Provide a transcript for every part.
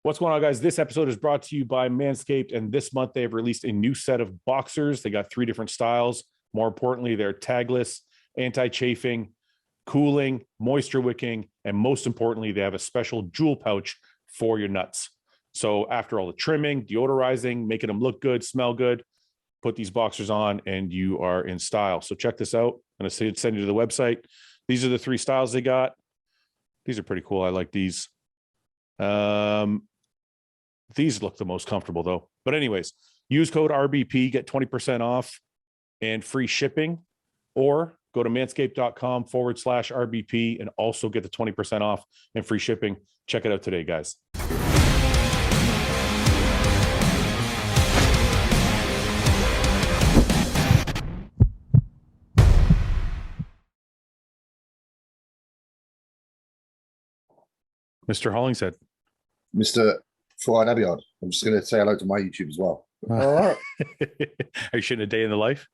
What's going on, guys? This episode is brought to you by Manscaped, and this month they have released a new set of boxers. They got 3 different styles. More importantly, they're tagless, anti-chafing, cooling, moisture wicking, and most importantly, they have a special jewel pouch for your nuts. So after all the trimming, deodorizing, making them look good, smell good, put these boxers on and you are in style. So check this out. I'm going to send you to the website. These are the 3 styles they got. These are pretty cool. I like these. These look the most comfortable though. But anyways, use code RBP, get 20% off and free shipping, or go to manscaped.com/RBP and also get the 20% off and free shipping. Check it out today, guys. Mr. Hollingshead. Mr. Fouad Abiad. I'm just going to say hello to my YouTube as well. All right. Are you shooting a day in the life?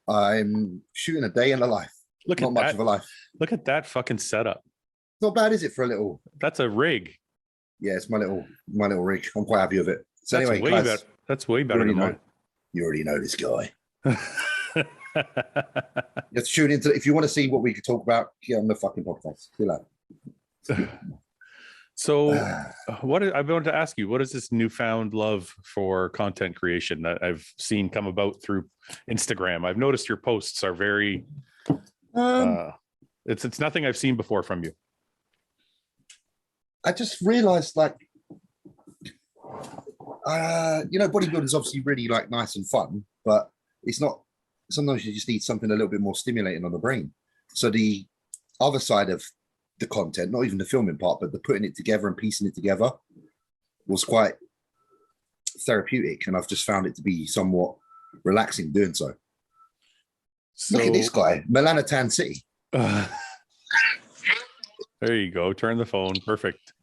I'm shooting a day in the life. Look Not at much that. of a life. Look at that fucking setup. Not bad, is it, for a little? That's a rig. Yeah, it's my little rig. I'm quite happy with it. So That's anyway, way guys, better. That's way better than mine. You already know this guy. Let's tune into. If you want to see what we could talk about, here on the fucking podcast. See you later. So I wanted to ask you, what is this newfound love for content creation that I've seen come about through Instagram? I've noticed your posts are very it's nothing I've seen before from you. I just realized, like, bodybuilding is obviously really like nice and fun, but it's not. Sometimes you just need something a little bit more stimulating on the brain. So the other side of the content, not even the filming part, but the putting it together and piecing it together, was quite therapeutic, and I've just found it to be somewhat relaxing doing so. Look at this guy, Melanotan City. There you go. Turn the phone. Perfect.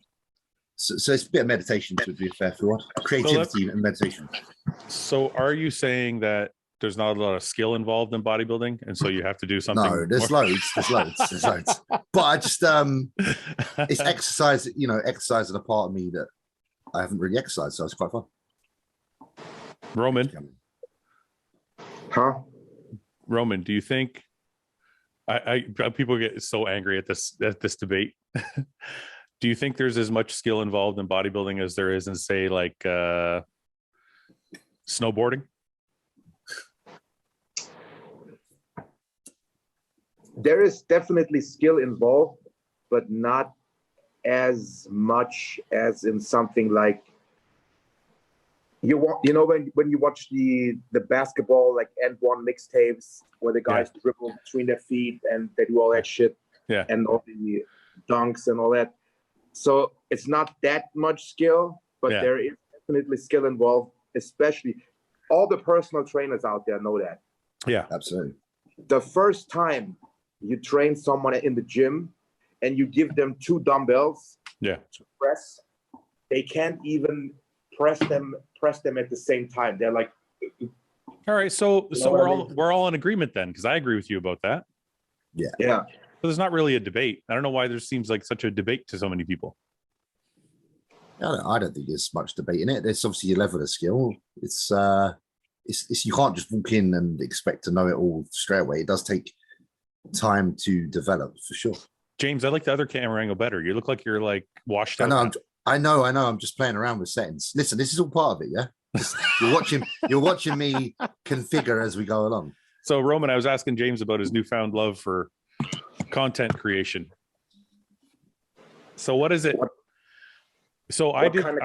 So it's a bit of meditation, to be fair, for creativity and meditation. So are you saying that there's not a lot of skill involved in bodybuilding, and so you have to do something? No, there's loads. There's loads. But I just it's exercise. Exercise is a part of me that I haven't really exercised, so it's quite fun. Roman, Roman, do you think people get so angry at this debate? Do you think there's as much skill involved in bodybuilding as there is in, say, like snowboarding? There is definitely skill involved, but not as much as in something like when you watch the basketball, like N1 mixtapes where the guys dribble between their feet and they do all that shit, and all the dunks and all that. So it's not that much skill, but there is definitely skill involved, especially all the personal trainers out there know that. Yeah, absolutely. The first time you train someone in the gym and you give them 2 dumbbells to press, they can't even press them at the same time. They're like, all right, so we're all in agreement then, because I agree with you about that. Yeah. So there's not really a debate. I don't know why there seems like such a debate to so many people. I don't think there's much debate in it. There's obviously a level of skill. It's you can't just walk in and expect to know it all straight away. It does take time to develop, for sure. James, I like the other camera angle better. You look like you're like washed out. I know. I'm just playing around with settings. Listen, this is all part of it, yeah? You're watching me configure as we go along. So, Roman, I was asking James about his newfound love for content creation. So what is it? What kind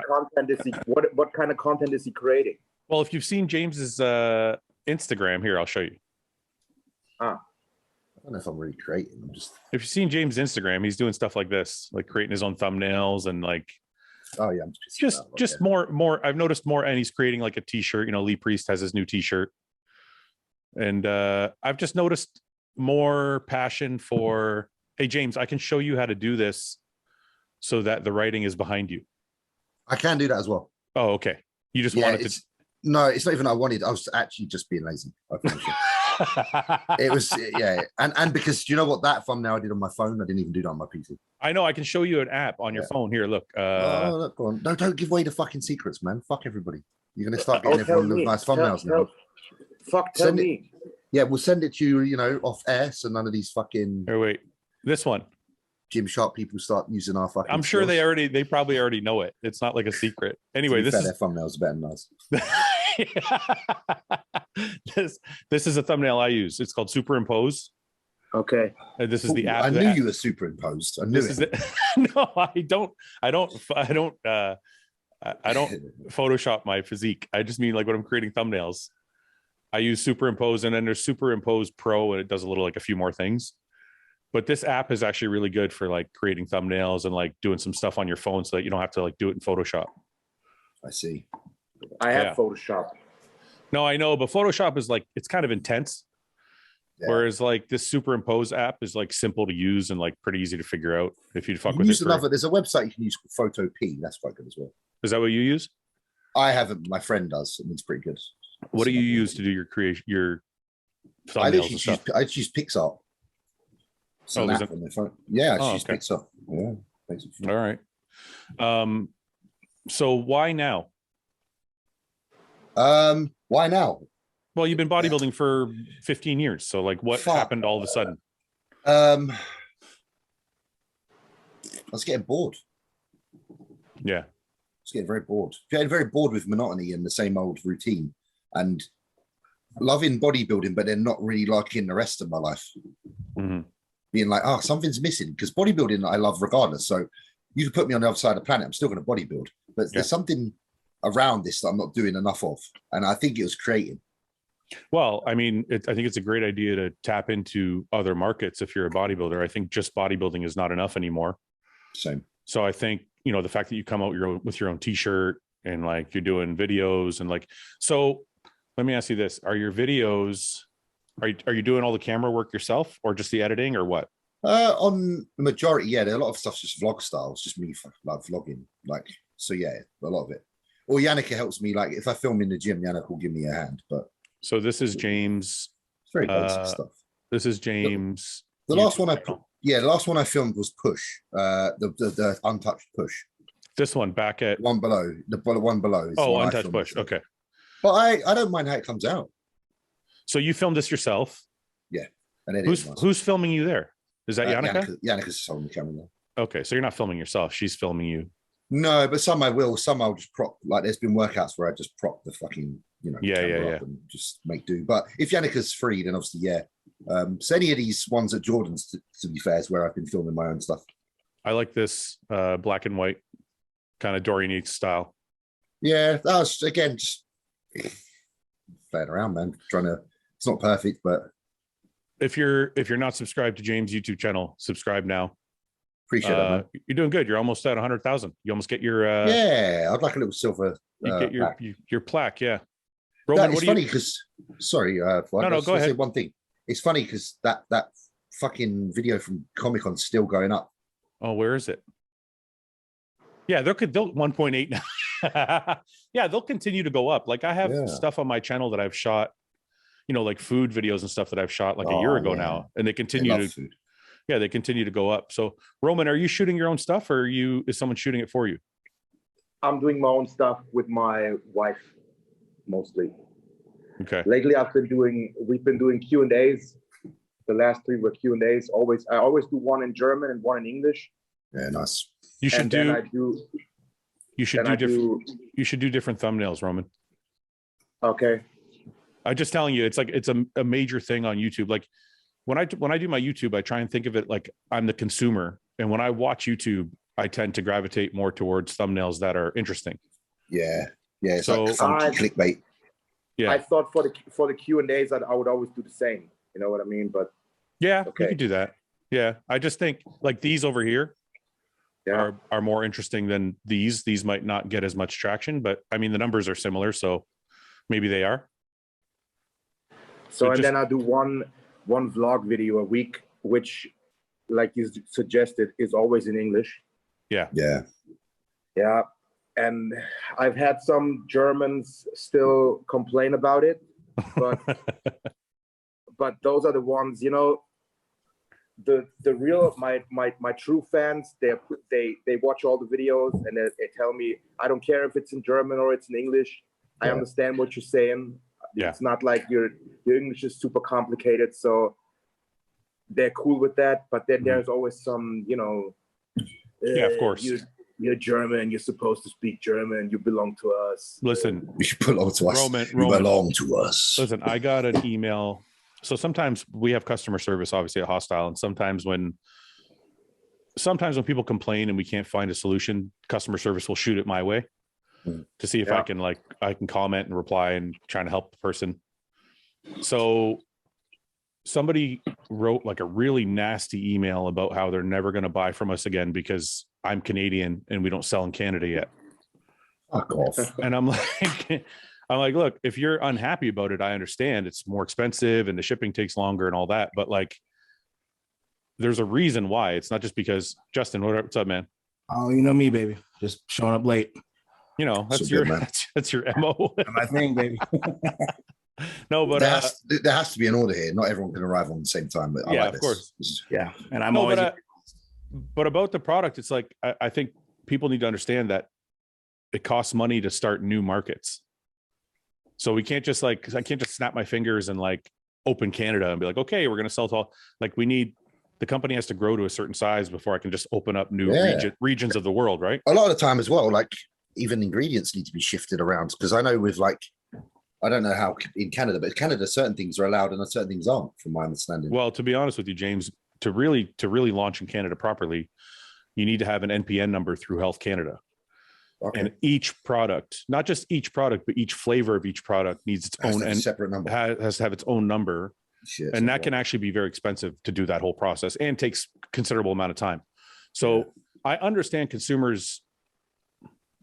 of content is he creating? Well, if you've seen James's Instagram, here, I'll show you. I don't know if I'm really creating. If you've seen James' Instagram, he's doing stuff like this, like creating his own thumbnails and like. Oh yeah, just more. I've noticed more, and he's creating like a T-shirt. Lee Priest has his new T-shirt, and I've just noticed more passion for. Hey James, I can show you how to do this, so that the writing is behind you. I can do that as well. Oh, okay. You just wanted to. No, it's not even I wanted. I was actually just being lazy. I promise you. It was, yeah. And because you know what, that thumbnail I did on my phone, I didn't even do that on my PC. I know. I can show you an app on your phone. Here, look. Oh, look, go on. No, don't give away the fucking secrets, man. Fuck everybody. You're gonna start getting everyone those nice thumbnails now. Tell me. Yeah, we'll send it to you, you know, off air, so none of these fucking Here, wait. This one. Gymshark people start using our fucking. I'm sure skills. they probably already know it. It's not like a secret. Anyway, To be this fair, is their thumbnails are better than us. this is a thumbnail I use. It's called Superimpose. Okay. And this is the app. I knew you were superimposed. I knew This it. is it. No, I don't Photoshop my physique. I just mean like when I'm creating thumbnails, I use Superimpose, and then there's Superimpose Pro, and it does a few more things. But this app is actually really good for like creating thumbnails and like doing some stuff on your phone so that you don't have to like do it in Photoshop. I see. I have Photoshop. No, I know, but Photoshop is like, it's kind of intense. Yeah. Whereas like this Superimpose app is like simple to use and like pretty easy to figure out if you fuck with it. There's a website you can use called Photo P. That's quite good as well. Is that what you use? I haven't. My friend does, and it's pretty good. What do you use to do your creation, your thumbnails and stuff? I just use Pixar. Oh, app on my phone. Yeah, I just use Pixar. Yeah. All right. So why now? Why now? Well, you've been bodybuilding for 15 years. So like what happened all of a sudden? I was getting bored. Yeah. I was getting very bored. Getting very bored with monotony and the same old routine, and loving bodybuilding, but then not really liking the rest of my life. Mm-hmm. Being like, oh, something's missing, because bodybuilding I love regardless. So you can put me on the other side of the planet, I'm still going to bodybuild. But there's something around this that I'm not doing enough of. And I think it was creating. Well, I mean, I think it's a great idea to tap into other markets if you're a bodybuilder. I think just bodybuilding is not enough anymore. Same. So I think, you know, the fact that you come out with your own t-shirt and like you're doing videos and like, so let me ask you this. Are your videos, are you doing all the camera work yourself or just the editing or what? On the majority, yeah, there are a lot of stuff's just vlog style. It's just me like vlogging. Like, so yeah, a lot of it. Or Yannicka helps me. Like if I film in the gym, Yannicka will give me a hand. But so this is James. It's very basic stuff. This is James. The last one the last one I filmed was Push. The untouched Push. This one back at one below. The one below. Is oh, untouched Push. Okay. But I don't mind how it comes out. So you filmed this yourself? Yeah. And then who's filming you there? Is that Yannicka? Yannicka's holding the camera there. Okay, so you're not filming yourself. She's filming you. No, but some I will. Some I'll just prop. Like there's been workouts where I just prop the fucking, you know, camera up and just make do. But if Yannicka's free, then obviously, yeah. So any of these ones at Jordan's, to be fair, is where I've been filming my own stuff. I like this black and white kind of Dorian Yates style. Yeah, that was, again, just playing around, man. Trying to, it's not perfect, but if you're not subscribed to James' YouTube channel, subscribe now. Appreciate that, man. You're doing good. You're almost at 100,000. You almost get your yeah, I'd like a little silver. You get your plaque, yeah. Roman, it's funny because sorry, no, go ahead. Say one thing. It's funny because that fucking video from Comic-Con's still going up. Oh, where is it? Yeah, they'll 1.8 now. Yeah, they'll continue to go up. Like I have stuff on my channel that I've shot, you know, like food videos and stuff that I've shot like a year ago now, and they continue to food. Yeah, they continue to go up. So Roman, are you shooting your own stuff or is someone shooting it for you? I'm doing my own stuff with my wife mostly. Okay. Lately we've been doing Q&As. The last 3 were Q&As. I always do one in German and one in English. Yeah, nice. You should do different thumbnails, Roman. Okay. I'm just telling you, it's like it's a major thing on YouTube. Like when I do my YouTube, I try and think of it like I'm the consumer, and when I watch YouTube, I tend to gravitate more towards thumbnails that are interesting. Yeah, yeah. It's so, like funky clickbait. Yeah, I thought for the Q&As that I would always do the same. You know what I mean? But yeah, okay. You could do that. Yeah, I just think like these over here are more interesting than these. These might not get as much traction, but I mean the numbers are similar, so maybe they are. So and then I do one vlog video a week, which, like you suggested, is always in English. Yeah. Yeah. Yeah. And I've had some Germans still complain about it, but but those are the ones, you know, the real my true fans. They watch all the videos and they tell me, I don't care if it's in German or it's in English. I understand what you're saying. Yeah. It's not like your English is super complicated, so they're cool with that. But then there's always some, you know, yeah, of course. You're German. You're supposed to speak German. You belong to us. Listen, you belong to us. Roman, you belong to us. Listen, I got an email. So sometimes we have customer service, obviously at Hostile, and sometimes when people complain and we can't find a solution, customer service will shoot it my way to see if I can comment and reply and trying to help the person. So somebody wrote like a really nasty email about how they're never going to buy from us again because I'm Canadian and we don't sell in Canada yet. Fuck off. And I'm like, look, if you're unhappy about it, I understand it's more expensive and the shipping takes longer and all that. But like, there's a reason why. It's not just because Justin, what's up, man? Oh, you know me, baby. Just showing up late. You know, that's your MO. My thing, baby. No, but there has to be an order here. Not everyone can arrive on the same time. But I like of course. Yeah, and I'm always. But about the product, it's like I think people need to understand that it costs money to start new markets. So we can't just I can't just snap my fingers and like open Canada and be like, okay, we're going to sell to all. Like the company has to grow to a certain size before I can just open up new regions of the world, right? A lot of the time as well, like even ingredients need to be shifted around because I know with like. I don't know how in Canada, but in Canada, certain things are allowed and certain things aren't, from my understanding. Well, to be honest with you, James, to really launch in Canada properly, you need to have an NPN number through Health Canada. Okay. And each product, not just each product, but each flavor of each product needs its own separate number. Has to have its own number. Shit, and that can actually be very expensive to do that whole process and takes considerable amount of time. So I understand consumers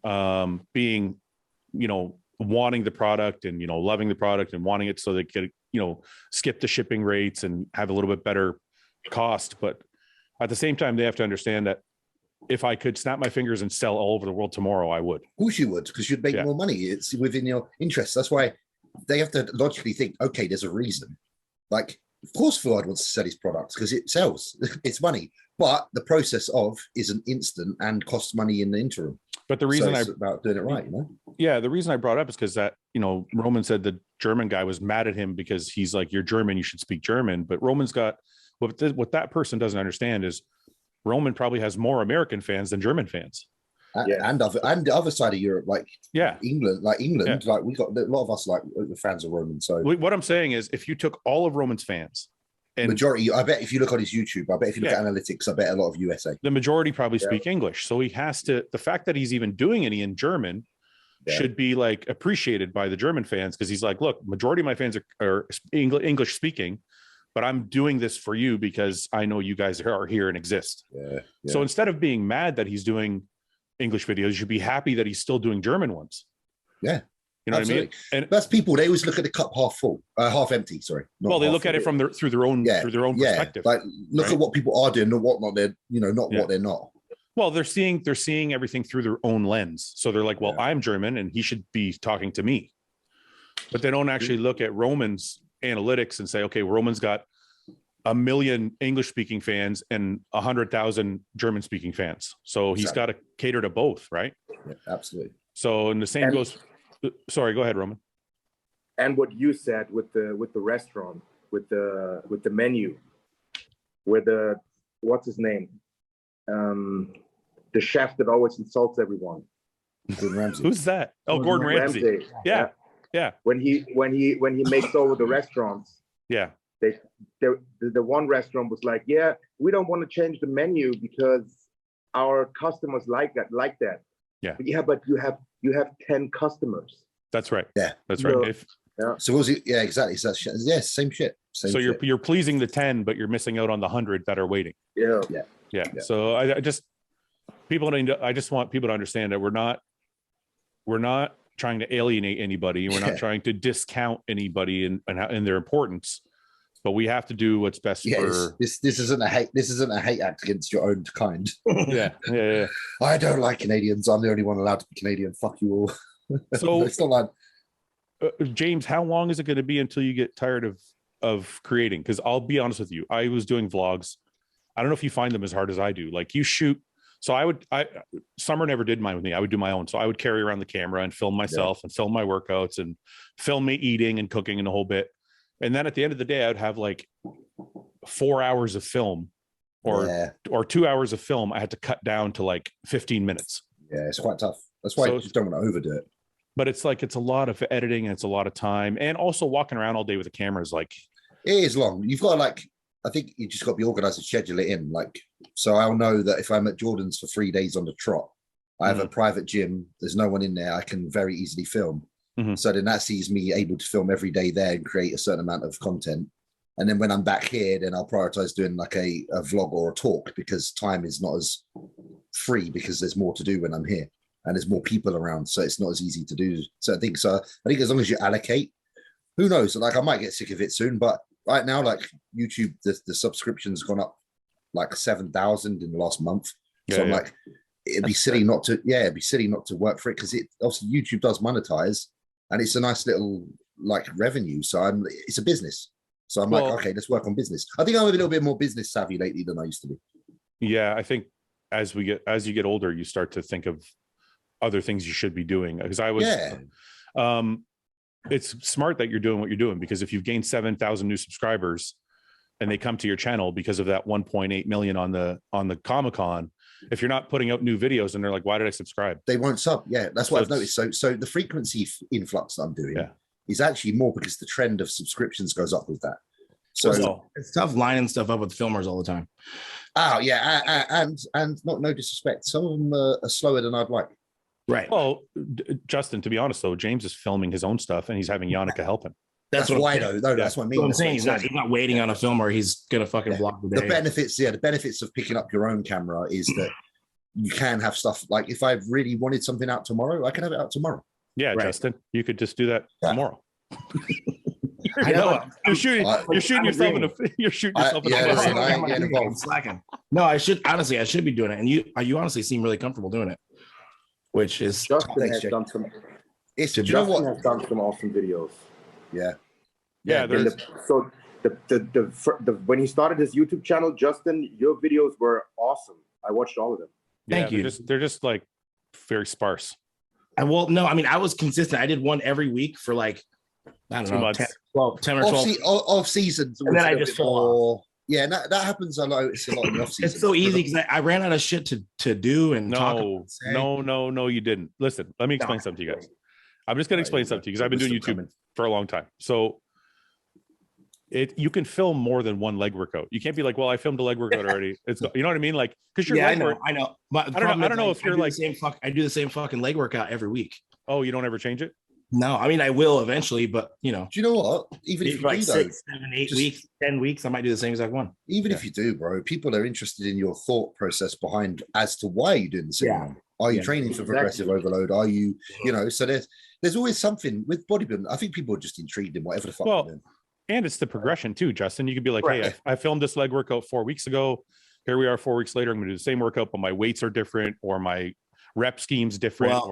being, you know, wanting the product and, you know, loving the product and wanting it so they could, you know, skip the shipping rates and have a little bit better cost. But at the same time, they have to understand that if I could snap my fingers and sell all over the world tomorrow, I would. Of course you would, because you'd make more money. It's within your interest. That's why they have to logically think, okay, there's a reason. Like, of course Fouad wants to sell his products because it sells. It's money. But the process isn't instant and costs money in the interim. But the reason it's about doing it right, you know? Yeah, the reason I brought it up is because that, you know, Roman said the German guy was mad at him because he's like, you're German, you should speak German. But Roman's got what that person doesn't understand is Roman probably has more American fans than German fans. And the other side of Europe, like England, like we got a lot of us like the fans of Roman. So what I'm saying is, if you took all of Roman's fans, and majority, I bet if you look on his YouTube, I bet if you look at analytics, I bet a lot of USA. The majority probably speak English. So he has to. The fact that he's even doing any in German should be like appreciated by the German fans because he's like, look, majority of my fans are English speaking. But I'm doing this for you because I know you guys are here and exist. So instead of being mad that he's doing English videos, you should be happy that he's still doing German ones. Yeah. You know Absolutely. What I mean? And that's people, they always look at the cup half full, half empty, sorry. Well, they look at it from through their own perspective. Like look at what people are doing and what not they're, you know, not what they're not. Well, they're seeing everything through their own lens. So they're like, well, I'm German and he should be talking to me. But they don't actually look at Roman's analytics and say, okay, Roman's got 1 million English speaking fans and 100,000 German speaking fans. So he's got to cater to both, right? Yeah, absolutely. So, and the same goes, sorry, go ahead, Roman. And what you said with the restaurant, with the menu, where what's his name? The chef that always insults everyone. Gordon Ramsay. Who's that? Oh, Gordon Ramsay. Yeah. When he makes over the restaurants. Yeah. The one restaurant was like, yeah, we don't want to change the menu because our customers like that. Yeah. But you have 10 customers. That's right. Yeah. That's right. So was it? Yeah, exactly. So that's, same shit. So you're pleasing the 10, but you're missing out on the 100 that are waiting. Yeah. So I just want people to understand that we're not trying to alienate anybody. We're not trying to discount anybody and their importance. But we have to do what's best for this isn't a hate act against your own kind. Yeah. I don't like Canadians. I'm the only one allowed to be Canadian. Fuck you all. So it's not like James, how long is it going to be until you get tired of of creating, because I'll be honest with you, I was doing vlogs. I don't know if you find them as hard as I do. Like you shoot. So Summer never did mine with me. I would do my own. So I would carry around the camera and film myself and film my workouts and film me eating and cooking and the whole bit. And then at the end of the day, I would have like 4 hours of film or 2 hours of film. I had to cut down to like 15 minutes. Yeah, it's quite tough. That's why I just don't want to overdo it. But it's like, it's a lot of editing and it's a lot of time. And also walking around all day with a camera is like, it is long. You've got to like, I think you just got to be organized and schedule it in. Like, so I'll know that if I'm at Jordan's for 3 days on the trot, I have a private gym. There's no one in there. I can very easily film. So then that sees me able to film every day there and create a certain amount of content. And then when I'm back here, then I'll prioritize doing like a vlog or a talk, because time is not as free, because there's more to do when I'm here and there's more people around. So it's not as easy to do certain things. So I think as long as you allocate, who knows? Like I might get sick of it soon, but right now, like YouTube, the subscription's gone up like 7,000 in the last month. So I'm like, it'd be silly not to work for it, because it obviously YouTube does monetize and it's a nice little like revenue. So it's a business. So I'm like, okay, let's work on business. I think I'm a little bit more business savvy lately than I used to be. Yeah, I think as you get older, you start to think of other things you should be doing. Because it's smart that you're doing what you're doing, because if you've gained 7,000 new subscribers and they come to your channel because of that 1.8 million on the Comic-Con, if you're not putting out new videos and they're like, why did I subscribe? They won't sub. Yeah, that's what I've noticed. So the frequency influx that I'm doing is actually more because the trend of subscriptions goes up with that. So it's tough lining stuff up with filmers all the time. Oh yeah, and no disrespect, some of them are slower than I'd like. Right. Well, Justin, to be honest though, James is filming his own stuff and he's having Yannicka help him. That's why though. No, that's what I mean. So I'm saying he's not waiting on a filmer. He's gonna fucking vlog the day. The benefits of picking up your own camera is that you can have stuff like, if I really wanted something out tomorrow, I can have it out tomorrow. Yeah, right. Justin, you could just do that tomorrow. You're shooting yourself in the I'm slacking. No, I should be doing it, and you honestly seem really comfortable doing it, which is Justin has done some. Justin has done some awesome videos. Yeah. When he started his YouTube channel, Justin, your videos were awesome. I watched all of them. Thank you. They're just like very sparse. I was consistent. I did one every week for like, I don't 2 know, months. 10 or 12. Off season. And then I just fell off. Yeah, that happens a lot. It's a lot in the off season. It's so easy because I ran out of shit to do and talk about. No, you didn't. Listen, let me explain something to you guys. I'm just going to explain something to you because I've been doing YouTube for a long time. So you can film more than one leg workout. You can't be like, well, I filmed a leg workout already. It's, you know what I mean? Like, because you're I know. But I don't know if you're like I do the same fucking leg workout every week. Oh, you don't ever change it? No, I mean I will eventually, but you know. Do you know what? Even if you like do 6, 7, 8 weeks, 10 weeks, I might do the same exact one. Even if you do, bro, people are interested in your thought process behind as to why you're doing the same one. Are you training for progressive overload? Are you, so there's always something with bodybuilding. I think people are just intrigued in whatever the fuck they're doing. And it's the progression too, Justin. You could be like, hey, I filmed this leg workout 4 weeks ago. Here we are 4 weeks later. I'm going to do the same workout, but my weights are different or my rep scheme's different.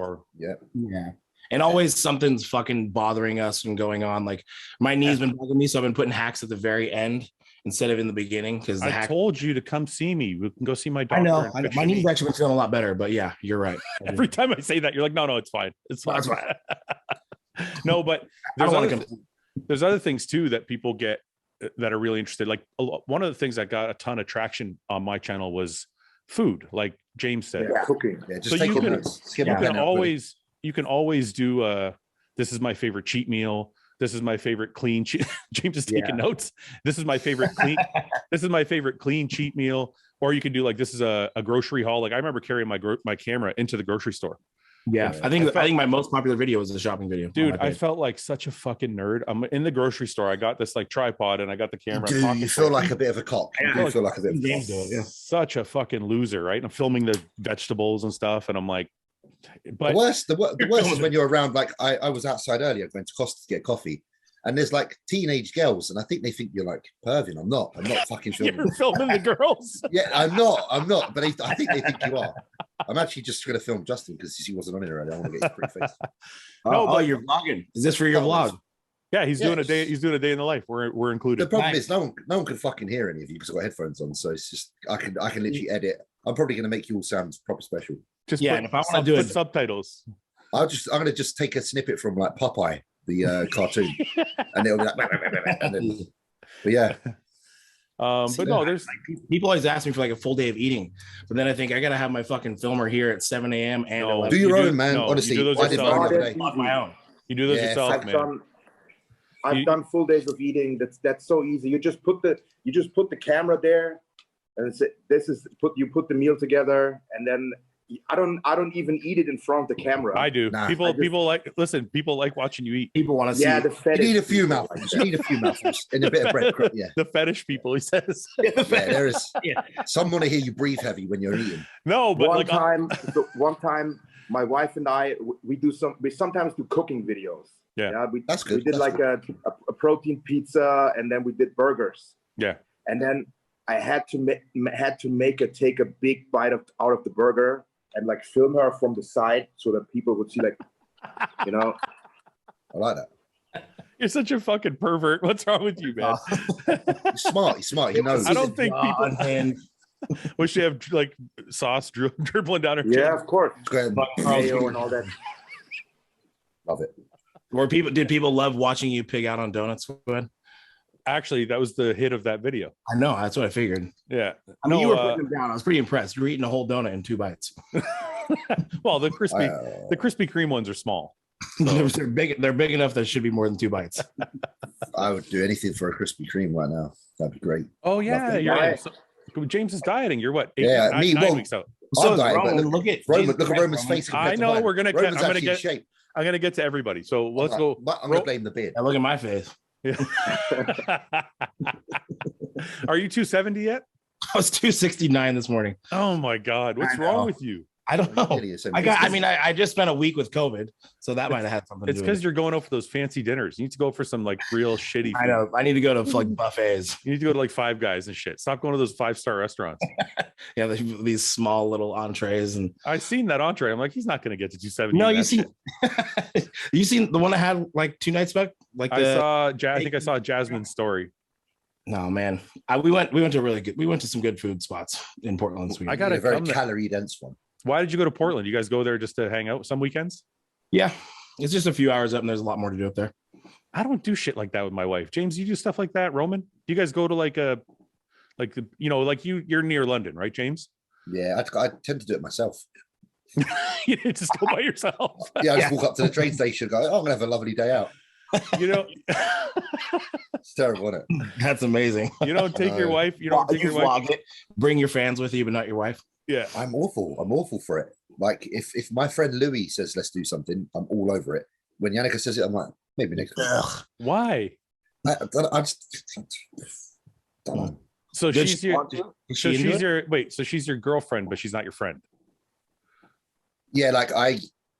And always something's fucking bothering us and going on. Like my knee's been bugging me, so I've been putting hacks at the very end instead of in the beginning. Because I told you to come see me. We can go see my doctor. I know. My knee's actually been feeling a lot better, but yeah, you're right. Every time I say that, you're like, no, it's fine. It's fine. No, but there's other things too that people get that are really interested. Like one of the things that got a ton of traction on my channel was food, like James said. Cooking. Yeah, just so you can always do this is my favorite cheat meal. This is my favorite clean cheat. James is taking notes. This is my favorite clean. This is my favorite clean cheat meal. Or you can do like, this is a grocery haul. Like I remember carrying my camera into the grocery store. Yeah, I think my most popular video was the shopping video. Dude, I felt like such a fucking nerd. I'm in the grocery store. I got this like tripod and I got the camera. Dude, you feel like a bit of a cock. You feel like a bit of a cock. Such a fucking loser, right? I'm filming the vegetables and stuff, and I'm like, but the worst is when you're around. Like I was outside earlier going to Costa to get coffee, and there's like teenage girls, and I think they think you're like perving. I'm not fucking filming. You're filming the girls. Yeah, I'm not. But I think they think you are. I'm actually just going to film Justin because he wasn't on it already. I want to get his pretty face. You're vlogging. Is this for your vlog? Yeah, he's doing a day. Yes. He's doing a day in the life. We're included. The problem is no one can fucking hear any of you because I've got headphones on. So it's just I can literally edit. I'm probably going to make you all sound proper special. Just Yeah, put, and if I want to do put it, subtitles. I'm going to just take a snippet from like Popeye, the cartoon, and it'll be like, and then, but yeah. But no, there's people always ask me for like a full day of eating, but then I think I gotta have my fucking filmer here at 7 a.m. and No. 11. Do your You do- own, man. no, you Honestly, do those I did yourself. mine the other day. Fuck my own. you do those Yeah, yourself, I've man. done I've done full days of eating. That's so easy. You just put the camera there, and you put the meal together, and then I don't even eat it in front of the camera. I do. Nah, People like watching you eat. People want to see. Yeah, it. the You fetish. need a few people mouthfuls. like You need a few mouthfuls and a bit of bread. Yeah, The fetish people, he says. yeah. There is. Yeah. Some want to hear you breathe heavy when you're eating. No, but One like time, my wife and I we sometimes do cooking videos. Yeah. That's good. We did That's like a protein pizza, and then we did burgers. yeah. And then I had to take a big bite out of the burger and like film her from the side so that people would see, like, you know. I like that. You're such a fucking pervert. What's wrong with you, man? He's smart. He's smart. He knows. I don't think people And wish they have like sauce dribbling down her chin. Yeah, of course. Go ahead. Mayo and all that. Love it. did people love watching you pig out on donuts? Fouad? Actually, that was the hit of that video. I know. That's what I figured. Yeah. I mean, No, you were putting them down. I was pretty impressed. You were eating a whole donut in 2 bites. Well, the Krispy Kreme ones are small. They're big. They're big enough that it should be more than 2 bites. I would do anything for a Krispy Kreme right now. That'd be great. Oh yeah, Love you're that. so, James is dieting. You're what? Yeah, me, nine well, weeks out. I'm is dying, but Roman. look Look at Roman's face. compared I to know, mine. we're gonna Roman's I'm gonna actually in get- shape. I'm gonna get to everybody. So let's go. But I'm gonna blame the beard. Now look at my face. Yeah. Are you 270 yet? I was 269 this morning. Oh my God, what's I know. wrong with you? I don't know. I just spent a week with COVID, so that might have had something to It's do with because it. you're going out for those fancy dinners. You need to go for some like real shitty. I food. know. I need to go to like buffets. You need to go to like Five Guys and shit. Stop going to those 5-star restaurants. Yeah, these small little entrees and. I've seen that entree. I'm like, he's not going to get to 270. No, in you that seen shit. you seen the one I had like 2 nights back? Like I think I saw Jasmine's story. No, man. We went to some good food spots in Portland, Sweden. I got a very come there. calorie dense one. Why did you go to Portland? You guys go there just to hang out some weekends? Yeah, it's just a few hours up, and there's a lot more to do up there. I don't do shit like that with my wife. James, you do stuff like that, Roman? Do you guys go to you're near London, right, James? Yeah, I tend to do it myself. You just go by yourself. Yeah, I just walk up to the train station and go, oh, I'm gonna have a lovely day out. You know, It's terrible, isn't it? That's amazing. you don't take your No. wife. You don't take You your wife. vlog it. Bring your fans with you, but not your wife. Yeah. I'm awful for it. Like if my friend Louis says let's do something, I'm all over it. When Yannicka says it, I'm like, maybe next week. Ugh. Why? I just don't know. So Did she's she your. want to? Is So she into she's it? your. Wait. So she's your girlfriend, but she's not your friend. Yeah, like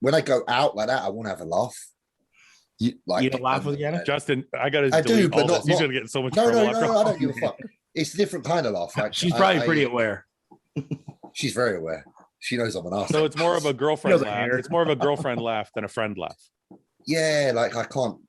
when I go out like that, I want to have a laugh. You don't laugh with Yannick? Justin, I got to. I do, but all not- this. He's not- gonna get in so much No, trouble. no, after no, all. I don't give a fuck. It's a different kind of laugh. Like, She's probably pretty aware. She's very aware. She knows I'm an arsehole. So it's more of a girlfriend Doesn't laugh. matter. It's more of a girlfriend laugh than a friend laugh. Yeah, like I don't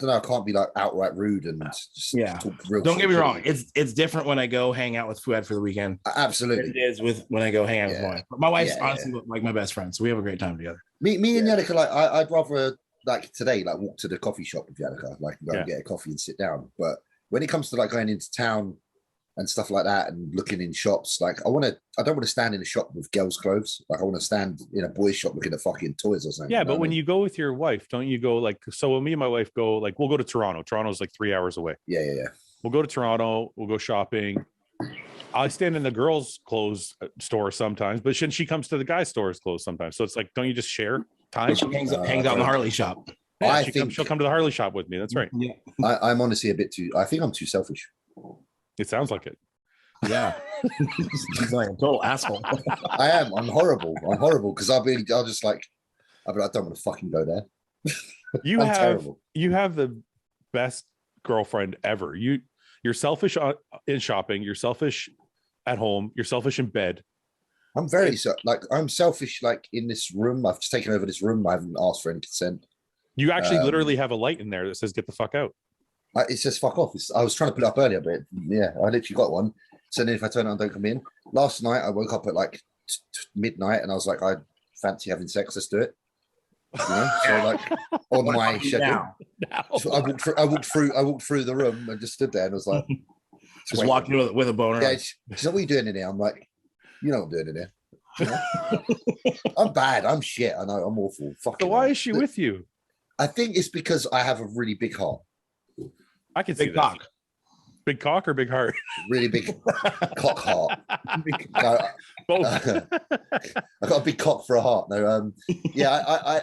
know, I can't be like outright rude and just Yeah. talk real Don't get me shit. wrong. It's different when I go hang out with Fouad for the weekend. Than Absolutely. it is with when I go hang out with Yeah. my wife. But my wife's Yeah, honestly like my best friend, so we have a great time together. Me and Yannicka, like I'd rather like today, like walk to the coffee shop with Yannicka, like go and get a coffee and sit down. But when it comes to like going into town and stuff like that and looking in shops, like I don't want to stand in a shop with girls' clothes. Like I want to stand in a boys' shop looking at fucking toys or something. Yeah, you know but what when I mean? you go with your wife, don't you go like? So when me and my wife go, like we'll go to Toronto. Toronto's like 3 hours away. Yeah. We'll go to Toronto. We'll go shopping. I stand in the girls' clothes store sometimes, but she comes to the guys' stores clothes sometimes. So it's like, don't you just share time? She hangs out in the Harley shop. Yeah, I she'll come to the Harley shop with me. That's right. Yeah. I'm honestly a bit too. I think I'm too selfish. It sounds like it. Yeah. She's like a total asshole. I am. I'm horrible. because I'll be like, I don't want to fucking go there. You I'm have terrible. you have the best girlfriend ever. You're selfish in shopping. You're selfish at home. You're selfish in bed. I'm very I'm selfish. Like in this room, I've just taken over this room. I haven't asked for any consent. You actually literally have a light in there that says "Get the fuck out." It says "fuck off." I was trying to put it up earlier, but yeah, I literally got one. So then if I turn it on, don't come in. Last night I woke up at like midnight and I was like, I fancy having sex. Let's do it. You know? So like on my schedule, so I walked through the room and just stood there and was like, just walking with a boner. Yeah, she's like, "What are you doing in here?" I'm like, "You know what I'm doing in here." You know? I'm bad. I'm shit. I know. I'm awful. So why is she with you? I think it's because I have a really big heart. I can see Big that. cock. Big cock or big heart? Really big cock heart. Both. I got a big cock for a heart. No, yeah,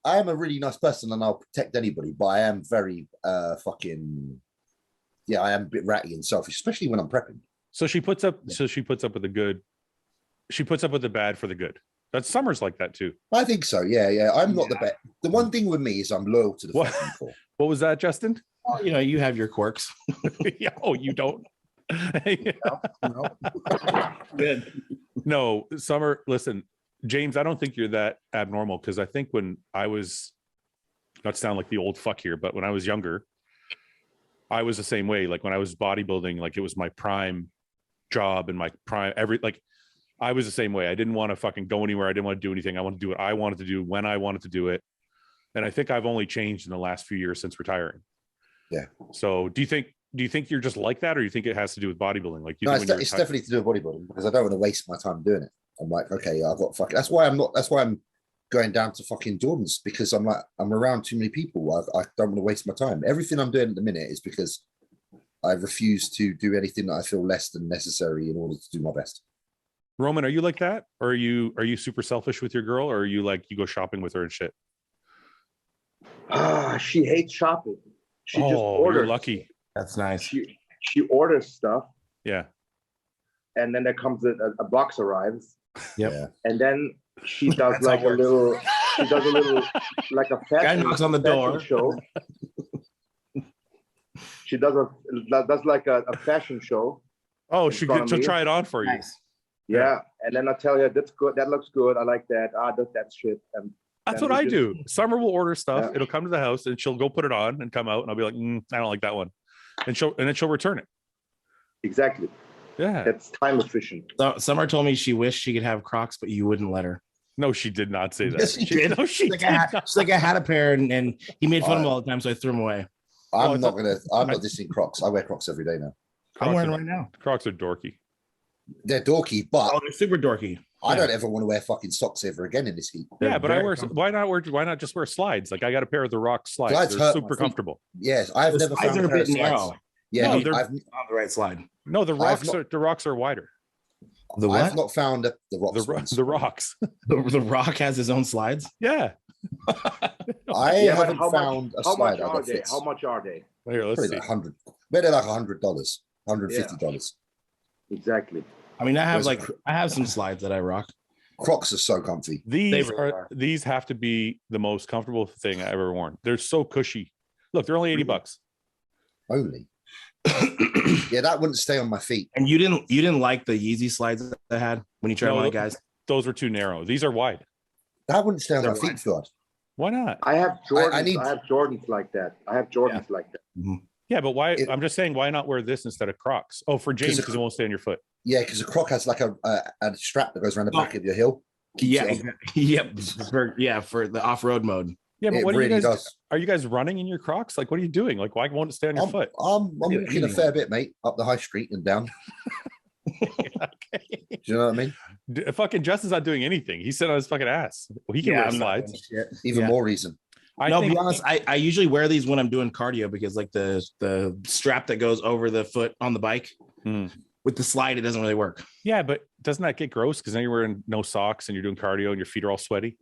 I am a really nice person and I'll protect anybody, but I am very fucking, yeah, I am a bit ratty and selfish, especially when I'm prepping. So she puts up with the good. She puts up with the bad for the good. That's Summer's like that too. I think so. Yeah. I'm not the best. The one thing with me is I'm loyal to the fucking core. What was that, Justin? Well, you know, you have your quirks. Yeah, oh, you don't. No. Good. No, Summer, listen, James, I don't think you're that abnormal because I think when I was, not to sound like the old fuck here, but when I was younger, I was the same way. Like when I was bodybuilding, like it was my prime job and my prime I was the same way. I didn't want to fucking go anywhere. I didn't want to do anything. I wanted to do what I wanted to do when I wanted to do it. And I think I've only changed in the last few years since retiring. Yeah. So do you think you're just like that, or do you think it has to do with bodybuilding? Like no, it's definitely to do with bodybuilding because I don't want to waste my time doing it. I'm like, okay, I've got fucking. That's why I'm going down to fucking Jordan's because I'm like, I'm around too many people. I don't want to waste my time. Everything I'm doing at the minute is because I refuse to do anything that I feel less than necessary in order to do my best. Roman, are you like that? Or are you super selfish with your girl, or are you like you go shopping with her and shit? She hates shopping. She just orders. You're lucky. That's nice. She orders stuff. Yeah. And then there comes a box arrives. Yep. Yeah. And then she does like a little like a fashion, guy knocks on the door. Show. She does like a fashion show. Oh, she'll try it on for you. Nice. Yeah. And then I tell her, that's good. That looks good. I like that. That shit. And that's what I do. Summer will order stuff. Yeah. It'll come to the house and she'll go put it on and come out. And I'll be like, I don't like that one. And then she'll return it. Exactly. Yeah. That's time efficient. So, Summer told me she wished she could have Crocs, but you wouldn't let her. No, she did not say that. Yes, she did. No, she did. She's like, I had a pair and he made fun of them all the time, so I threw them away. I'm not dissing Crocs. I wear Crocs every day now. I'm wearing them right now. Crocs are dorky. They're dorky, but they're super dorky. I don't ever want to wear fucking socks ever again in this heat. Yeah, but why not just wear slides? Like I got a pair of the Rock slides. They're super comfortable. Yes, I've never found a pair of slides. Yeah, no, they're on the right slide. No, the rocks are wider. The what? I've not found the rocks. The rocks. The Rock has his own slides. Yeah. I haven't found a slide. How much are they? Here, let's see. Like $100. Maybe like $100, $150. Exactly. I mean, I have some slides that I rock. Crocs are so comfy. These have to be the most comfortable thing I ever worn. They're so cushy. Look, they're only $80. Only. Yeah, that wouldn't stay on my feet. And you didn't like the Yeezy slides that I had when you tried them on, guys? Those were too narrow. These are wide. That wouldn't stay on my feet, Fouad. Why not? I have Jordans. I have Jordans like that. Mm-hmm. Yeah, but why? I'm just saying, why not wear this instead of Crocs? Oh, for James, because it won't stay on your foot. Yeah, because a Croc has like a strap that goes around the back of your heel. Yeah, for the off-road mode. Yeah, but what really are you guys running in your Crocs? Like, what are you doing? Like, why won't it stay on your foot? I'm walking a fair bit, mate, up the high street and down. Okay. Do you know what I mean? Fucking Justin's not doing anything. He's sitting on his fucking ass. Well, he can wear slides. Even more reason. Be honest, I usually wear these when I'm doing cardio because like the strap that goes over the foot on the bike with the slide, it doesn't really work. Yeah, but doesn't that get gross? Because then you're wearing no socks and you're doing cardio and your feet are all sweaty.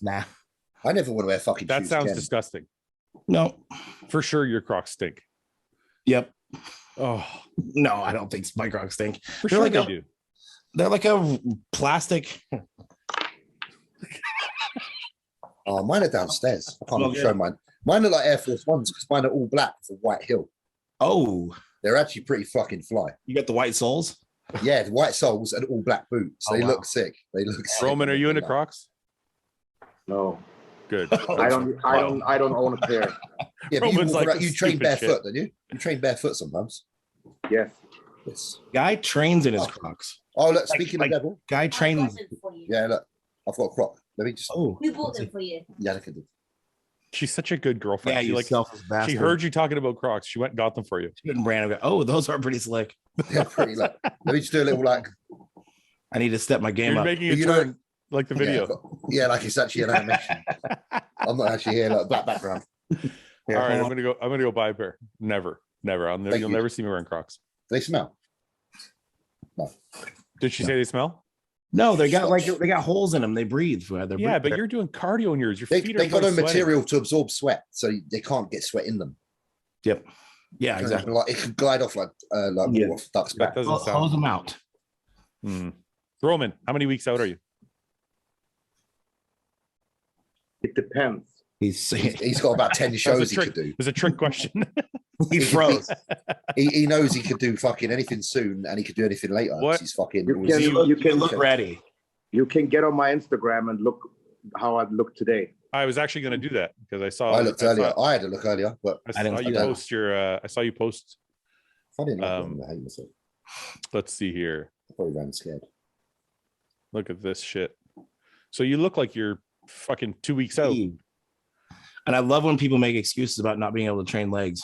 Nah. I never want to wear fucking that shoes sounds again. Disgusting. No. For sure your Crocs stink. Yep. Oh. No, I don't think my Crocs stink. For sure they do. They're like a plastic. Oh, mine are downstairs. I can't even show mine. Mine are like Air Force Ones because mine are all black with a white heel. Oh. They're actually pretty fucking fly. You got the white soles? Yeah, the white soles and all black boots. They look sick. They look sick. Roman, are you into Crocs? No. Good. I don't own a pair. Yeah, but Roman's like, you train stupid barefoot, shit. don't you? You train barefoot sometimes. Yes. Yes. Guy trains in his Crocs. Oh, look, speaking like- of devil. Guy I trains. got them for you. Yeah, look, I've got a Croc. Let me just. Oh, We bought them for you. Yeah, look at it. She's such a good girlfriend. yeah, she you like selfish bastard. she heard you talking about Crocs. She went and got them for you. She went and ran and go, oh, those are pretty slick. They're pretty. Look, let me just do a little like. I need to step my game You're up. making a You know- turn like the video. Yeah, like it's actually an animation. I'm not actually here, like black background. All right, I'm gonna go buy a pair. Never. You'll you. never see me wearing Crocs. They smell. No. Did she say they smell? No, they got holes in them. They breathe. They're Yeah, but breathing. you're doing cardio in yours. Your They feet are got probably a sweating. material to absorb sweat, so they can't get sweat in them. Yep. Yeah, exactly. Like it can glide off like Yeah. water off duck's That back. doesn't Hose sound. them out. Hmm. Roman, how many weeks out are you? It depends. He's got about 10 shows he could do. It's a trick question. he froze. He knows he could do fucking anything soon and he could do anything later. What? He's fucking. You can look ready. You can get on my Instagram and look how I look today. I was actually going to do that because I saw. I looked earlier. I had a look earlier, but I saw you post your. I saw you post. funny enough, I hate myself. Let's see here. I probably ran scared. Look at this shit. So you look like you're fucking 2 weeks out. And I love when people make excuses about not being able to train legs.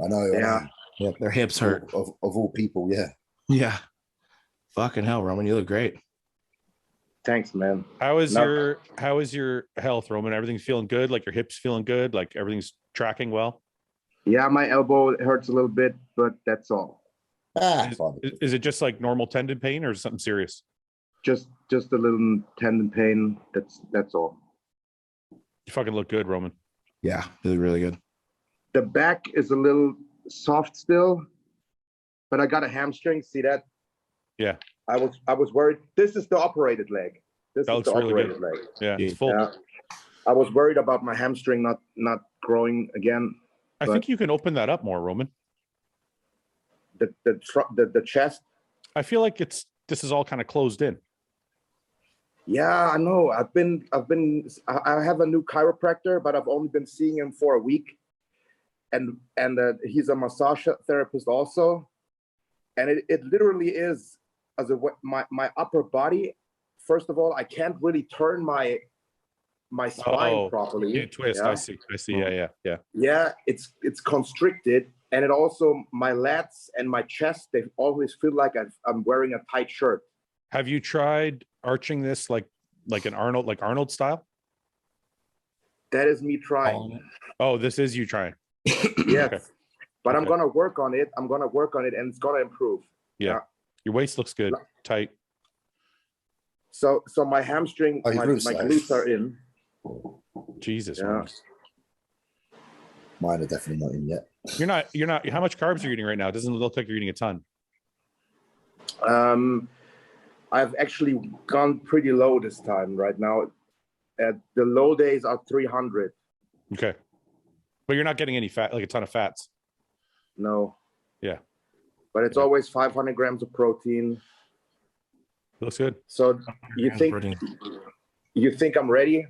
I know. Yeah. Yeah, their hips hurt. Of all people, yeah. Yeah. Fucking hell, Roman, you look great. Thanks, man. How is your health, Roman? Everything's feeling good? Like your hips feeling good? Like everything's tracking well? Yeah, my elbow hurts a little bit, but that's all. Is it just like normal tendon pain or is it something serious? Just a little tendon pain. That's all. You fucking look good, Roman. Yeah, you look really good. The back is a little soft still, but I got a hamstring. See that? Yeah. I was worried. This is the operated leg. This That is looks the really operated good. leg. Yeah, it's full. Yeah. I was worried about my hamstring not growing again. I think you can open that up more, Roman. The chest. I feel like this is all kind of closed in. Yeah, I know. I have a new chiropractor, but I've only been seeing him for a week, and he's a massage therapist also, and it literally is my upper body. First of all, I can't really turn my spine properly. You twist. Yeah. I see. Yeah. Yeah, it's constricted, and it also my lats and my chest. They always feel like I'm wearing a tight shirt. Have you tried arching this like an Arnold style? That is me trying. Oh, this is you trying. Yes, Okay. but I'm Okay. gonna work on it. And it's gonna improve. Yeah. Your waist looks good, tight. So my hamstring, Oh, my your glutes glutes are in. Jesus. Yeah. Roman. Mine are definitely not in yet. You're not. How much carbs are you eating right now? It doesn't look like you're eating a ton. I've actually gone pretty low this time. Right now, at the low days are 300. Okay. But you're not getting any fat, like a ton of fats. No. Yeah. But it's always 500 grams of protein. Looks good. So you think I'm ready?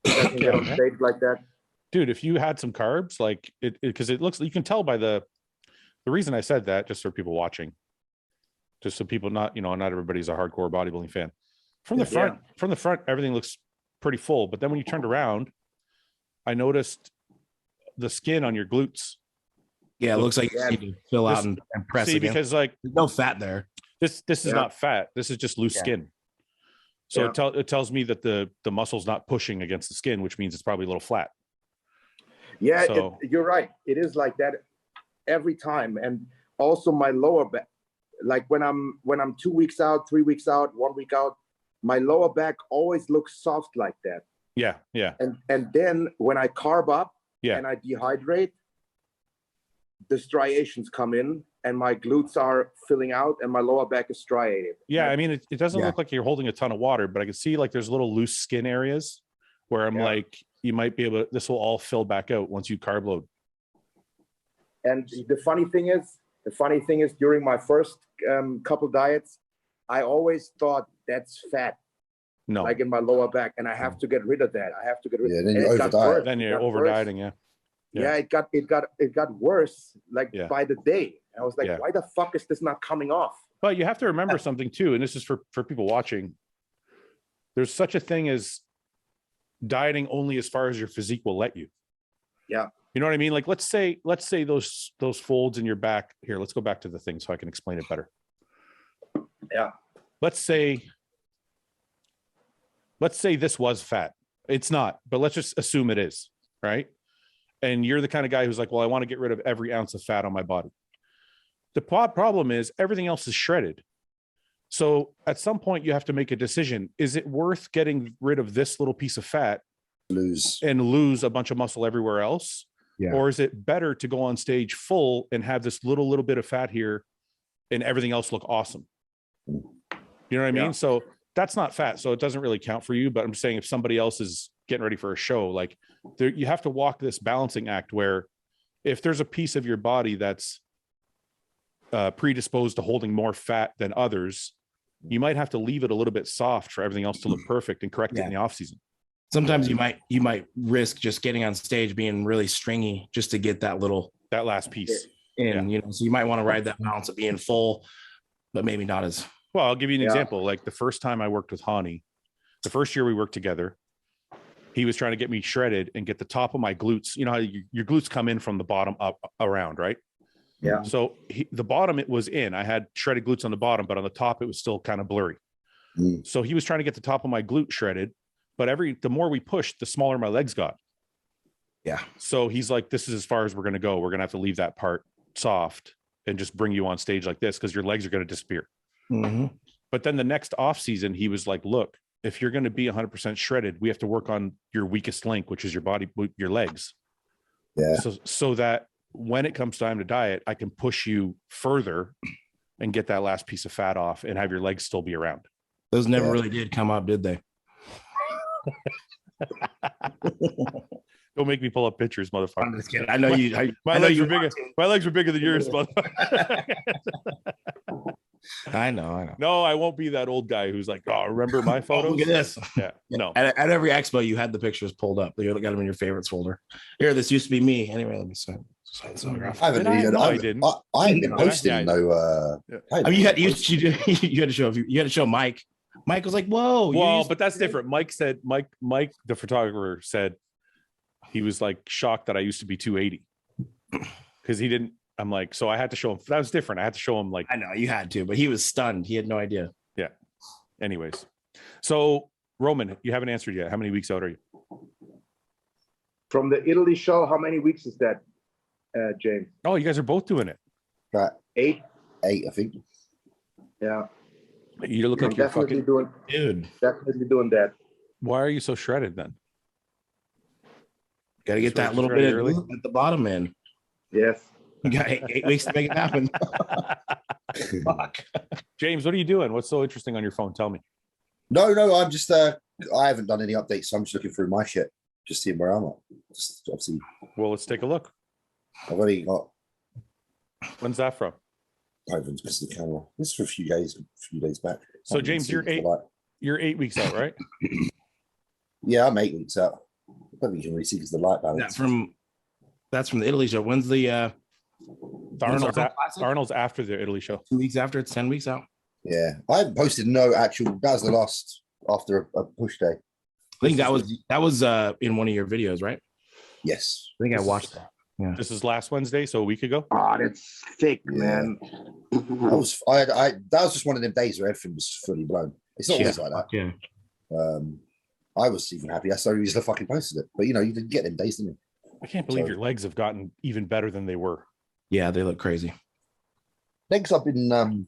I can get on Yeah. stage like that. Dude, if you had some carbs, like because it looks, you can tell by the reason I said that, just for people watching, just so people not everybody's a hardcore bodybuilding fan. From the front, everything looks pretty full. But then when you turned around, I noticed the skin on your glutes. Yeah, it looks like you need to fill out and press See, again. because like There's no fat there. this is not fat. This is just loose skin. So it tells me that the muscle's not pushing against the skin, which means it's probably a little flat. Yeah, So- you're right. It is like that every time. And also my lower back, like when I'm 2 weeks out, 3 weeks out, 1 week out, my lower back always looks soft like that. Yeah. And then when I carb up and I dehydrate, the striations come in and my glutes are filling out and my lower back is striated. Yeah, I mean, it doesn't look like you're holding a ton of water, but I can see like there's little loose skin areas where I'm like, you might be able to, this will all fill back out once you carb load. And the funny thing is during my first couple diets, I always thought that's fat. No. like in my lower back, and I have to get rid of that. I have to get rid. Yeah, then and you it got over-diet. worse. Then It you're got over worse. dieting. Yeah. Yeah, it got worse like Yeah. by the day. I was like, Yeah. why the fuck is this not coming off? But you have to remember something too, and this is for people watching. There's such a thing as dieting only as far as your physique will let you. Yeah. You know what I mean? Like let's say those folds in your back. Here, let's go back to the thing so I can explain it better. Yeah. Let's say this was fat. It's not, but let's just assume it is, right? And you're the kind of guy who's like, well, I want to get rid of every ounce of fat on my body. The problem is everything else is shredded. So at some point you have to make a decision. Is it worth getting rid of this little piece of fat and lose a bunch of muscle everywhere else? Yeah. Or is it better to go on stage full and have this little bit of fat here and everything else look awesome? You know what I mean? Yeah. So that's not fat. So it doesn't really count for you, but I'm saying if somebody else is getting ready for a show, like you have to walk this balancing act where if there's a piece of your body that's predisposed to holding more fat than others, you might have to leave it a little bit soft for everything else to look perfect and correct it in the off season. Sometimes you might risk just getting on stage being really stringy just to get that last piece in, you know, so you might want to ride that balance of being full, but maybe not as well. I'll give you an example. Like the first time I worked with Hani, the first year we worked together, he was trying to get me shredded and get the top of my glutes. You know how your glutes come in from the bottom up around, right? Yeah. So the bottom, it was in. I had shredded glutes on the bottom, but on the top, it was still kind of blurry. So he was trying to get the top of my glute shredded, but the more we pushed, the smaller my legs got. Yeah. So he's like, this is as far as we're going to go. We're going to have to leave that part soft and just bring you on stage like this because your legs are going to disappear. Mm-hmm. But then the next off season, he was like, look, if you're going to be 100% shredded, we have to work on your weakest link, which is your body, your legs. Yeah. So that when it comes time to diet, I can push you further and get that last piece of fat off and have your legs still be around. Those never really did come up, did they? Don't make me pull up pictures, motherfucker. I'm just kidding. I know you. My legs were bigger. My legs were bigger than yours, motherfucker. I know. No, I won't be that old guy who's like, oh, remember my photos? Look at this. Yeah, no. At every expo, you had the pictures pulled up. You got them in your favorites folder. Here, this used to be me. Anyway, let me sign autograph. I haven't even. I didn't. I ain't been posting I no. You had to show Mike. Mike was like, "Whoa!" Well, but that's different. Mike, the photographer, said he was like shocked that I used to be 280 because he didn't. I'm like, so I had to show him. That was different. I had to show him like. I know you had to, but he was stunned. He had no idea. Yeah. Anyways, so Roman, you haven't answered yet. How many weeks out are you? From the Italy show, how many weeks is that, James? Oh, you guys are both doing it. Right. 8. 8, I think. Yeah. You look like you're fucking dude. Definitely doing that. Why are you so shredded then? Got to get that little bit of glute at the bottom in. Yes. You got 8 weeks to make it happen. Fuck. James, what are you doing? What's so interesting on your phone? Tell me. No, I'm just. I haven't done any updates, so I'm just looking through my shit, just seeing where I'm at. Just obviously. Well, let's take a look. I've already got. When's that from? Because of the camera. This is for a few days back. So James, you're 8 weeks out, right? Yeah, I'm 8 weeks out. I don't think you can really see because the light balance. That's from the Italy show. When's the Arnold's after the Italy show. 2 weeks after. It's 10 weeks out. Yeah, I haven't posted no actual. That was the last after a push day. I think that was in one of your videos, right? Yes, I think I watched that. Yeah. This is last Wednesday, so a week ago. Oh, that's thick, man. That was just one of them days where everything was fully blown. It's not always like that. Yeah. I was even happy. That's the only reason I fucking posted it. But you didn't get them days, didn't you? I can't believe your legs have gotten even better than they were. Yeah, they look crazy. Legs, I've been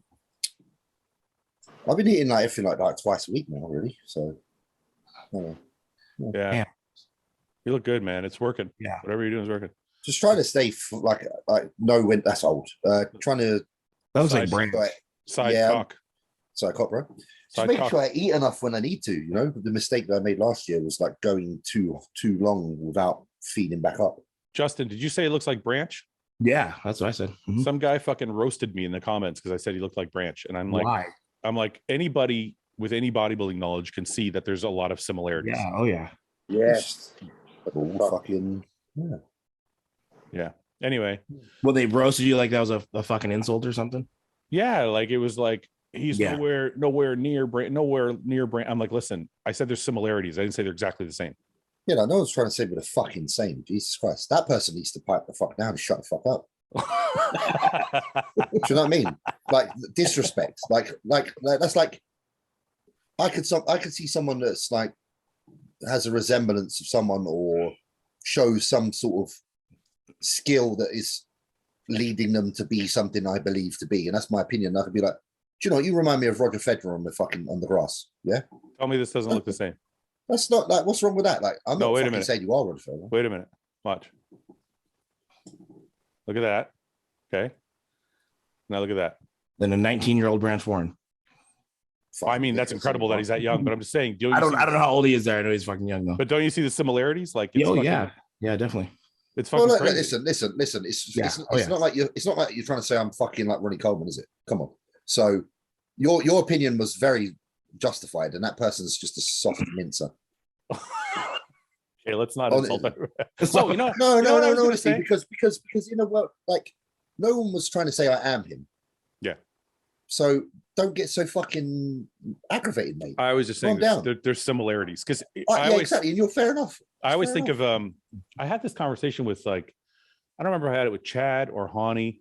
eating like everything like twice a week now, really. So, yeah. Damn. You look good, man. It's working. Yeah, whatever you're doing is working. Just trying to stay like no when that's old. Trying to. That was like brain. Side cock. Side cock, bro. Just make sure I eat enough when I need to. The mistake that I made last year was like going too long without feeding back up. Justin, did you say it looks like Branch? Yeah, that's what I said. Mm-hmm. Some guy fucking roasted me in the comments because I said he looked like Branch, and I'm like, why? I'm like, anybody with any bodybuilding knowledge can see that there's a lot of similarities. Yeah. Oh yeah. Yes. All fucking Anyway, Well, they roasted you like that was a fucking insult or something. yeah, like it was like he's Yeah. nowhere near brain. I'm like, listen, I said there's similarities. I didn't say they're exactly the same. You know, no one's trying to say we're the fucking same. Jesus Christ. That person needs to pipe the fuck down and shut the fuck up. Do you know what I mean? Like disrespect. Like that's like I could see someone that's like has a resemblance of someone or shows some sort of skill that is leading them to be something I believe to be. And that's my opinion. I could be like, do you know what? You remind me of Roger Federer on the grass. Yeah. Tell me this doesn't look the same. That's not like, what's wrong with that? Like, I'm not fucking saying you are Roger Federer. Wait a minute. Watch. Look at that. Okay. Now look at that. Then a 19-year-old Brant Warren. I mean, that's incredible that he's that young, but I'm just saying. I don't know how old he is there. I know he's fucking young though. But don't you see the similarities? Like, yeah, definitely. It's fucking well, crazy. listen. It's not like you're trying to say I'm fucking like Ronnie Coleman, is it? Come on. So your opinion was very justified, and that person's just a soft mincer. Okay, let's not insult that. So honestly, because you know what, like no one was trying to say I am him. Yeah. So don't get so fucking aggravated, mate. I was just saying there's similarities because exactly, and you're fair enough. I always think of I had this conversation with like I don't remember if I had it with Chad or Hani,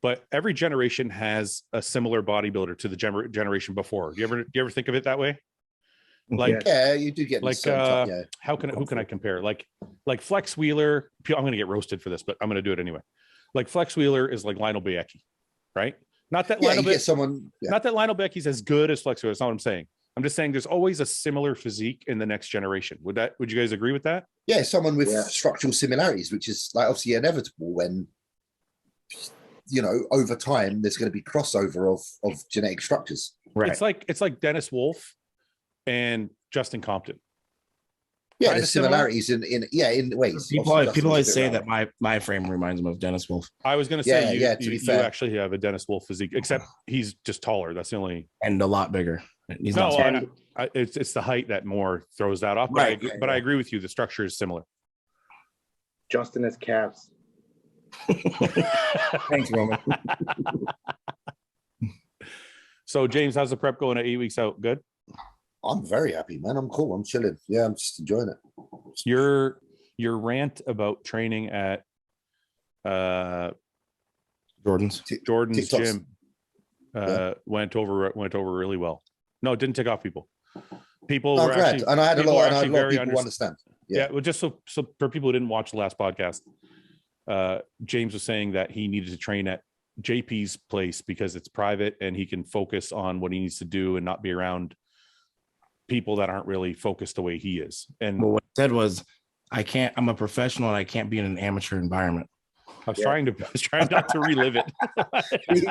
but every generation has a similar bodybuilder to the generation before. Do you ever think of it that way? Like you do get like who can I compare? Like Flex Wheeler. I'm going to get roasted for this, but I'm going to do it anyway. Like Flex Wheeler is like Lionel Biecki, right? Not that Lionel Biecki's as good as Flex Wheeler. That's not what I'm saying. I'm just saying there's always a similar physique in the next generation. Would you guys agree with that? Yeah, someone with structural similarities, which is like obviously inevitable when you know over time there's going to be crossover of genetic structures. Right. It's like Dennis Wolf and Justin Compton. Yeah, there's similarities in ways. People always say that my frame reminds them of Dennis Wolf. I was going to say you actually have a Dennis Wolf physique, except he's just taller. That's the only and a lot bigger. He's it's the height that more throws that off. But, right. I agree with you. The structure is similar. Justin has calves. Thanks, Roman. So James, how's the prep going at 8 weeks out? Good. I'm very happy, man. I'm cool. I'm chilling. Yeah, I'm just enjoying it. Your rant about training at Jordan's gym went over really well. No, it didn't tick off people. People were glad. actually, and I had a lot of people who understand. Yeah, well, just so for people who didn't watch the last podcast, James was saying that he needed to train at JP's place because it's private and he can focus on what he needs to do and not be around people that aren't really focused the way he is. And what I said was, I'm a professional and I can't be in an amateur environment. I was trying not to relive it.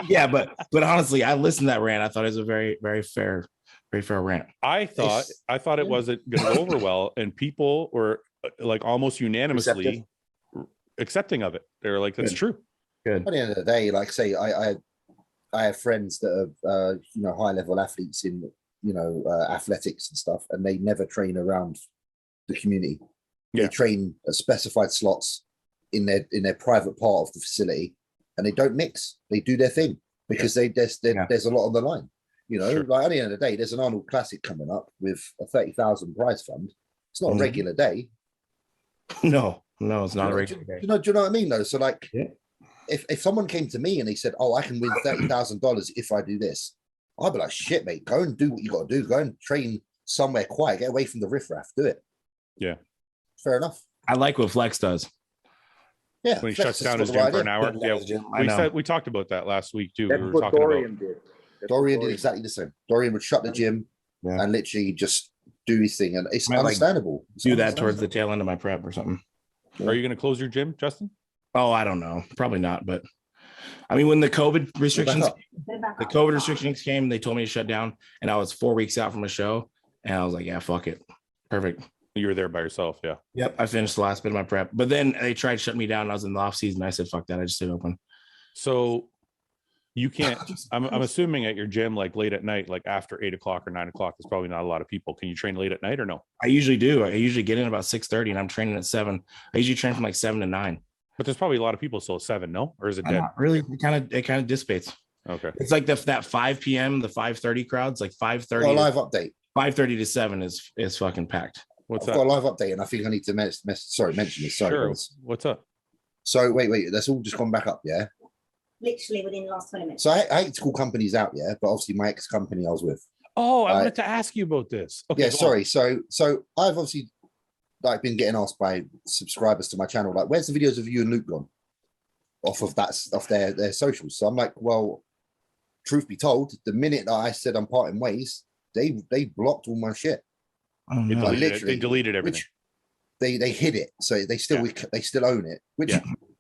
Yeah, but honestly, I listened to that rant. I thought it was a very, very fair rant. I thought it wasn't going to go over well, and people were like almost unanimously accepting of it. They were like, "That's true." Good. At the end of the day, like say, I have friends that are high level athletes in athletics and stuff, and they never train around the community. They train at specified slots in their private part of the facility, and they don't mix. They do their thing because there's a lot on the line. Like at the end of the day, there's an Arnold Classic coming up with a 30,000 prize fund. It's not a regular day. No, it's not a regular day. Do you know what I mean, though? So like, if someone came to me and they said, "Oh, I can win $30,000 if I do this," I'd be like, "Shit, mate, go and do what you got to do. Go and train somewhere quiet. Get away from the riffraff. Do it." Yeah, fair enough. I like what Flex does. Yeah, when he shuts down his gym for an hour. Yeah, we talked about that last week too. That's what Dorian did. Dorian did exactly the same. Dorian would shut the gym and literally just do his thing, and it's understandable. Do that towards the tail end of my prep or something. Are you going to close your gym, Justin? Oh, I don't know. Probably not. But I mean, when the COVID restrictions came, they told me to shut down, and I was 4 weeks out from a show, and I was like, "Yeah, fuck it, perfect." You were there by yourself, yeah. Yep, I finished the last bit of my prep, but then they tried to shut me down. And I was in the off season. I said, "Fuck that!" I just stayed open. So You can't. I'm assuming at your gym, like late at night, like after 8 o'clock or 9 o'clock, there's probably not a lot of people. Can you train late at night or no? I usually do. I usually get in about 6:30 and I'm training at 7. I usually train from like 7 to 9. But there's probably a lot of people still at 7, no? Or is it dead? Not really. It kind of dissipates. Okay. It's like that 5 p.m., the 5:30 crowds, like 5:30. A live update. 5:30 to 7 is fucking packed. What's I've up? got a live update, and I think I need to mention this. Sorry, Sure. guys. What's up? So wait, that's all just gone back up, yeah? Literally within the last 20 minutes. So I hate to call companies out, yeah, but obviously my ex-company I was with. Oh, I wanted to ask you about this. Okay, Yeah, sorry. So I've obviously like been getting asked by subscribers to my channel, like, where's the videos of you and Luke gone? Off their socials. So I'm like, well, truth be told, the minute that I said I'm parting ways, they blocked all my shit. Oh, no. They deleted everything. Which they hid it, so they still own it. Which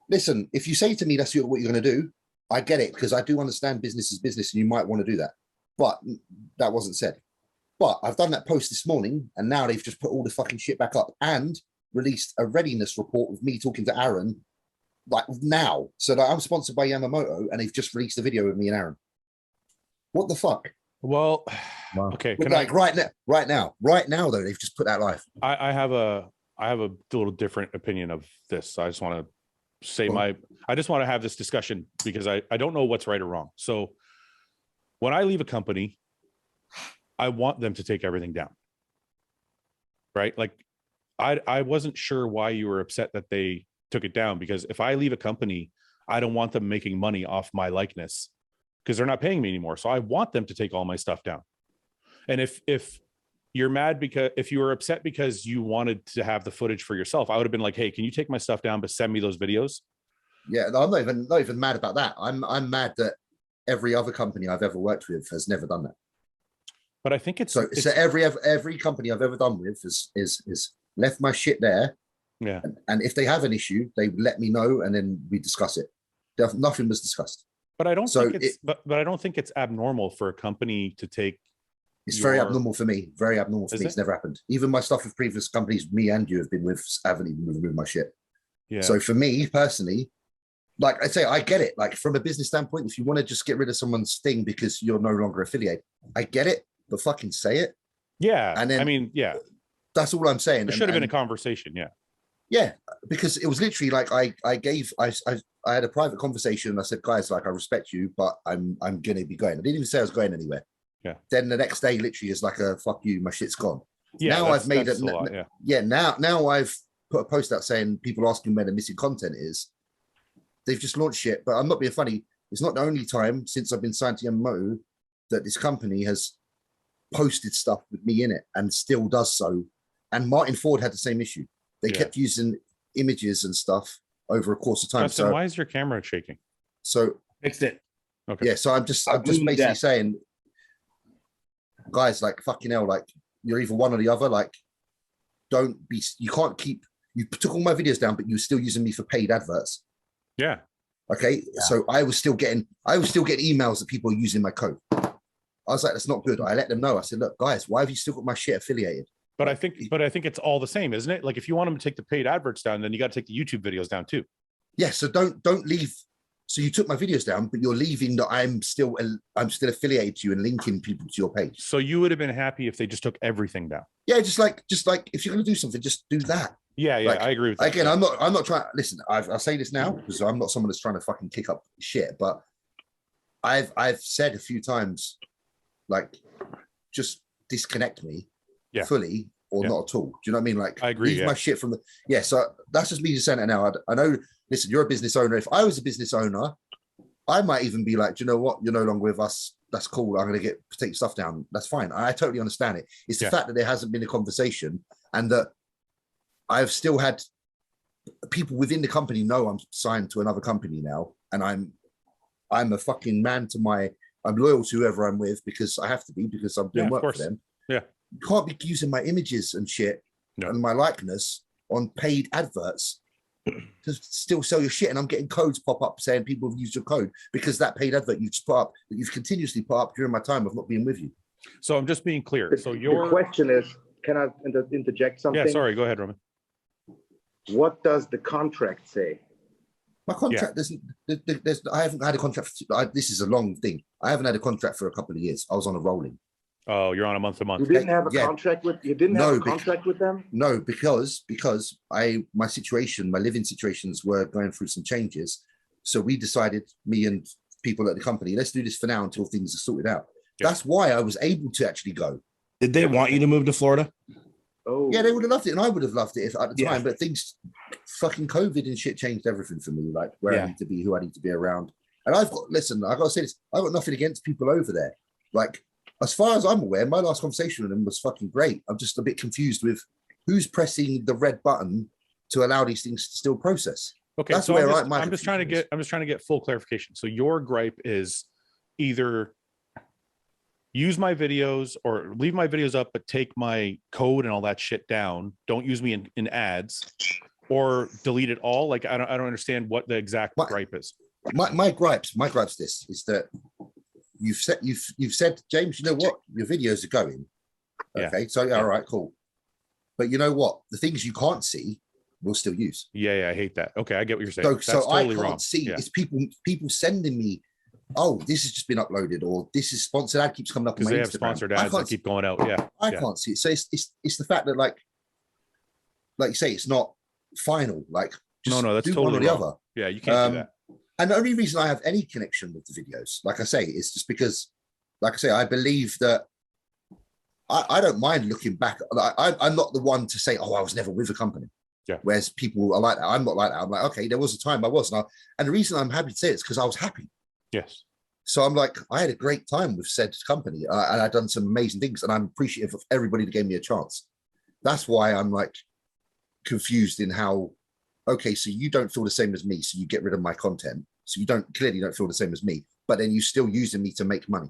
listen, if you say to me that's what you're going to do, I get it, because I do understand business is business, and you might want to do that. But that wasn't said. But I've done that post this morning, and now they've just put all the fucking shit back up and released a readiness report with me talking to Aaron, like now. So that I'm sponsored by Yamamoto, and they've just released a video of me and Aaron. What the fuck? Well, Wow. okay. But like right now though, they've just put that live. I have a little different opinion of this. I just want to say I just want to have this discussion because I don't know what's right or wrong. So when I leave a company, I want them to take everything down. Right? Like I wasn't sure why you were upset that they took it down, because if I leave a company, I don't want them making money off my likeness because they're not paying me anymore. So I want them to take all my stuff down. And if you're mad because if you were upset because you wanted to have the footage for yourself, I would have been like, hey, can you take my stuff down, but send me those videos? Yeah, I'm not even mad about that. I'm mad that every other company I've ever worked with has never done that. But I think it's so every company I've ever done with is left my shit there. Yeah. And if they have an issue, they let me know and then we discuss it. Nothing was discussed. But I don't think it's but I don't think it's abnormal for a company to take. It's very abnormal for me. Very abnormal for me. It's never happened. Even my stuff with previous companies, me and you have been with, haven't even removed my shit. Yeah. So for me personally, like I say, I get it. Like from a business standpoint, if you want to just get rid of someone's thing because you're no longer affiliated, I get it, but fucking say it. Yeah. And then, I mean, yeah. That's all I'm saying. There should have been a conversation. Yeah. Yeah, because it was literally like I had a private conversation and I said, guys, like I respect you, but I'm gonna be going. I didn't even say I was going anywhere. Yeah. Then the next day, literally, is like a fuck you, my shit's gone. Yeah. Now I've made it. Yeah. Now I've put a post out saying people asking where the missing content is. They've just launched shit, but I'm not being funny. It's not the only time since I've been signed to Yamamoto that this company has posted stuff with me in it and still does so. And Martin Ford had the same issue. They kept using images and stuff over a course of time. Justin, so why is your camera shaking? So fixed it. Okay. Yeah. So I'm just basically saying, guys, like fucking hell, like you're either one or the other. Like, don't be. You can't keep. You took all my videos down, but you're still using me for paid adverts. Yeah. Okay. Yeah. So I was still getting emails that people are using my code. I was like, that's not good. I let them know. I said, look, guys, why have you still got my shit affiliated? But I think it's all the same, isn't it? Like if you want them to take the paid adverts down, then you got to take the YouTube videos down too. Yeah. So don't leave. So you took my videos down, but you're leaving that I'm still affiliated to you and linking people to your page. So you would have been happy if they just took everything down. Yeah. Just like if you're going to do something, just do that. Yeah. Yeah. Like, I agree with that. Again, I'm not trying. Listen, I'll say this now because I'm not someone that's trying to fucking kick up shit, but I've said a few times, like, just disconnect me fully or not at all. Do you know what I mean? Like, I agree. Leave my shit from the. So that's just me just saying it now. I know. Listen, you're a business owner. If I was a business owner, I might even be like, do you know what? You're no longer with us. That's cool. I'm going to take stuff down. That's fine. I totally understand it. It's the fact that there hasn't been a conversation and that I've still had people within the company know I'm signed to another company now, and I'm a fucking man to I'm loyal to whoever I'm with because I have to be because I'm doing work for them. Yeah. You can't be using my images and shit and my likeness on paid adverts to still sell your shit. And I'm getting codes pop up saying people have used your code because that paid advert you've just put up, that you've continuously put up during my time of not being with you. So I'm just being clear. So your question is, can I interject something? Yeah, sorry. Go ahead, Roman. What does the contract say? My contract there's I haven't had a contract. This is a long thing. I haven't had a contract for a couple of years. I was on a rolling. Oh, you're on a month to month. You didn't have a contract with them? No, because my situation, my living situations were going through some changes. So we decided, me and people at the company, let's do this for now until things are sorted out. Yeah. That's why I was able to actually go. Did they want you to move to Florida? Oh, yeah, they would have loved it, and I would have loved it at the time. But things, fucking COVID and shit, changed everything for me. Like where I need to be, who I need to be around. And I got to say this: I've got nothing against people over there. Like, as far as I'm aware, my last conversation with them was fucking great. I'm just a bit confused with who's pressing the red button to allow these things to still process. Okay, that's so where I'm just trying to get full clarification. So your gripe is either use my videos or leave my videos up, but take my code and all that shit down. Don't use me in ads, or delete it all. Like I don't understand what the exact gripe is. My gripes this is that you've said, James, you know what? Your videos are going. Okay, so all right, cool. But you know what? The things you can't see, we'll still use. Yeah, I hate that. Okay, I get what you're saying. So totally I can't see. It's people sending me, oh, this has just been uploaded, or this is sponsored ad keeps coming up on my Instagram. They have sponsored ads that keep going out. Yeah, I can't see it. So it's the fact that like you say, it's not final. Like no, that's totally wrong. Other. Yeah, you can't do that. And the only reason I have any connection with the videos, like I say, is just because, like I say, I believe that I don't mind looking back. I'm not the one to say, oh, I was never with a company. Yeah. Whereas people are like that. I'm not like that. I'm like, okay, there was a time I was. And the reason I'm happy to say it is because I was happy. Yes. So I'm like, I had a great time with said company, and I've done some amazing things, and I'm appreciative of everybody that gave me a chance. That's why I'm like confused in how, okay, so you don't feel the same as me, so you get rid of my content. So you clearly don't feel the same as me, but then you still using me to make money.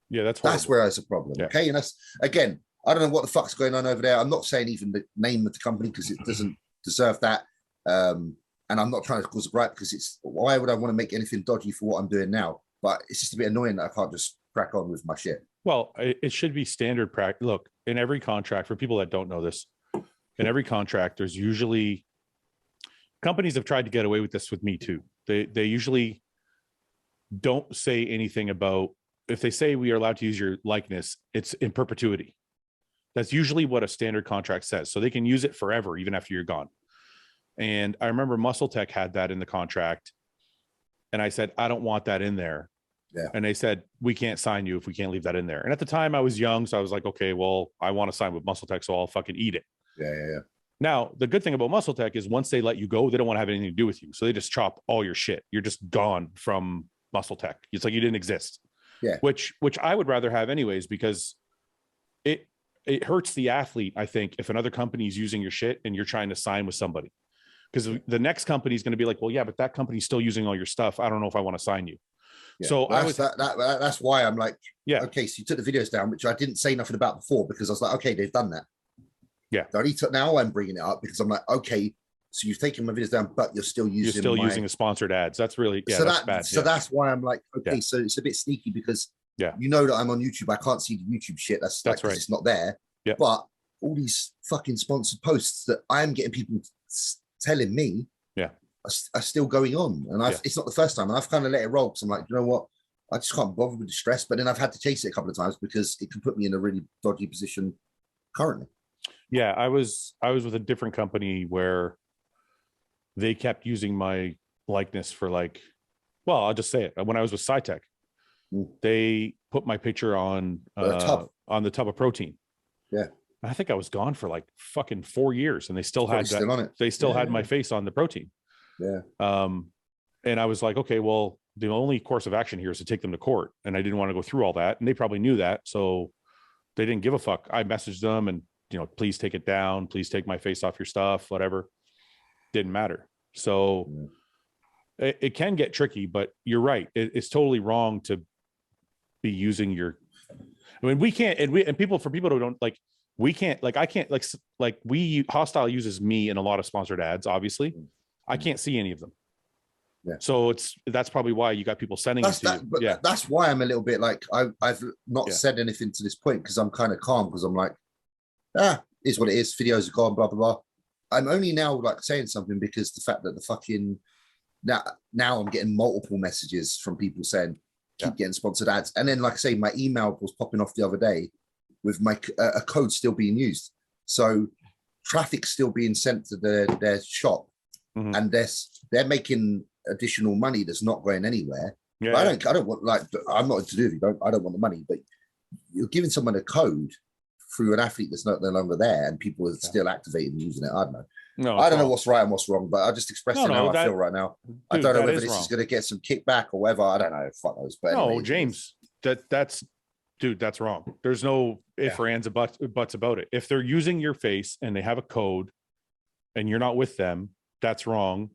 Yeah, that's where there's a problem. Yeah. Okay, and that's, again, I don't know what the fuck's going on over there. I'm not saying even the name of the company because it doesn't deserve that. And I'm not trying to cause a gripe because why would I want to make anything dodgy for what I'm doing now? But it's just a bit annoying that I can't just crack on with my shit. Well, it should be standard practice. Look, in every contract, for people that don't know this, in every contract, there's usually, companies have tried to get away with this with me too. They usually don't say anything about, if they say we are allowed to use your likeness, it's in perpetuity. That's usually what a standard contract says. So they can use it forever, even after you're gone. And I remember Muscle Tech had that in the contract. And I said, I don't want that in there. Yeah. And they said, we can't sign you if we can't leave that in there. And at the time I was young. So I was like, okay, well, I want to sign with Muscle Tech, so I'll fucking eat it. Yeah. Now, the good thing about Muscle Tech is once they let you go, they don't want to have anything to do with you. So they just chop all your shit. You're just gone from Muscle Tech. It's like you didn't exist. Yeah. Which I would rather have anyways, because it hurts the athlete, I think, if another company is using your shit and you're trying to sign with somebody. Because the next company is going to be like, well, yeah, but that company's still using all your stuff. I don't know if I want to sign you. Yeah. So that's why I'm like, yeah, okay, so you took the videos down, which I didn't say nothing about before because I was like, okay, they've done that. Yeah. Now I'm bringing it up because I'm like, okay, so you've taken my videos down, but you're still using using the sponsored ads. That's really, yeah, so that's bad. So that's why I'm like, okay, so it's a bit sneaky because you know that I'm on YouTube. I can't see the YouTube shit. That's like, right. It's not there. Yeah. But all these fucking sponsored posts that I'm getting people telling me are still going on. And it's not the first time. And I've kind of let it roll because I'm like, you know what? I just can't bother with the stress. But then I've had to chase it a couple of times because it can put me in a really dodgy position currently. Yeah, I was with a different company where they kept using my likeness for like, well, I'll just say it. When I was with SciTech, they put my picture on the tub of protein. Yeah. I think I was gone for like fucking 4 years and they still had that. They still had my face on the protein. Yeah. And I was like, okay, well, the only course of action here is to take them to court. And I didn't want to go through all that. And they probably knew that. So they didn't give a fuck. I messaged them and, please take it down. Please take my face off your stuff, whatever. Didn't matter. So it can get tricky, but you're right. It's totally wrong to be using your, I mean, we can't, and people, for people who don't like, we can't, like, I can't, like Hostile uses me in a lot of sponsored ads, obviously. I can't see any of them. Yeah. So that's probably why you got people sending it to you. But that's why I'm a little bit like, I've not said anything to this point because I'm kind of calm because I'm like, is what it is. Videos are gone, blah, blah, blah. I'm only now like saying something because the fact that the fucking now I'm getting multiple messages from people saying, keep getting sponsored ads. And then, like I say, my email was popping off the other day with my a code still being used. So traffic's still being sent to their shop, and they're making additional money that's not going anywhere. Yeah. I don't want, like, I'm not to do if you don't. I don't want the money, but you're giving someone a code through an athlete that's no longer there, and people are still activating and using it. I don't know. No, I don't know what's right and what's wrong, but I just expressing how I feel right now. Dude, I don't know whether this is going to get some kickback or whether. I don't know. Fuck knows. But no, anyway, James, that's wrong. There's no ifs or ands or buts about it. If they're using your face and they have a code, and you're not with them, that's wrong.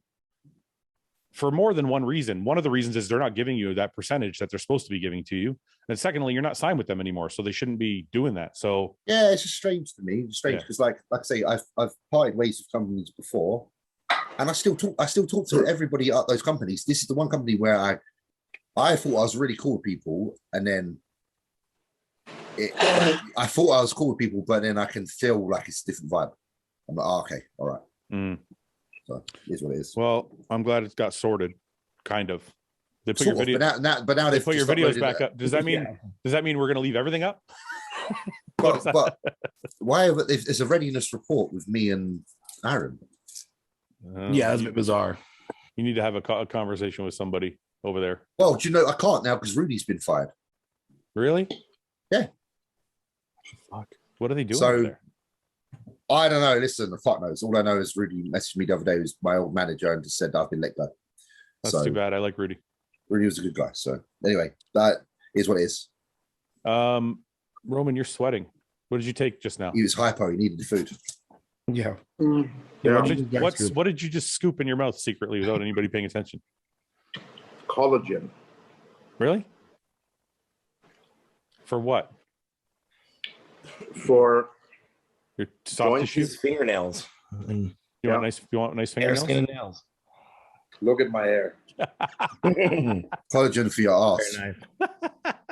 For more than one reason. One of the reasons is they're not giving you that percentage that they're supposed to be giving to you. And secondly, you're not signed with them anymore, so they shouldn't be doing that. So yeah, it's just strange to me. It's strange because, like I say, I've parted ways with companies before, and I still talk to everybody at those companies. This is the one company where I thought I was really cool with people, and then I thought I was cool with people, but then I can feel like it's a different vibe. I'm like, okay, all right. So it is what it is. Well, I'm glad it got sorted, kind of. They put your video, but now they put your videos back up. Does that mean we're going to leave everything up? but why? There's a readiness report with me and Aaron. Yeah, that's a bit bizarre. You need to have a conversation with somebody over there. Well, do you know I can't now because Rudy's been fired. Really? Yeah. Fuck. What are they doing over there? I don't know. Listen, fuck knows. All I know is Rudy messaged me the other day. Was my old manager and just said I've been let go. That's too bad. I like Rudy. Rudy was a good guy. So anyway, that is what it is. Roman, you're sweating. What did you take just now? He was hypo. He needed the food. Yeah. What did you just scoop in your mouth secretly without anybody paying attention? Collagen. Really? For what? For your soft tissue? Fingernails. You want nice fingernails? Skin and nails. Look at my hair. Collagen for your ass. Very nice.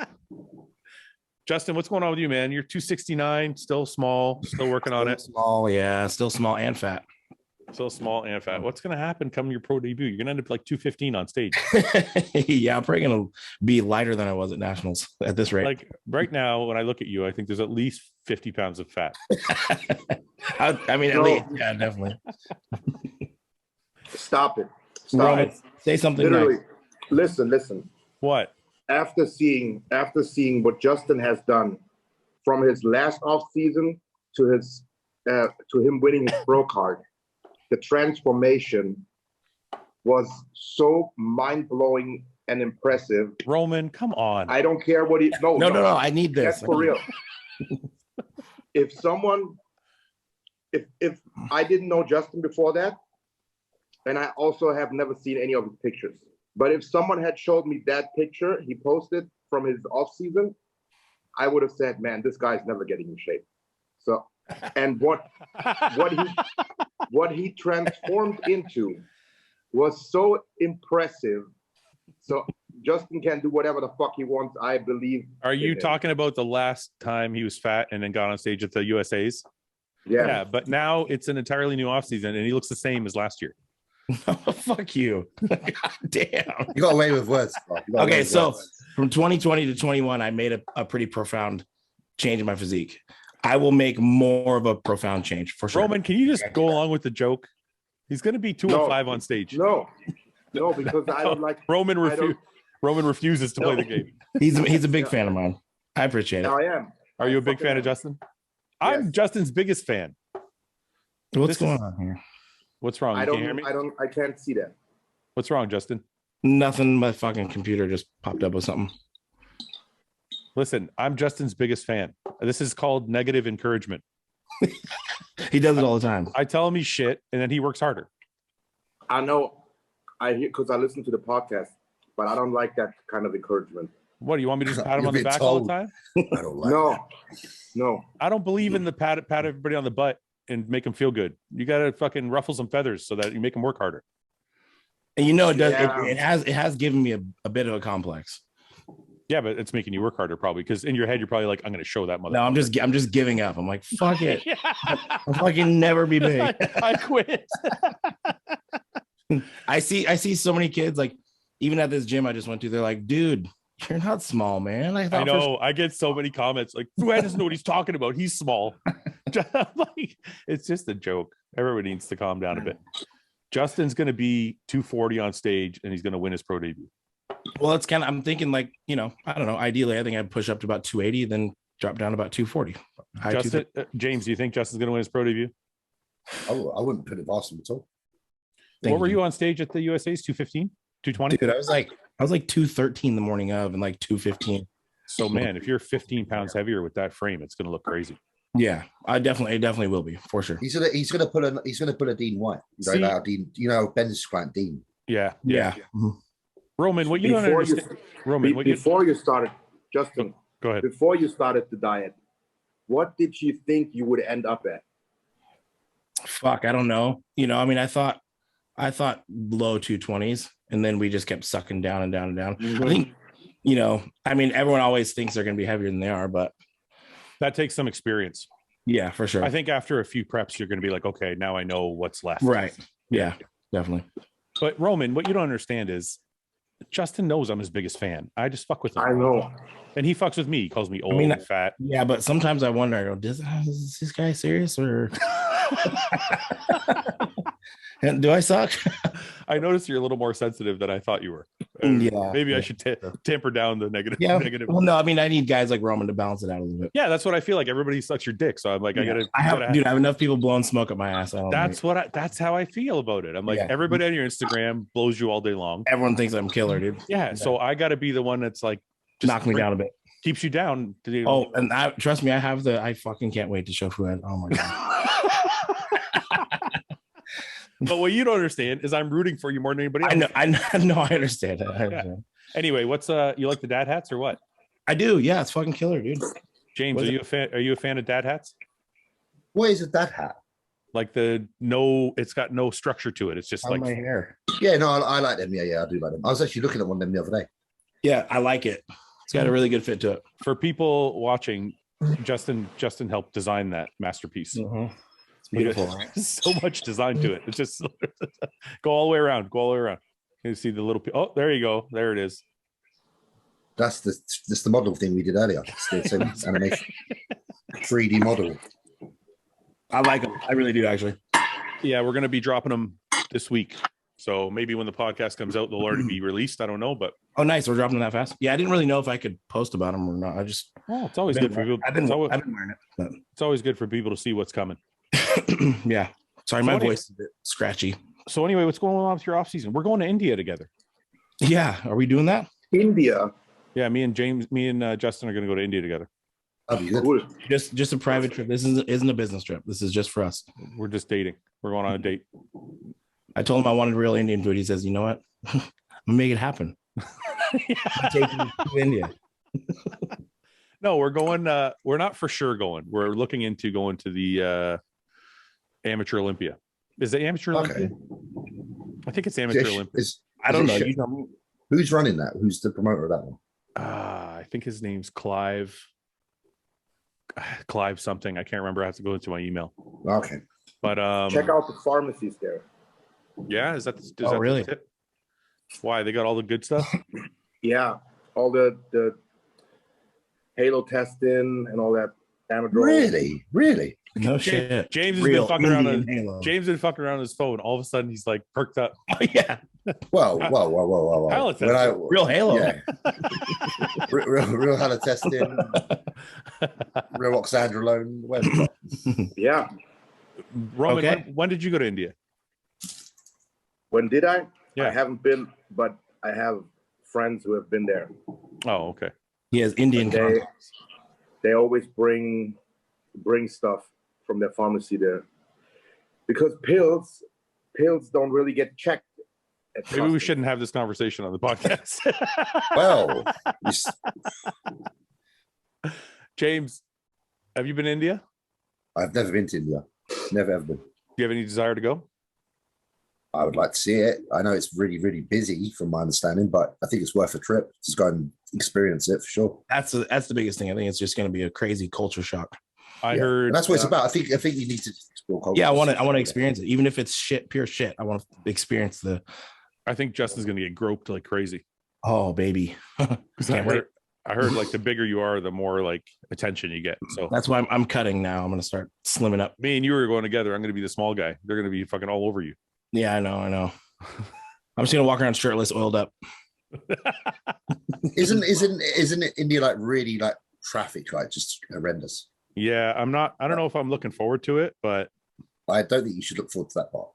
Justin, what's going on with you, man? You're 269, still small, still working on it. Small, yeah, still small and fat. Still small and fat. What's going to happen come your pro debut? You're going to end up like 215 on stage. Yeah, I'm probably going to be lighter than I was at Nationals at this rate. Like right now, when I look at you, I think there's at least 50 pounds of fat. I mean, at least, yeah, definitely. Stop it. Roman, say something. Literally, nice. Listen. What? After seeing what Justin has done from his last off season to him winning his pro card, the transformation was so mind-blowing and impressive. Roman, come on. I don't care what he no. I need this. That's for real. If I didn't know Justin before that, and I also have never seen any of his pictures, but if someone had showed me that picture he posted from his off season, I would have said, man, this guy's never getting in shape. So, and what he transformed into was so impressive. So Justin can do whatever the fuck he wants, I believe. Are you talking about the last time he was fat and then got on stage at the USAs? Yeah, but now it's an entirely new offseason and he looks the same as last year. Fuck you. God damn. You got away with words. Okay, so from 2020 to 21, I made a pretty profound change in my physique. I will make more of a profound change for sure. Roman, can you just go along with the joke? He's going to be 205 on stage. No, because I don't like Roman refuses to play the game. He's a big fan of mine. I appreciate it. I am. Are you a big fan of Justin? Yes. I'm Justin's biggest fan. What's going on here? What's wrong? I can't see that. What's wrong, Justin? Nothing. My fucking computer just popped up with something. Listen, I'm Justin's biggest fan. This is called negative encouragement. He does it all the time. I tell him he's shit, and then he works harder. I know. I hear because I listen to the podcast, but I don't like that kind of encouragement. What do you want me to just pat him on the back all the time? I don't like No. I don't believe in the pat everybody on the butt and make them feel good. You got to fucking ruffle some feathers so that you make them work harder. And you know it does. Yeah. It has given me a bit of a complex. Yeah, but it's making you work harder probably because in your head you're probably like, I'm going to show that mother. No, I'm just giving up. I'm like, fuck it. I'll fucking never be big. I quit. I see so many kids, like, even at this gym I just went to, they're like, dude, you're not small, man. I know. I get so many comments like, Fouad doesn't know what he's talking about. He's small. Like, it's just a joke. Everybody needs to calm down a bit. Justin's going to be 240 on stage, and he's going to win his pro debut. Well, it's kind of, I'm thinking like, I don't know. Ideally, I think I'd push up to about 280, then drop down to about 240. Justin, James, do you think Justin's going to win his pro debut? I wouldn't put it past him at all. What were you on stage at the USA's? 215, 220? Dude, I was like 213 the morning of, and like 215. So man, if you're 15 pounds heavier with that frame, it's going to look crazy. Yeah, it definitely will be, for sure. He's gonna pull a Dean White. Dean, bench squat Dean. Yeah. Mm-hmm. Roman, what you don't understand? Before you started, Justin, go ahead. Before you started the diet, what did you think you would end up at? Fuck, I don't know. I thought low 220s, and then we just kept sucking down and down and down. Mm-hmm. I think, everyone always thinks they're going to be heavier than they are, but that takes some experience. Yeah, for sure. I think after a few preps, you're going to be like, okay, now I know what's left. Right. Yeah, definitely. But Roman, what you don't understand is Justin knows I'm his biggest fan. I just fuck with him. I know. And he fucks with me. He calls me old and fat. Yeah, but sometimes I wonder, is this guy serious or and do I suck? I noticed you're a little more sensitive than I thought you were. Yeah. Maybe I should tamper down the negative. Yeah. Negative. Well, no, I need guys like Roman to balance it out a little bit. Yeah, that's what I feel like. Everybody sucks your dick. So I'm like, I have enough people blowing smoke at my ass. That's how I feel about it. I'm like, everybody on your Instagram blows you all day long. Everyone thinks I'm killer, dude. Yeah. So I got to be the one that's like, knock me down a bit. Keeps you down. And trust me, I fucking can't wait to show Fouad. Oh my God. But what you don't understand is I'm rooting for you more than anybody else. I know. I understand that. Yeah. Anyway, what's you like the dad hats or what? I do. Yeah, it's fucking killer, dude. James, are you a fan of dad hats? What is a dad hat? Like it's got no structure to it. It's just like my hair. Yeah, no, I like them. Yeah, I do like them. I was actually looking at one of them the other day. Yeah, I like it. It's got a really good fit to it. For people watching, Justin helped design that masterpiece. Mm-hmm. Beautiful, right? So much design to it. It's just go all the way around. You see the little. Oh, there you go. There it is. That's the model thing we did earlier. It's the same animation, 3D model. I like them. I really do, actually. Yeah, we're gonna be dropping them this week. So maybe when the podcast comes out, they'll already be released. I don't know, but nice. We're dropping them that fast. Yeah, I didn't really know if I could post about them or not. It's always good for people. I've been wearing it. But. It's always good for people to see what's coming. Yeah. Sorry, my voice is a bit scratchy. So anyway, what's going on with your off season? We're going to India together. Yeah. Are we doing that? India. Yeah, me and Justin are going to go to India together. Cool. Just a private trip. This isn't a business trip. This is just for us. We're just dating. We're going on a date. I told him I wanted real Indian food. He says, you know what? I'm gonna make it happen. I'm taking you to India. No, we're going. We're not for sure going. We're looking into going to the Amateur Olympia. Is it Amateur Olympia? I think it's Amateur Olympia. I don't know. You tell me. Who's running that? Who's the promoter of that one? I think his name's Clive. Clive something. I can't remember. I have to go into my email. Okay. But check out the pharmacies there. Yeah, is that really? Why, they got all the good stuff? Yeah, all the halo testing and all that. Really? No shit. James has been fucking around on his phone. All of a sudden, he's like perked up. Oh yeah. Whoa. Real halo. Yeah. real halo testing. Real oxandrolone. Yeah. Roman, okay. When did you go to India? When did I? Yeah. I haven't been, but I have friends who have been there. Oh, okay. He has Indian contacts. They always bring stuff from their pharmacy there, because pills don't really get checked. Maybe we shouldn't have this conversation on the podcast. Well, James, have you been to India? I've never been to India. Never ever been. Do you have any desire to go? I would like to see it. I know it's really, really busy from my understanding, but I think it's worth a trip. Just go and experience it for sure. That's the biggest thing. I think it's just going to be a crazy culture shock. I heard and that's what it's about. I think you need to explore culture. Yeah, I want to experience it, even if it's shit, pure shit. I want to experience the. I think Justin's gonna get groped like crazy. Oh, baby. Can't wait. I heard like the bigger you are, the more like attention you get. So that's why I'm cutting now. I'm gonna start slimming up. Me and you are going together. I'm gonna be the small guy. They're gonna be fucking all over you. Yeah, I know. I'm just gonna walk around shirtless, oiled up. Isn't it India like really like traffic, like just horrendous? Yeah, I don't know if I'm looking forward to it, but I don't think you should look forward to that part.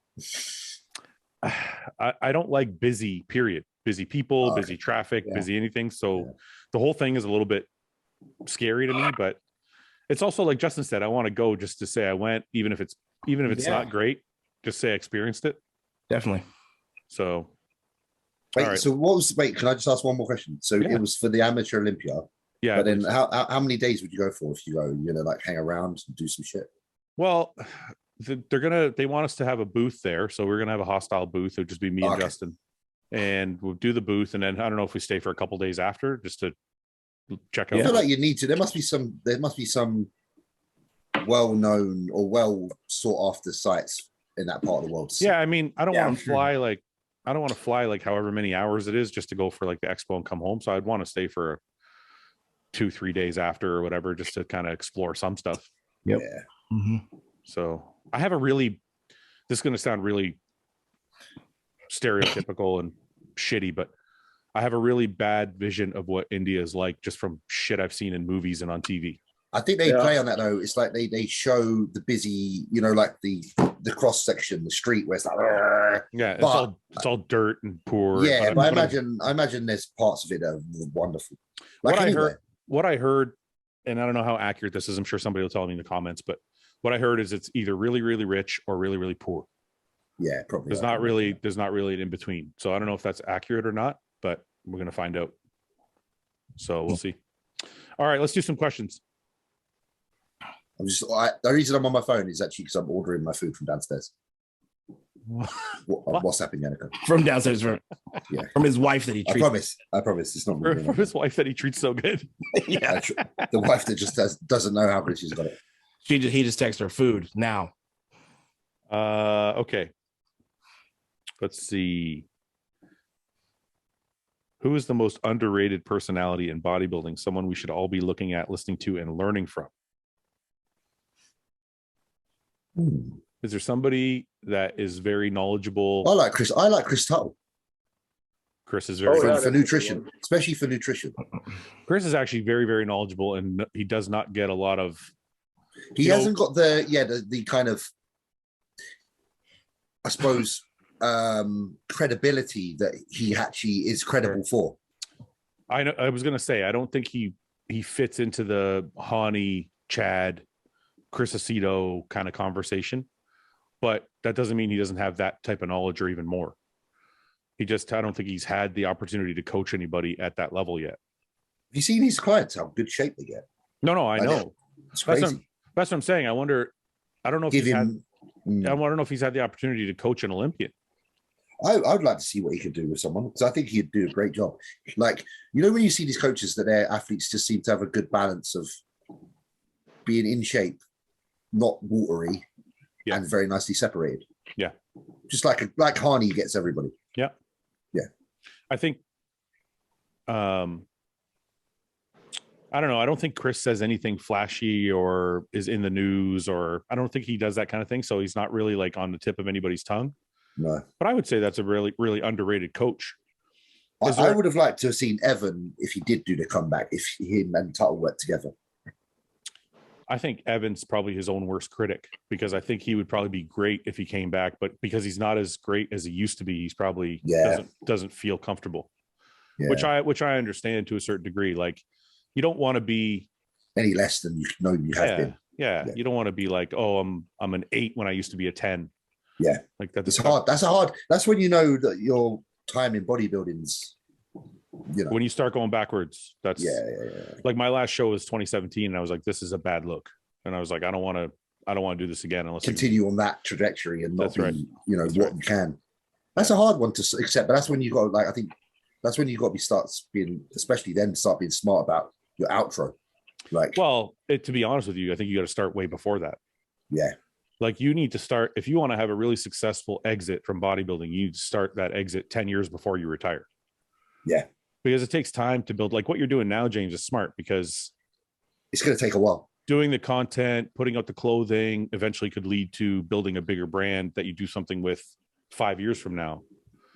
I don't like busy, period. Busy people, busy traffic, busy anything. So the whole thing is a little bit scary to me, but it's also like Justin said, I want to go just to say I went, even if it's not great, just say I experienced it. Definitely. So wait, can I just ask one more question? So it was for the amateur Olympia. Yeah. But then how many days would you go for if you go, like hang around and do some shit? Well, they want us to have a booth there. So we're going to have a hostile booth. It would just be me and Justin, and we'll do the booth. And then I don't know if we stay for a couple days after just to check out. I feel like you need to, there must be some well-known or well sought after sites in that part of the world. Yeah. I mean, I don't want to fly like however many hours it is just to go for like the expo and come home. So I'd want to stay for 2-3 days after or whatever, just to kind of explore some stuff. Yep. Yeah. Mm-hmm. So I have this is going to sound really stereotypical and shitty, but I have a really bad vision of what India is like just from shit I've seen in movies and on TV. I think they play on that though. It's like they show the busy, like the cross section, the street where it's like, it's all dirt and poor. Yeah, but I imagine there's parts of it that are wonderful. Like what I heard, and I don't know how accurate this is. I'm sure somebody will tell me in the comments, but what I heard is it's either really, really rich or really, really poor. Yeah, probably. There's not really an in between. So I don't know if that's accurate or not, but we're going to find out. So we'll see. All right, let's do some questions. The reason I'm on my phone is actually because I'm ordering my food from downstairs. What's happening, Yannicka? From downstairs, from his wife that he treats. I promise, it's not from his wife that he treats so good. Yeah, the wife that just doesn't know how good she's got it. He just texts her food now. Okay. Let's see. Who is the most underrated personality in bodybuilding? Someone we should all be looking at, listening to, and learning from. Is there somebody that is very knowledgeable? I like Chris Tuttle. Chris is very for nutrition, especially for nutrition. Chris is actually very, very knowledgeable, and he does not get a lot of. He hasn't got the kind of, I suppose, credibility that he actually is credible for. I know. I was going to say I don't think he fits into the Hani, Chad, Chris Aceto kind of conversation, but that doesn't mean he doesn't have that type of knowledge or even more. I don't think he's had the opportunity to coach anybody at that level yet. Have you seen his clients, how good shape they get? No, I know. It's crazy. That's what I'm saying. I don't know if he's had the opportunity to coach an Olympian. I'd like to see what he could do with someone, because I think he'd do a great job. Like, when you see these coaches that their athletes just seem to have a good balance of being in shape, not watery, and very nicely separated. Yeah. Just like Hani gets everybody. Yeah. Yeah. I think, I don't know. I don't think Chris says anything flashy or is in the news, or I don't think he does that kind of thing. So he's not really like on the tip of anybody's tongue. No. But I would say that's a really, really underrated coach. I would have liked to have seen Evan if he did do the comeback, if him and Tuttle worked together. I think Evan's probably his own worst critic, because I think he would probably be great if he came back, but because he's not as great as he used to be, he's probably doesn't feel comfortable, which I understand to a certain degree. Like, you don't want to be any less than you have been. Yeah. You don't want to be like, oh, I'm an 8 when I used to be a 10. Yeah. Like that. It's hard. That's when you know that your time in bodybuilding's, when you start going backwards. That's like my last show was 2017, and I was like, this is a bad look. And I was like, I don't want to do this again unless continue on that trajectory and not be, what you can. That's a hard one to accept, but that's when you got, like, I think that's when you got to start being smart about your outro. Like, Well, to be honest with you, I think you got to start way before that. yeah, Like you need to start, if you want to have a really successful exit from bodybuilding, you need to start that exit 10 years before you retire. yeah, Because it takes time to build. Like what you're doing now, James, is smart because it's going to take a while. doing the content, putting out the clothing eventually could lead to building a bigger brand that you do something with 5 years from now.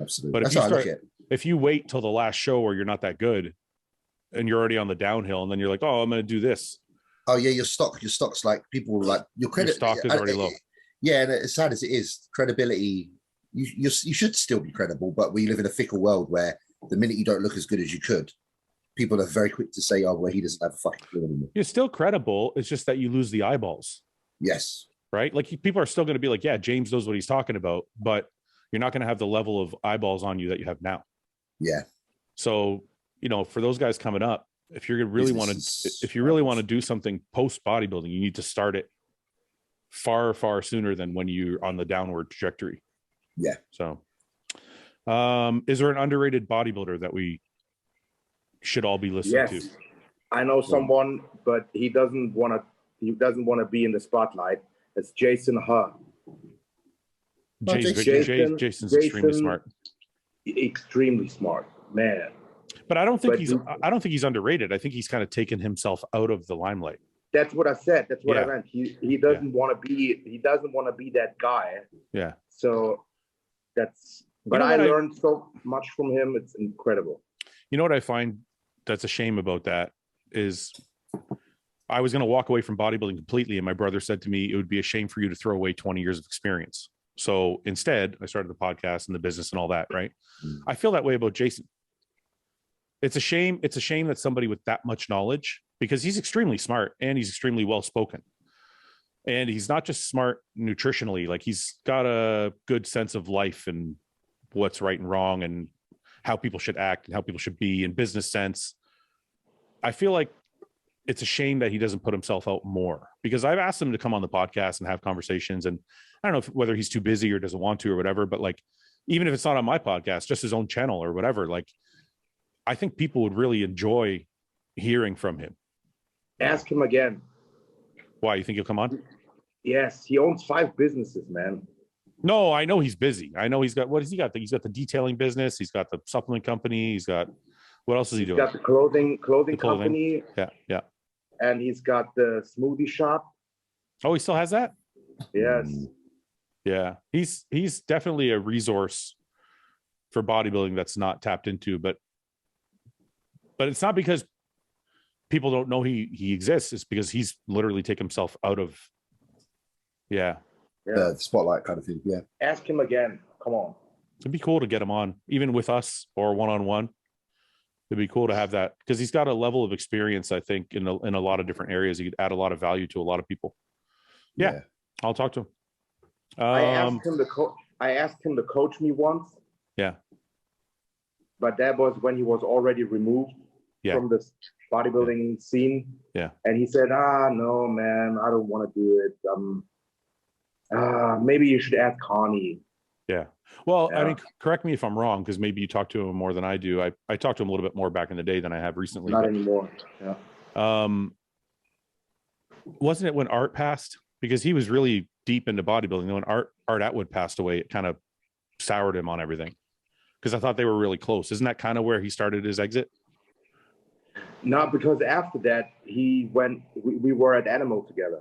Absolutely. But That's how I look at it. if you wait till the last show where you're not that good and you're already on the downhill and then you're like, oh, I'm going to do this. Oh yeah, your stock's like people like your credit. Your stock is already low. Yeah, and as sad as it is, credibility. You should still be credible, but we live in a fickle world where the minute you don't look as good as you could, people are very quick to say, "Oh, well, he doesn't have a fucking clue anymore." You're still credible. It's just that you lose the eyeballs. Yes. Right. Like people are still going to be like, yeah, James knows what he's talking about, but you're not going to have the level of eyeballs on you that you have now. Yeah. So, for those guys coming up, if you really want to do something post bodybuilding, you need to start it far, far sooner than when you're on the downward trajectory. Yeah. So, is there an underrated bodybuilder that we should all be listening to? Yes, I know someone, but he doesn't want to be in the spotlight. It's Jason Huh. Jason's extremely smart. Extremely smart, man. But I don't think he's underrated. I think he's kind of taken himself out of the limelight. That's what I said. That's what I meant. He doesn't want to be that guy. Yeah. So but I learned so much from him. It's incredible. You know what I find that's a shame about that is I was going to walk away from bodybuilding completely. And my brother said to me, it would be a shame for you to throw away 20 years of experience. So instead I started the podcast and the business and all that. Right. I feel that way about Jason. It's a shame. It's a shame that somebody with that much knowledge, because he's extremely smart and he's extremely well-spoken. And he's not just smart nutritionally, like he's got a good sense of life and what's right and wrong and how people should act and how people should be in business sense. I feel like it's a shame that he doesn't put himself out more, because I've asked him to come on the podcast and have conversations. And I don't know whether he's too busy or doesn't want to or whatever, but like, even if it's not on my podcast, just his own channel or whatever, like, I think people would really enjoy hearing from him. Ask him again. Why? You think he'll come on? Yes, he owns 5 businesses, man. No, I know he's busy. I know he's got, what has he got? He's got the detailing business. He's got the supplement company. He's got, what else is he doing? He's got the clothing company. Yeah. And he's got the smoothie shop. Oh, he still has that? Yes. Yeah. He's definitely a resource for bodybuilding that's not tapped into, but it's not because people don't know he exists. It's because he's literally taken himself out of, the spotlight kind of thing. Yeah. Ask him again. Come on. It'd be cool to get him on, even with us or one-on-one. It'd be cool to have that, because he's got a level of experience, I think, in a lot of different areas. He could add a lot of value to a lot of people. Yeah. I'll talk to him. I asked him to coach me once. Yeah. But that was when he was already removed from the bodybuilding scene. Yeah. And he said, no, man, I don't want to do it. Maybe you should ask Connie. Yeah. Well, I mean, correct me if I'm wrong, because maybe you talk to him more than I do. I talked to him a little bit more back in the day than I have recently. Not anymore. Yeah. Wasn't it when Art passed? Because he was really deep into bodybuilding. When Art Atwood passed away, it kind of soured him on everything. Because I thought they were really close. Isn't that kind of where he started his exit? No, because after that, we were at Animal together.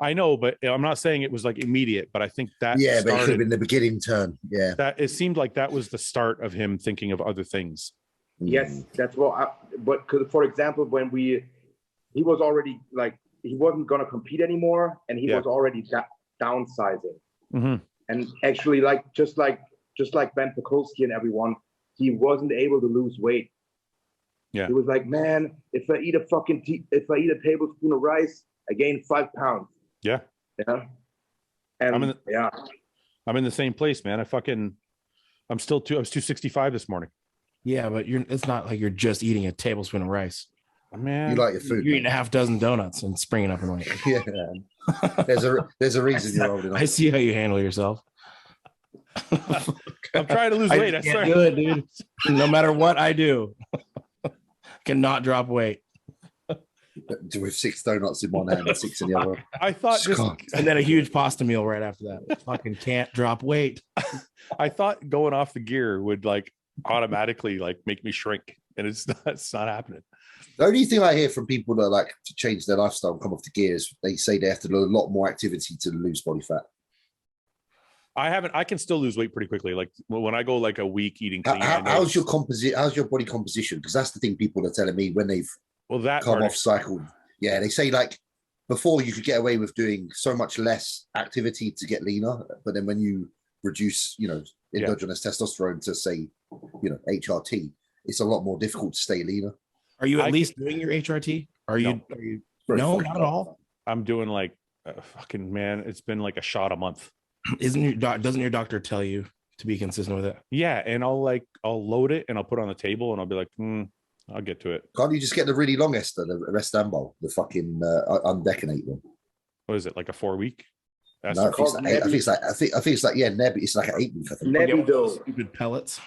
I know, but I'm not saying it was like immediate, but I think that but it could have been the beginning turn. Yeah. That it seemed like that was the start of him thinking of other things. Yes, that's what but for example, when he was already like, he wasn't going to compete anymore, and he was already downsizing. Mm-hmm. And actually, like, just like Ben Pekulski and everyone, he wasn't able to lose weight. Yeah. He was like, man, if I eat a tablespoon of rice, I gain 5 pounds. Yeah. Yeah. And I'm in the same place, man. I was 265 this morning. Yeah, but it's not like you're just eating a tablespoon of rice. Man, you like your food. You're eating a half dozen donuts and springing up in weight. Yeah. There's a reason you're holding on. I see how you handle yourself. I'm trying to lose weight. I can't do it, dude. No matter what I do, cannot drop weight. with 6 donuts in one hand and 6 in the other. I thought just and then a huge pasta meal right after that. Fucking can't drop weight. I thought going off the gear would like automatically like make me shrink, and it's not happening. The only thing I hear from people that like to change their lifestyle and come off the gear is they say they have to do a lot more activity to lose body fat. I can still lose weight pretty quickly. Like when I go like a week eating clean. How's your body composition? Because that's the thing people are telling me when they've come off cycle. Yeah, they say like before you could get away with doing so much less activity to get leaner, but then when you reduce, endogenous testosterone to say, HRT, it's a lot more difficult to stay leaner. Are you at least doing your HRT? Are you? No, not at all. I'm doing like fucking man. It's been like a shot a month. Doesn't your doctor tell you to be consistent with it? Yeah, and I'll load it and I'll put it on the table and I'll be like, I'll get to it. Can't you just get the really long ester, the Restambo, the fucking undecanoate one? What is it, like a 4-week? No, I think it's like Neb. It's like an 8-week. I think. Nebido. Stupid pellets.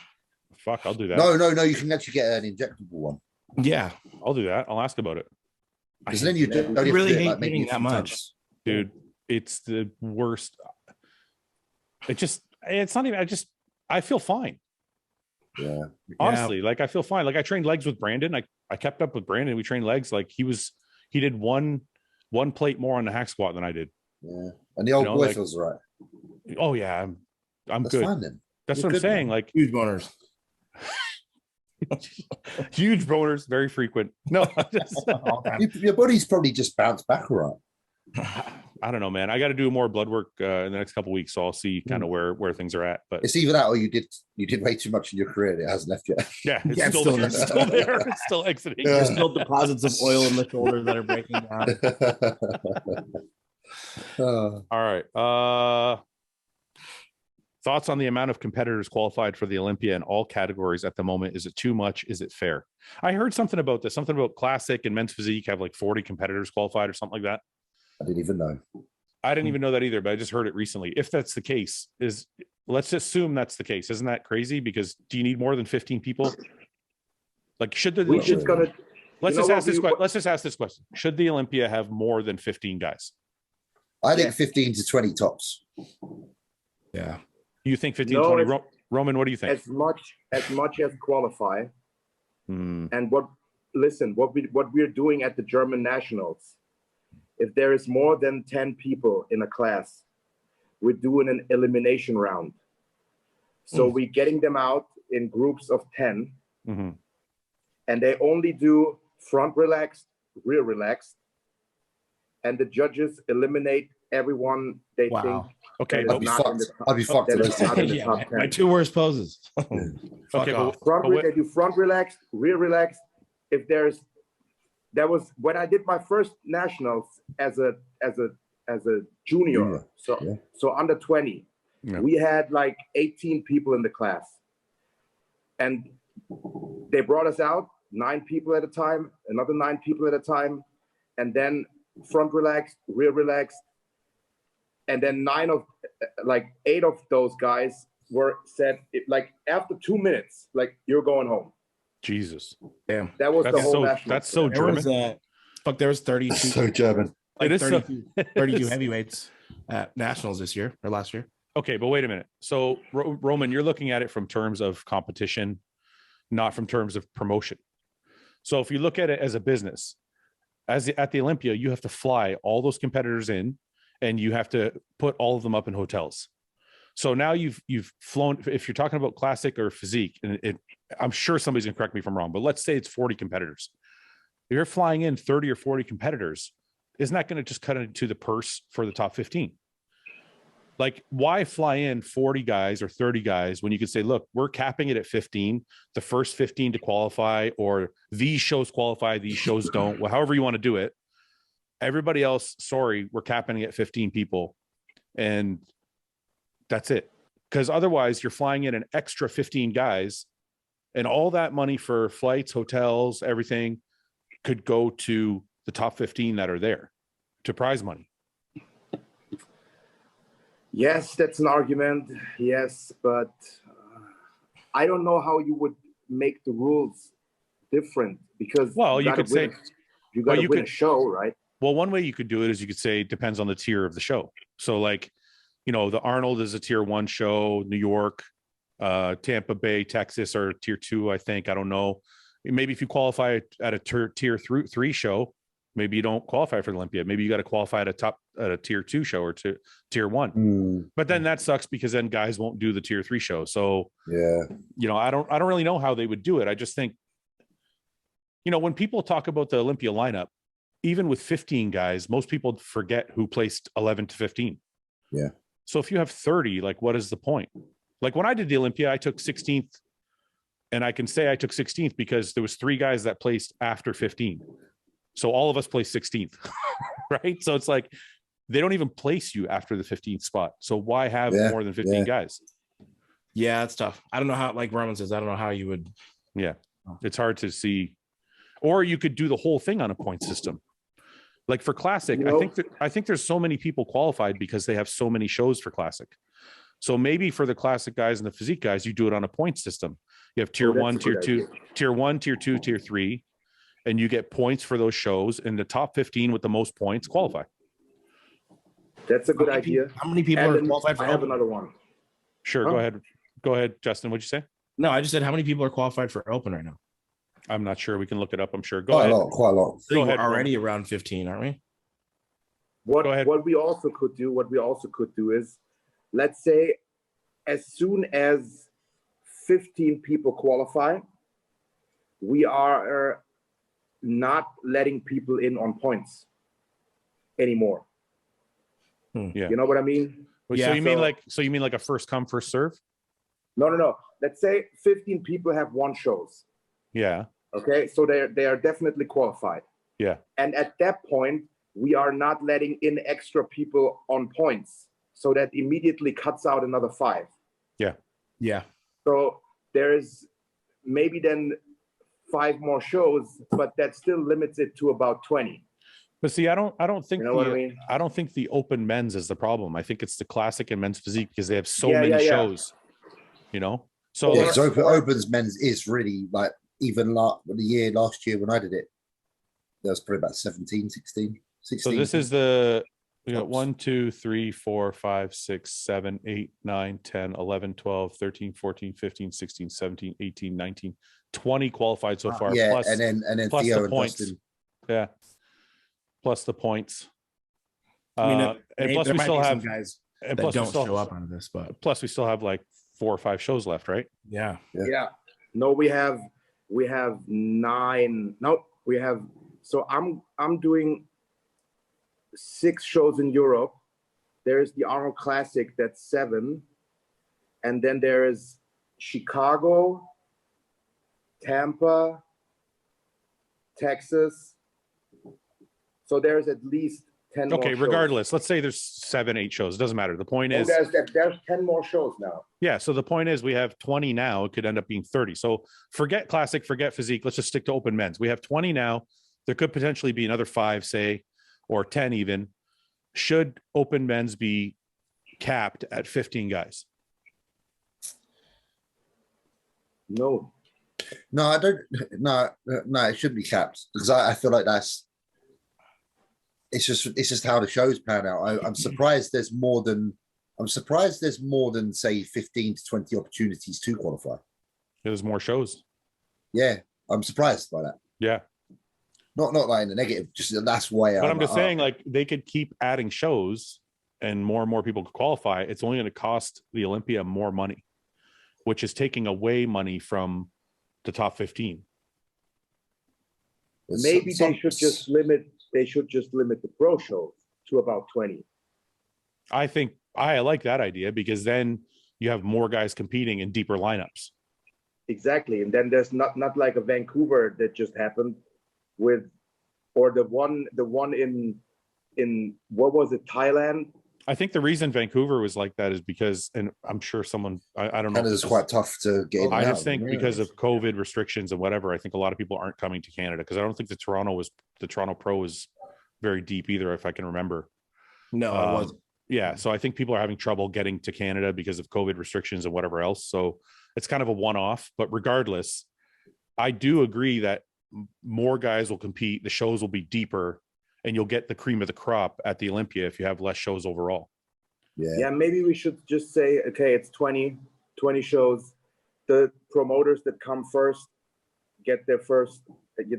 Fuck, I'll do that. No. You can actually get an injectable one. Yeah, I'll do that. I'll ask about it. Because then you don't really hate eating that much, dude. It's the worst. It's not even. I feel fine. Yeah. Honestly, like I feel fine. Like I trained legs with Brandon. I kept up with Brandon. We trained legs. Like he did one plate more on the hack squat than I did. Yeah. And the old boy feels right. Oh yeah, I'm That's good. Fine, then. That's what I'm saying. Man. Like huge boners. Huge boners, very frequent. No, your body's probably just bounced back, right? I don't know, man. I got to do more blood work in the next couple of weeks, so I'll see kind of where things are at. But it's either that, or you did way too much in your career and it hasn't left yet. Yeah, it's still there. It's still exiting. Yeah. There's still deposits of oil in the shoulder that are breaking down. All right. Thoughts on the amount of competitors qualified for the Olympia in all categories at the moment? Is it too much? Is it fair? I heard something about this. Something about classic and men's physique have like 40 competitors qualified or something like that. I didn't even know. I didn't even know that either, but I just heard it recently. If that's the case, let's assume that's the case. Isn't that crazy? Because do you need more than 15 people? Like let's just ask this question. Should the Olympia have more than 15 guys? I think 15 to 20 tops. Yeah. You think 15, 20? Roman, what do you think? As much as qualify. And what we're doing at the German Nationals, if there is more than 10 people in a class, we're doing an elimination round. So we're getting them out in groups of 10, and they only do front relaxed, rear relaxed, and the judges eliminate everyone they think. Okay, I'd be fucked. My 2 worst poses. Okay, they do front relaxed, rear relaxed. If that was when I did my first nationals as a junior, so under 20. Yeah. We had like 18 people in the class, and they brought us out 9 people at a time, another 9 people at a time, and then front relaxed, rear relaxed. And then 8 of those guys were said, like after 2 minutes, like you're going home. Jesus. Damn. That was the whole national. That's so German. There was 32. That's so German. Like 32 heavyweights at nationals this year or last year. Okay, but wait a minute. So Roman, you're looking at it from terms of competition, not from terms of promotion. So if you look at it as a business, at the Olympia, you have to fly all those competitors in, and you have to put all of them up in hotels. So now you've flown, if you're talking about classic or physique, and I'm sure somebody's gonna correct me if I'm wrong, but let's say it's 40 competitors. If you're flying in 30 or 40 competitors, isn't that going to just cut into the purse for the top 15? Like, why fly in 40 guys or 30 guys when you could say, look, we're capping it at 15, the first 15 to qualify, or these shows qualify, these shows don't, well, however you want to do it. Everybody else, sorry, we're capping it at 15 people, and that's it. Because otherwise you're flying in an extra 15 guys, and all that money for flights, hotels, everything could go to the top 15 that are there to prize money. Yes, that's an argument. Yes, but I don't know how you would make the rules different, because you could say You got to you win could- a show, right? Well, one way you could do it is you could say it depends on the tier of the show. So like, you know, the Arnold is a tier 1 show, New York, Tampa Bay, Texas are tier 2, I think. I don't know. Maybe if you qualify at a tier 3 show, maybe you don't qualify for the Olympia. Maybe you got to qualify at a tier 2 show or tier 1. But then that sucks because then guys won't do the tier 3 show. So Yeah. you know, I don't really know how they would do it. I just think, you know, when people talk about the Olympia lineup, even with 15 guys, most people forget who placed 11 to 15. Yeah. So if you have 30, like, what is the point? Like when I did the Olympia, I took 16th, and I can say I took 16th because there was 3 guys that placed after 15. So all of us placed 16th, right? So it's like, they don't even place you after the 15th spot. So why have more than 15 guys? Yeah, it's tough. I don't know how, like Roman says, I don't know how you would. Yeah. It's hard to see. Or you could do the whole thing on a point system. Like for Classic, I think there's so many people qualified because they have so many shows for Classic. So maybe for the Classic guys and the physique guys, you do it on a point system. You have tier 1, tier 2, tier 1, tier 2, tier 3, and you get points for those shows, and the top 15 with the most points qualify. That's a good idea. How many people are qualified for I have open? another one. Sure, go ahead, Justin. What'd you say? No, I just said how many people are qualified for open right now? I'm not sure. We can look it up. I'm sure. Quite a lot. Go ahead. We're already around 15, aren't we? What we also could do is, let's say, as soon as 15 people qualify, we are not letting people in on points anymore. Yeah. You know what I mean? So you mean like a first come, first serve? No. Let's say 15 people have 1 shows. Yeah. Okay, so they are definitely qualified. Yeah. And at that point, we are not letting in extra people on points. So that immediately cuts out another 5. Yeah. Yeah. So there is maybe then 5 more shows, but that still limits it to about 20. But see, I don't think what I mean? I don't think the open men's is the problem. I think it's the Classic and men's physique because they have so many shows. You know? So yeah, because opens men's is really like, even last year when I did it, there was probably about 17, 16. So this is we got 1, 2, 3, 4, 5, 6, 7, 8, 9, 10, 11, 12, 13, 14, 15, 16, 17, 18, 19, 20 qualified so far. Yeah, plus, and then plus Theo the and points. Dustin. Yeah. Plus the points. I mean, and plus we still have guys and that plus don't show up on this, but plus we still have like 4 or 5 shows left, right? yeah. No, we have 9. No, we have. So I'm doing 6 shows in Europe. There's the Arnold Classic, that's 7, and then there is Chicago, Tampa, Texas. So there's at least 10 more shows. Regardless, let's say there's 7, 8 shows. It doesn't matter. The point is there's 10 more shows now. Yeah. So the point is we have 20 now. It could end up being 30. So forget Classic, forget physique. Let's just stick to open men's. We have 20 now. There could potentially be another 5, say, or 10 even. Should open men's be capped at 15 guys? No, I don't. No, it shouldn't be capped because I feel like it's just how the shows pan out. I'm surprised there's more than say 15 to 20 opportunities to qualify. There's more shows. Yeah, I'm surprised by that. Yeah. Not like in the negative, just that's why. But I'm just saying, like, they could keep adding shows and more people could qualify. It's only going to cost the Olympia more money, which is taking away money from the top 15. Maybe they should just limit the pro shows to about 20. I think I like that idea because then you have more guys competing in deeper lineups. Exactly. And then there's not like a Vancouver that just happened or the one in what was it, Thailand? I think the reason Vancouver was like that is because, and I'm sure someone, I don't know. Canada's quite tough to get in. I just think because of COVID restrictions and whatever, I think a lot of people aren't coming to Canada because I don't think the Toronto Pro was very deep either, if I can remember. No, it wasn't. Yeah. So I think people are having trouble getting to Canada because of COVID restrictions and whatever else. So it's kind of a one-off, but regardless, I do agree that more guys will compete. The shows will be deeper, and you'll get the cream of the crop at the Olympia if you have less shows overall. Yeah, maybe we should just say, okay, it's 20 shows. The promoters that come first get their first.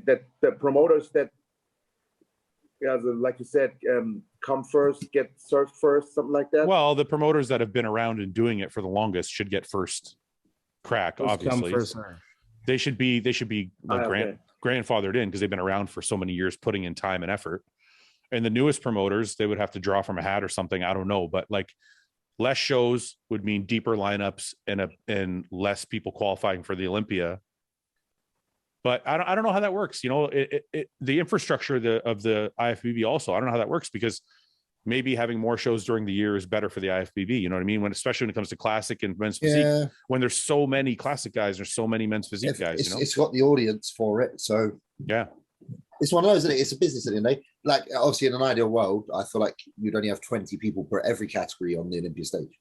That the promoters that, like you said, come first, get served first, something like that. Well, the promoters that have been around and doing it for the longest should get first crack. First come, obviously, first serve. they should be like Okay. grandfathered in because they've been around for so many years, putting in time and effort. And the newest promoters, they would have to draw from a hat or something. I don't know, but like less shows would mean deeper lineups and less people qualifying for the Olympia. But I don't know how that works. You know, the infrastructure of the IFBB also, I don't know how that works, because maybe having more shows during the year is better for the IFBB. You know what I mean? Especially when it comes to classic and men's physique, when there's so many classic guys, there's so many men's physique guys. You know? It's got the audience for it. So yeah, it's one of those, isn't it? It's a business at the end of the day. Like, obviously, in an ideal world, I feel like you'd only have 20 people per every category on the Olympia stage.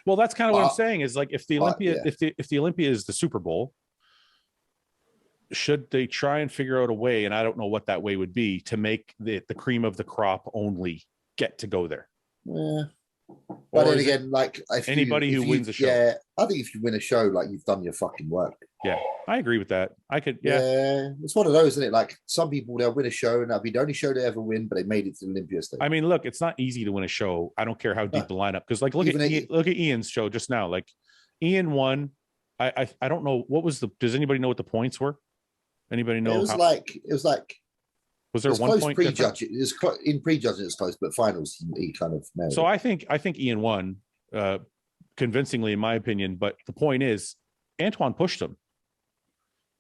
Well, that's kind of what I'm saying is, like, if the Olympia, yeah. if the Olympia is the Super Bowl, should they try and figure out a way, and I don't know what that way would be, to make the cream of the crop only get to go there? Yeah. But then again, like, anybody who wins a show. Yeah, I think if you win a show, like, you've done your fucking work. Yeah, I agree with that. I could, it's one of those, isn't it? Like, some people, they'll win a show and that'll be the only show they ever win, but they made it to the Olympia stage. I mean, look, it's not easy to win a show. I don't care how deep the lineup, because like look at Iain's show just now. Like, Iain won. I don't know what was does anybody know what the points were? Anybody know? It was like was there one point prejudging? It was in prejudging, it's close, but finals he kind of nailed. So I think Iain won convincingly, in my opinion. But the point is, Antoine pushed him.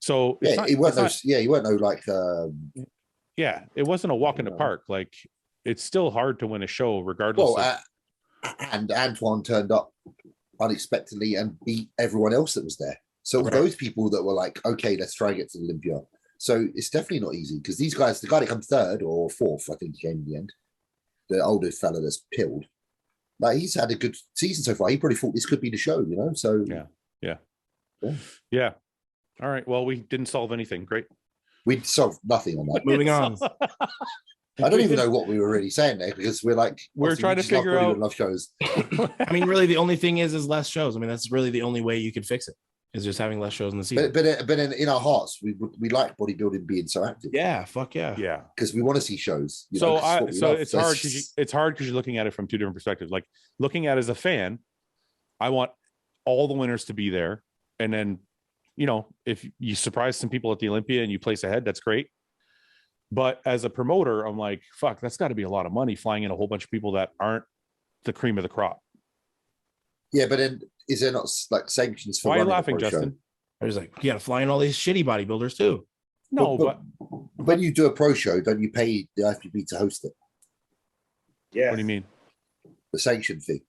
So he wasn't it wasn't a walk in the park. Like, it's still hard to win a show regardless. Well, and Antoine turned up unexpectedly and beat everyone else that was there. So those people that were like, okay, let's try and get to the Olympia. So it's definitely not easy, because these guys, the guy that comes third or fourth, I think he came in the end, the older fella that's pilled, like, he's had a good season so far. He probably thought this could be the show, you know? So yeah. All right. Well, we didn't solve anything. Great. We solved nothing on that. Moving on. I don't even know what we were really saying there, because we're trying to figure out love shows. I mean, really, the only thing is less shows. I mean, that's really the only way you could fix it, is just having less shows in the season. But in our hearts, we like bodybuilding being so active. Yeah, fuck yeah. Yeah. Because we want to see shows. So it's hard because you're looking at it from two different perspectives. Like, looking at it as a fan, I want all the winners to be there. And then, you know, if you surprise some people at the Olympia and you place ahead, that's great. But as a promoter, I'm like, fuck, that's got to be a lot of money, flying in a whole bunch of people that aren't the cream of the crop. Yeah, but then is there not like sanctions for? Why are you laughing, Justin? I was like, you got to fly in all these shitty bodybuilders too. No, but when you do a pro show, don't you pay the IFBB to host it? Yeah. What do you mean? The sanction fee.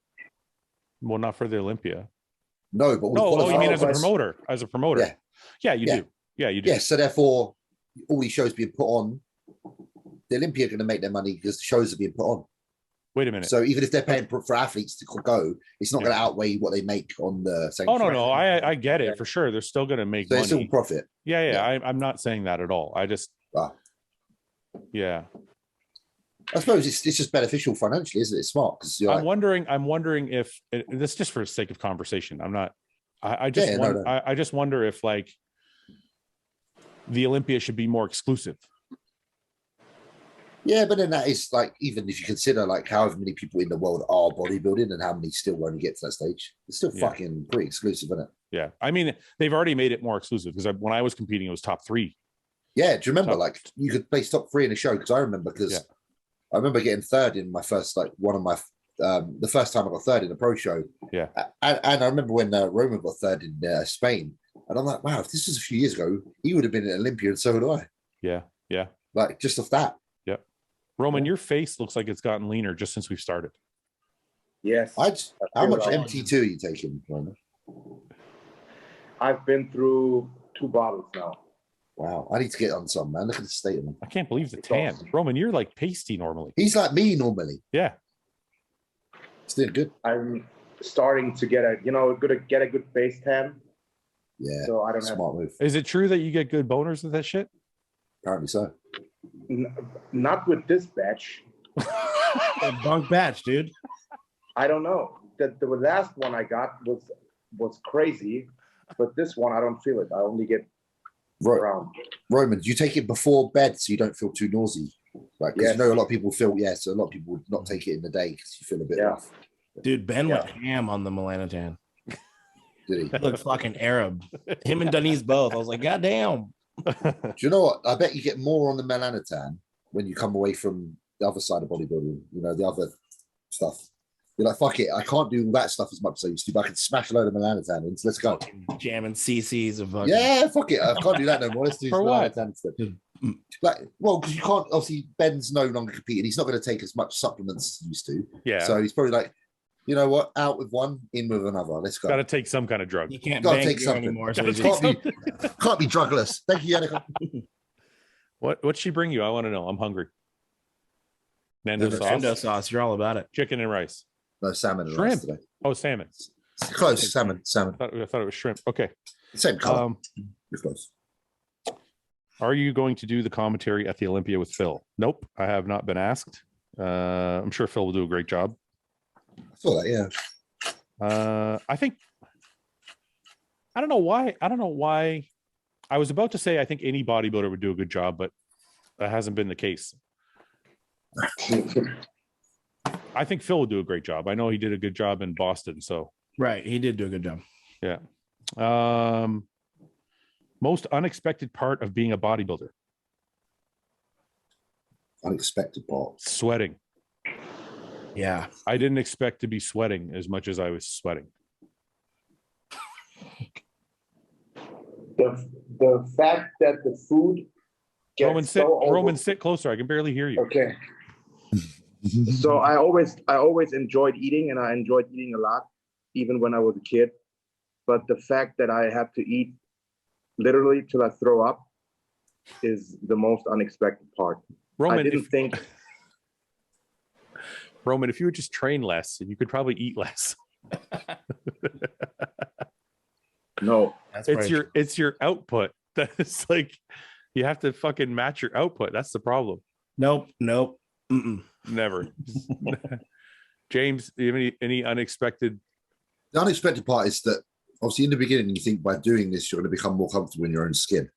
Well, not for the Olympia. No, but you mean as a promoter? As a promoter? Yeah, you do. Yeah, you do. Yeah, so therefore, all these shows being put on, the Olympia are going to make their money because the shows are being put on. Wait a minute. So even if they're paying for athletes to go, it's not going to outweigh what they make on the sanction. Oh no, I get it for sure. They're still going to make money. It's still profit. Yeah. I'm not saying that at all. I just, yeah. I suppose it's just beneficial financially, isn't it? It's smart because I'm wondering if this, just for the sake of conversation. I'm not. I just wonder if, like, the Olympia should be more exclusive. Yeah, but then that is, like, even if you consider, like, however many people in the world are bodybuilding and how many still only get to that stage, it's still fucking pretty exclusive, isn't it? Yeah, I mean, they've already made it more exclusive, because when I was competing, it was top 3. Yeah, do you remember? Like, you could place top 3 in a show, because I remember getting third in my first, like, one of my the first time I got third in a pro show. Yeah, and I remember when Roman got third in Spain, and I'm like, wow, if this was a few years ago, he would have been an Olympia, and so would I. Yeah. Like, just off that. Roman, your face looks like it's gotten leaner just since we've started. Yes. How much MT2 are you taking, Roman? I've been through 2 bottles now. Wow. I need to get on some, man. Look at the state of them. I can't believe the tan. Awesome. Roman, you're like pasty normally. He's like me normally. Yeah. Still good. I'm starting to get a good base tan. Yeah. So I don't smart move. Is it true that you get good boners with that shit? Apparently so. Not with this batch. Bunk batch, dude. I don't know. The last one I got was crazy, but this one I don't feel it. I only get around. Roman, do you take it before bed so you don't feel too nauseous? Like, because Yes. you know a lot of people feel, so a lot of people would not take it in the day because you feel a bit rough. Dude, Ben went ham on the melanotan. Did he? He looked fucking Arab. Him and Denise both. I was like, God damn. Do you know what? I bet you get more on the melanotan when you come away from the other side of bodybuilding, you know, the other stuff. You're like, fuck it, I can't do all that stuff as much as I used to, but I can smash a load of melanotan in. So let's go. Jamming CCs of fucking. Yeah, fuck it. I can't do that no more. Let's do For what? melanotan instead. Like, well, because you can't, obviously, Ben's no longer competing. He's not going to take as much supplements as he used to. Yeah. So he's probably like, you know what? Out with one, in with another. Let's go. Got to take some kind of drug. You can't Gotta bang take beer something. anymore. So Gotta he's take just- Can't be drugless. Thank you, Yannick. What'd she bring you? I want to know. I'm hungry. Nando sauce, Nando sauce. You're all about it. chicken and rice. No, salmon and Shrimp. rice today. Oh, salmon. Close, salmon. I thought it was shrimp. Okay. Same color. You're close. Are you going to do the commentary at the Olympia with Phil? Nope, I have not been asked. I'm sure Phil will do a great job. I saw that, yeah. I think I don't know why. I was about to say I think any bodybuilder would do a good job, but that hasn't been the case. I think Phil would do a great job. I know he did a good job in Boston, so Right. He did do a good job. yeah. Most unexpected part of being a bodybuilder? Unexpected part. Sweating. Yeah. I didn't expect to be sweating as much as I was sweating. The fact that the food gets Roman, sit. so Roman, sit closer. I can barely hear you. Okay. So I always enjoyed eating, and I enjoyed eating a lot, even when I was a kid. But the fact that I had to eat literally till I throw up is the most unexpected part. Roman, I didn't think. Roman, if you would just train less, you could probably eat less. No, That's It's your output. That's like you have to fucking match your output. That's the problem. Nope. Mm-mm. Never. James, do you have any unexpected? The unexpected part is that obviously in the beginning you think by doing this you're going to become more comfortable in your own skin.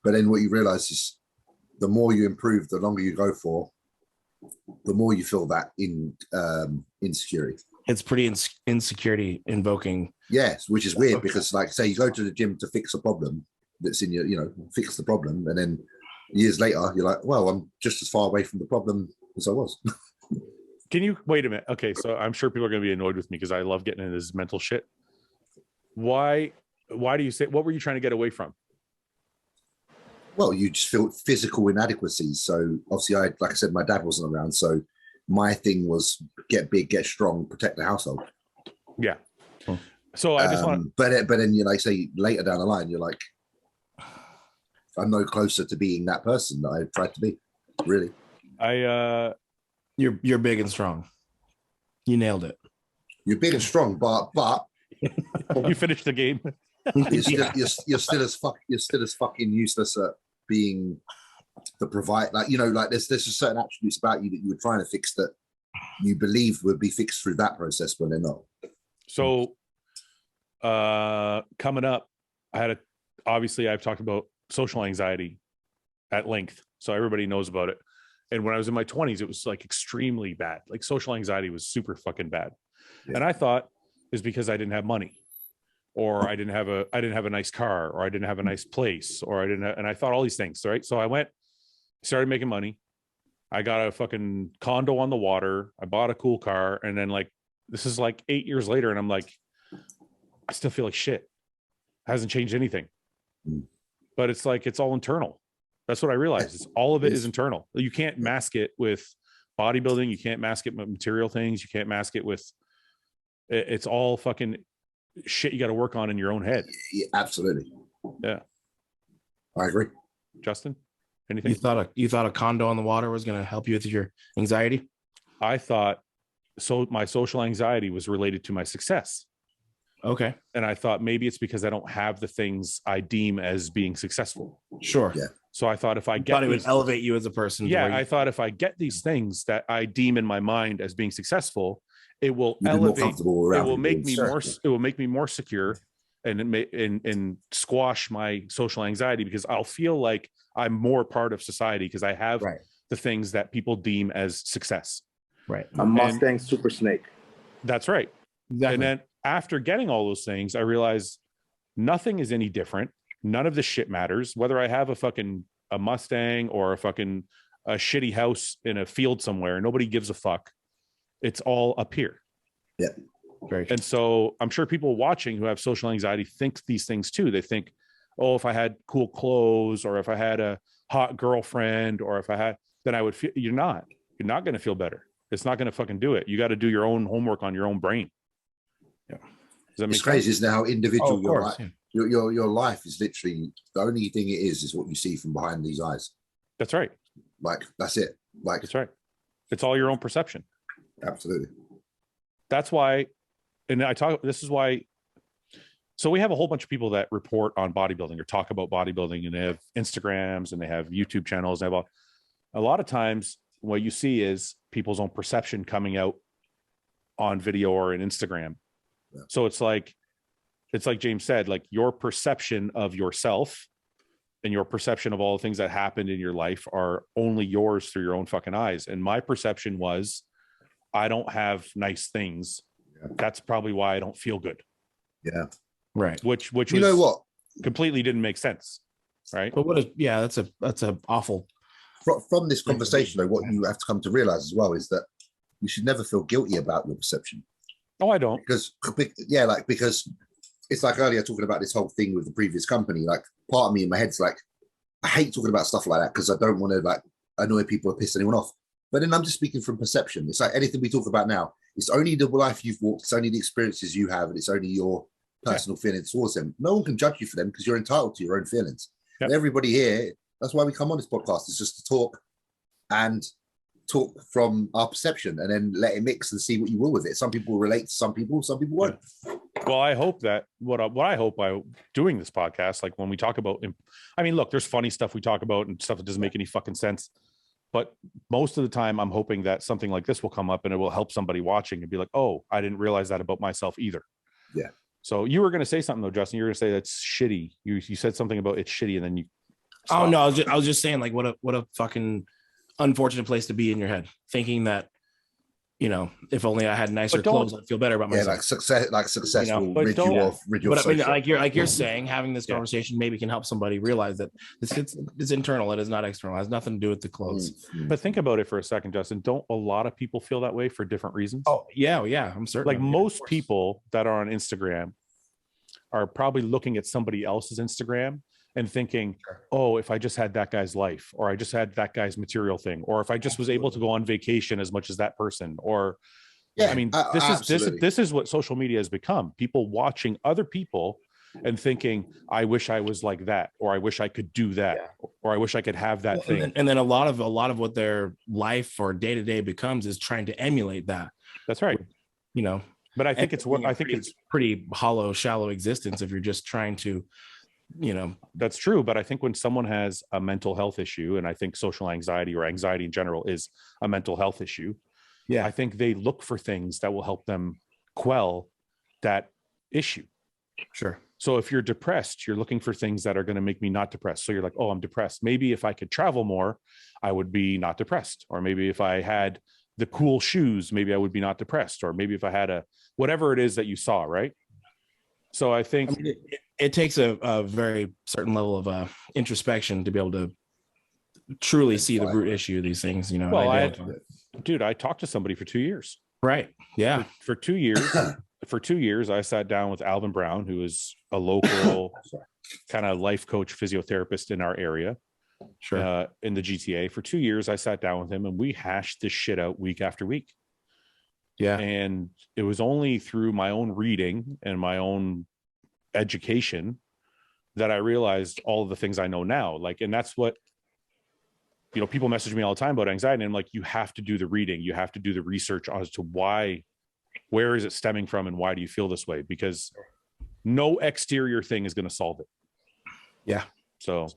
But then what you realize is the more you improve, the longer you go for, the more you feel that insecurity. It's pretty insecurity invoking. Yes, which is weird because, like, say you go to the gym to fix a problem that's in your, fix the problem, and then years later you're like, well, I'm just as far away from the problem as I was. Can you wait a minute? Okay, so I'm sure people are going to be annoyed with me because I love getting into this mental shit. Why do you say? What were you trying to get away from? Well, you just feel physical inadequacies. So obviously, like I said, my dad wasn't around, so my thing was get big, get strong, protect the household. Yeah. So I just want. But then you like say later down the line, you're like, I'm no closer to being that person that I tried to be. Really, You're big and strong. You nailed it. you're big and strong, but you finished the game. you're still as fucking useless at being the provide. Like there's just certain attributes about you that you were trying to fix that you believe would be fixed through that process when they're not. So coming up, obviously I've talked about social anxiety at length, so everybody knows about it. And when I was in my 20s, it was like extremely bad. Like social anxiety was super fucking bad. Yeah. And I thought it's because I didn't have money, or I didn't have a nice car, or I didn't have a nice place, or and I thought all these things, right? So I started making money. I got a fucking condo on the water. I bought a cool car. And then this is 8 years later. And I'm like, I still feel like shit. Hasn't changed anything. But it's it's all internal. That's what I realized. It's all of it is internal. You can't mask it with bodybuilding. You can't mask it with material things. You can't mask it with, it's all fucking shit you got to work on in your own head. Yeah, absolutely. Yeah. I agree. Justin, anything? You thought a condo on the water was going to help you with your anxiety? I thought my social anxiety was related to my success. Okay. And I thought maybe it's because I don't have the things I deem as being successful. Sure. Yeah. So I thought if I thought it would elevate you as a person. Yeah, I thought if I get these things that I deem in my mind as being successful, it will elevate. It will make me more. It will make me more secure, and and squash my social anxiety, because I'll feel like I'm more part of society because I have the things that people deem as success. Right. A Mustang Super Snake. That's right. Exactly. And then after getting all those things, I realized nothing is any different. None of the shit matters. Whether I have a Mustang or a shitty house in a field somewhere, nobody gives a fuck. It's all up here. Yeah. And so I'm sure people watching who have social anxiety think these things too. They think, oh, if I had cool clothes, or if I had a hot girlfriend, or if I had, then I would feel. You're not going to feel better. It's not going to fucking do it. You got to do your own homework on your own brain. Yeah. It's crazy, isn't it, how individual you're like. Your life is literally, the only thing it is what you see from behind these eyes. That's right. Like, that's it. Like, that's right. It's all your own perception. Absolutely. That's why, and this is why. So we have a whole bunch of people that report on bodybuilding or talk about bodybuilding, and they have Instagrams and they have YouTube channels. And a lot of times what you see is people's own perception coming out on video or in Instagram. Yeah. So it's like James said, like, your perception of yourself and your perception of all the things that happened in your life are only yours through your own fucking eyes. And my perception was, I don't have nice things. Yeah. That's probably why I don't feel good. Yeah. Right. Which you know what? Completely didn't make sense. Right. But that's a awful. From this conversation, though, what you have to come to realize as well is that you should never feel guilty about your perception. Oh, I don't. Because it's like earlier talking about this whole thing with the previous company. Like, part of me in my head's like, I hate talking about stuff like that because I don't want to like annoy people or piss anyone off. But then I'm just speaking from perception. It's like anything we talk about now. It's only the life you've walked. It's only the experiences you have, and it's only your personal feelings towards them. No one can judge you for them because you're entitled to your own feelings. Yep. And everybody here, that's why we come on this podcast, is just to talk from our perception, and then let it mix and see what you will with it. Some people will relate to some people won't. Well, I hope that what I hope by doing this podcast, like when we talk about, I mean, look, there's funny stuff we talk about and stuff that doesn't make any fucking sense. But most of the time I'm hoping that something like this will come up and it will help somebody watching and be like, oh, I didn't realize that about myself either. Yeah. So you were going to say something though, Justin. You were going to say that's shitty. You said something about it's shitty, and then you stopped. Oh no, I was just saying, like, what a fucking unfortunate place to be in your head, thinking that, you know, if only I had nicer clothes, I'd feel better about myself. Yeah, like success you know, will rid you of. But I mean, like you're saying, having this conversation maybe can help somebody realize that it's internal. It is not external. It has nothing to do with the clothes. Mm-hmm. But think about it for a second, Justin. Don't a lot of people feel that way for different reasons? Oh yeah, I'm certain. Like most people that are on Instagram are probably looking at somebody else's Instagram and thinking, oh, if I just had that guy's life, or I just had that guy's material thing, or if I just was able to go on vacation as much as that person, or I mean, this is what social media has become. People watching other people and thinking, I wish I was like that, or I wish I could do that, or I wish I could have that thing. And then a lot of what their life or day to day becomes is trying to emulate that. That's right. You know, but I think it's pretty hollow, shallow existence if you're just trying to, you know. That's true. But I think when someone has a mental health issue, and I think social anxiety or anxiety in general is a mental health issue. Yeah. I think they look for things that will help them quell that issue. Sure. So if you're depressed, you're looking for things that are going to make me not depressed. So you're like, oh, I'm depressed. Maybe if I could travel more, I would be not depressed. Or maybe if I had the cool shoes, maybe I would be not depressed. Or maybe if I had whatever it is that you saw, right? So I think it takes a very certain level of introspection to be able to truly see the root issue of these things, you know. Well, I talked to somebody for 2 years. Right. Yeah. For 2 years. For 2 years, I sat down with Alvin Brown, who is a local kind of life coach, physiotherapist in our area, in the GTA. For 2 years, I sat down with him and we hashed this shit out week after week. Yeah. And it was only through my own reading and my own education that I realized all of the things I know now. Like, and that's what, you know, people message me all the time about anxiety. And I'm like, you have to do the reading. You have to do the research as to where is it stemming from and why do you feel this way? Because no exterior thing is going to solve it. Yeah. So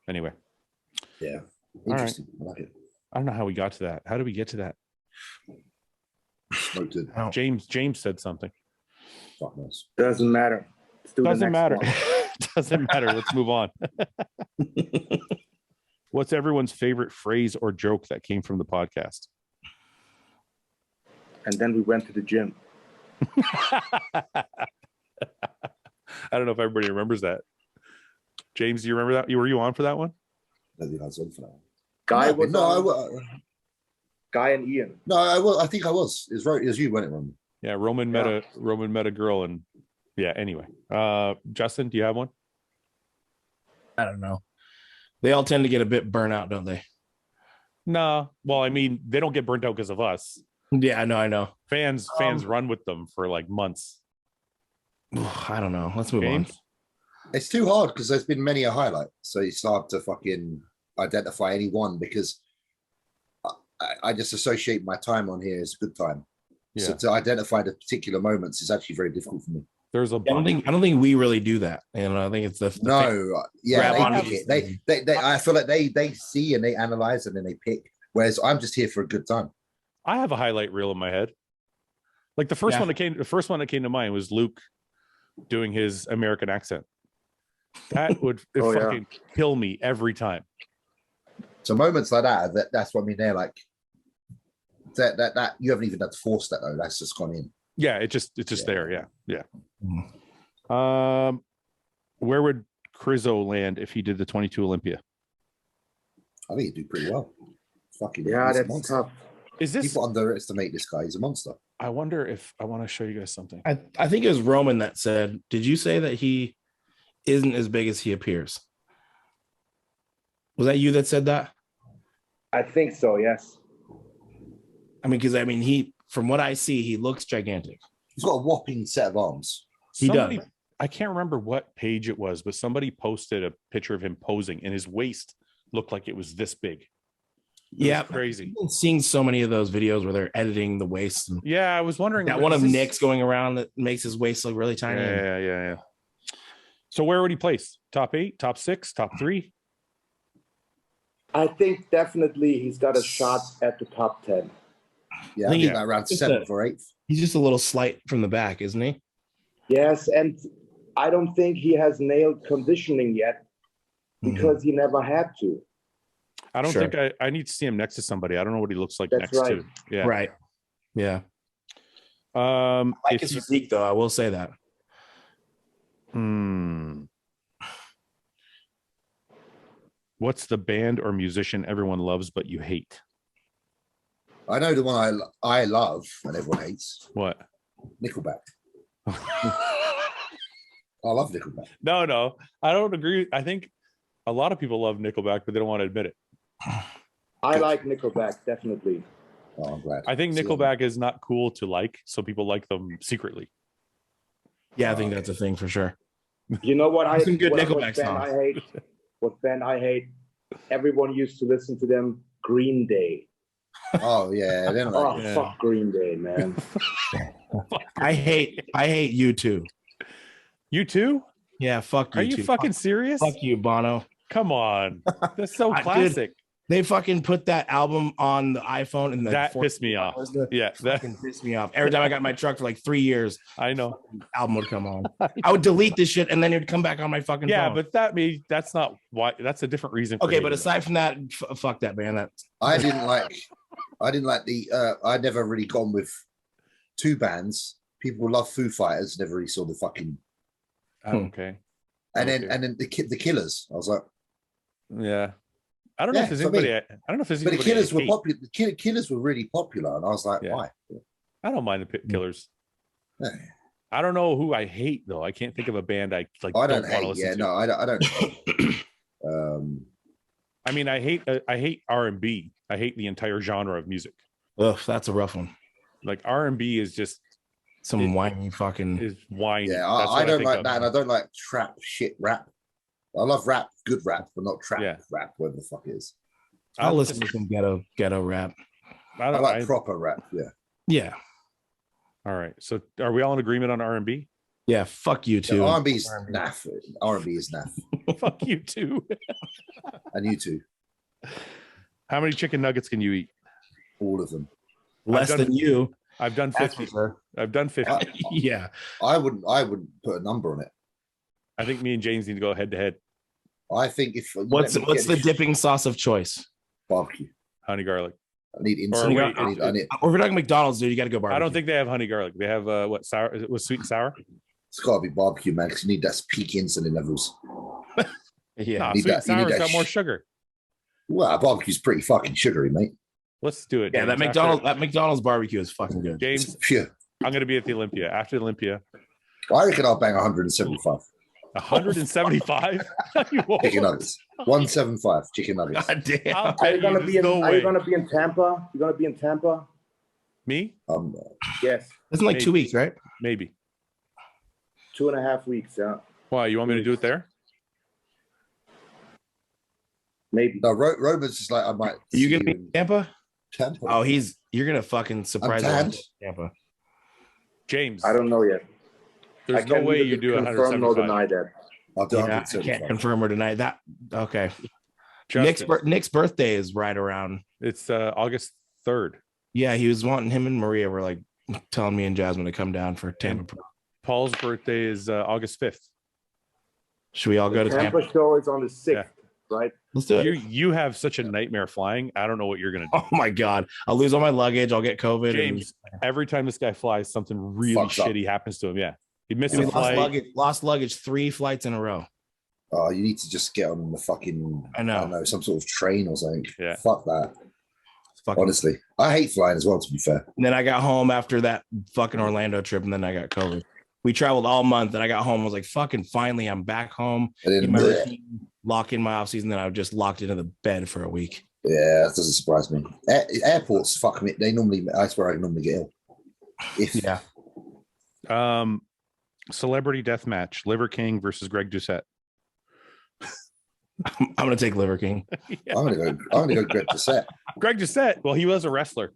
anyway. Yeah. right. Interesting. I like it. I don't know how we got to that. How did we get to that? Smoked it. James said something. Fuck knows. Doesn't matter. Let's do the Doesn't next matter. one. Doesn't matter. Let's move on. What's everyone's favorite phrase or joke that came from the podcast? And then we went to the gym. I don't know if everybody remembers that. James, do you remember that? Were you on for that one? I think I was on for that one. Guy was no, on. Guy and Ian. No, I think I was. It was you, wasn't it, Roman? Yeah, Roman met a girl, and yeah. Anyway, Justin, do you have one? I don't know. They all tend to get a bit burnt out, don't they? No. Well, I mean, they don't get burnt out because of us. Yeah, I know. Fans run with them for like months. I don't know. Let's move on. It's too hard because there's been many a highlight. So it's hard to fucking identify any one because I just associate my time on here as a good time. Yeah. So to identify the particular moments is actually very difficult for me. There's a I don't think we really do that. And I think it's they I feel like they see and they analyze and then they pick. Whereas I'm just here for a good time. I have a highlight reel in my head. Like the first one that came to mind was Luke doing his American accent. That would fucking kill me every time. So moments like that's what I mean. They're like that you haven't even had to force that though. That's just gone in. Yeah, it's just there. Yeah. Where would Krizo land if he did the 22 Olympia? I think he'd do pretty well. Fucking that's tough. Is this people underestimate this guy? He's a monster. I wonder if I want to show you guys something. I think it was Roman that said, did you say that he isn't as big as he appears? Was that you that said that? I think so, yes. I mean, because he, from what I see, he looks gigantic. He's got a whopping set of arms. He does. I can't remember what page it was, but somebody posted a picture of him posing and his waist looked like it was this big. Yeah, crazy. I've been seeing so many of those videos where they're editing the waist. And yeah, I was wondering that one of Nick's going around that makes his waist look really tiny. Yeah. So where would he place? Top 8, top 6, top 3? I think definitely he's got a shot at the top 10. Yeah, I think around 7th or 8th. He's just a little slight from the back, isn't he? Yes, and I don't think he has nailed conditioning yet because he never had to. I don't think I need to see him next to somebody. I don't know what he looks like next to. Yeah. Right. Yeah. I like his physique, though. I will say that. What's the band or musician everyone loves but you hate? I know the one I love and everyone hates. What? Nickelback. I love Nickelback. No, I don't agree. I think a lot of people love Nickelback, but they don't want to admit it. I like Nickelback, definitely. Oh, I'm glad. I think Nickelback is not cool to like, so people like them secretly. Yeah, I think that's a thing for sure. You know what? Some good Nickelback songs. What band I hate? Everyone used to listen to them. Green Day. Oh yeah, fuck Green Day, man. I hate U2. U2? Yeah, fuck you. Are you fucking serious? Fuck you, Bono. Come on. That's so classic. Dude, they fucking put that album on the iPhone and that pissed me off. Yeah, that fucking pissed me off. Every time I got in my truck for like 3 years, I know album would come on. I would delete this shit and then it would come back on my fucking phone. But that's not why. That's a different reason. Okay, but aside from that, fuck that band. I didn't like the. I'd never really gone with two bands. People love Foo Fighters. Never really saw the fucking. Okay. And then the Killers. I was like, yeah. I don't know if there's anybody. I don't know if there's. But the Killers were popular. The Killers were really popular, and I was like, why? I don't mind the Killers. Yeah. I don't know who I hate though. I can't think of a band I like. I don't hate. Yeah, no, I don't. I mean, I hate R&B. I hate the entire genre of music. Ugh, that's a rough one. Like R&B is just some whiny fucking is whiny. Yeah, I don't like that, and I don't like trap shit rap. I love rap, good rap, but not trap rap, whatever the fuck it is. I'll listen to some ghetto rap. I like proper rap. Yeah. Yeah. All right. So are we all in agreement on R&B? Yeah. Fuck you too. Yeah, R&B's naff. R&B is naff. Fuck you too. And you too. How many chicken nuggets can you eat? All of them. Less than you. I've done 50. I've done 50. Yeah. I wouldn't put a number on it. I think me and James need to go head to head. I think if What's the dipping sauce of choice? barbecue. Honey garlic. I need instant. Wait, I need. Or if we're talking McDonald's, dude, you got to go barbecue. I don't think they have honey garlic. They have what sour? Is it was sweet and sour? It's got to be barbecue, man, because you need that peak insulin levels. Yeah. Nah, need sweet that- and sour's you need that got more sugar. Well, barbecue's pretty fucking sugary, mate. Let's do it. Yeah, James. that McDonald's barbecue is fucking good. James, It's pure. I'm going to be at the Olympia. After the Olympia, I reckon I'll bang 175 175 chicken nuggets. 175 chicken nuggets. God damn. I'll Are bet you gonna there's be in? no Are you way. gonna be in Tampa? You gonna be in Tampa? Me? Yes, It's in like 2 weeks, right? Maybe. 2.5 weeks. Yeah, Why? You want me to do it there? maybe. No, Roman's just like I might. Are you see gonna be in Tampa? Tampa? Oh, you're gonna fucking surprise I'm him in Tampa. James, I don't know yet. there's I no can't way neither you do confirm nor 175. deny that. I'll do Yeah, I 175. can't confirm or deny that. Okay. Justin, Nick's birthday is right around. it's August 3rd. Yeah, he was wanting him and Maria were like telling me and Jasmine to come down for Tampa Pro. Paul's birthday is August 5th. Should we all go to Tampa Tampa? show is on the 6th, Yeah. right? Let's do it. You have such a nightmare flying. I don't know what you're going to do. Oh my god. I'll lose all my luggage. I'll get COVID. James, every time this guy flies, something really Fucks up. shitty happens to him. Yeah. He missed And a we lost flight. luggage 3 flights in a row. Oh, you need to just get on the fucking. I know. don't know, some sort of train or something. Yeah. Fuck that. It's fucking- Honestly, I hate flying as well. To be fair, And then I got home after that fucking Orlando trip, and then I got COVID. We traveled all month, and I got home. I was like, "Fucking finally, I'm back home." and In then, my routine, lock in my off season. Then I was just locked into the bed for a week. yeah, that doesn't surprise me. Airports, fuck me. They normally. I swear, I normally get ill. If Yeah, Celebrity death match: Liver King versus Greg Doucette. I'm gonna take Liver King. I'm gonna go Greg Doucette Greg Doucette. Well, he was a wrestler.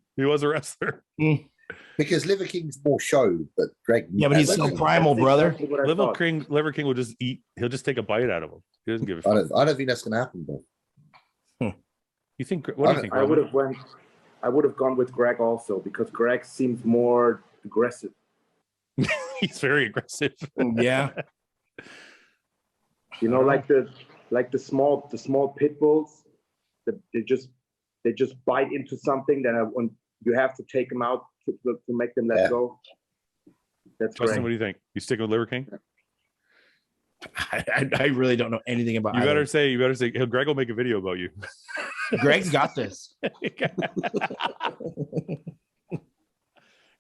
because Liver King's more show, but Greg. Yeah, but he's so primal, brother. Exactly what I Liver thought. King will just eat. He'll just take a bite out of him. He doesn't give a I fuck. don't think that's gonna happen, bro. You think? What do you think? I would Roman? have gone with Greg also because Greg seems more aggressive. He's very aggressive. Yeah, You know, like the small pit bulls that they just bite into something. Then when you have to take them out to make them let Yeah. go. That's Justin, Greg. what do you think? You stick with Liver King? I really don't know anything about. You either. better say. Greg will make a video about you. Greg's got this.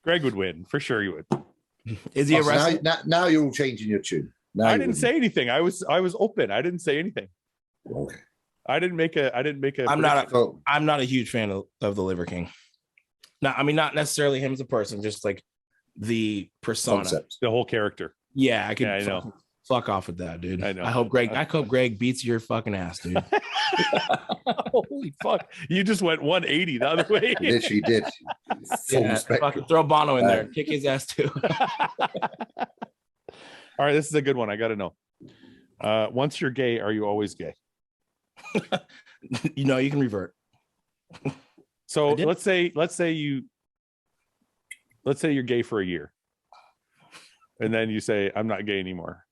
Greg would win for sure. He would. Is he a Oh, so wrestler? now you're all changing your tune. Now I you didn't wouldn't. say anything. I was open. I didn't say anything. Okay. I didn't make a. I'm not. So I'm not a huge fan of the Liver King. No, I mean not necessarily him as a person, just like the persona. concept. the whole character. Yeah, I can. Yeah, I know. Fuck off with that, dude. I know. I hope Greg beats your fucking ass, dude. Holy fuck! You just went 180 the other way. You literally did. Full Yeah, spectrum. fucking throw Bono in there, kick his ass too. All right, this is a good one. I got to know. Once you're gay, are you always gay? You know, you can revert. So I did. let's say you're gay for a year, and then you say I'm not gay anymore.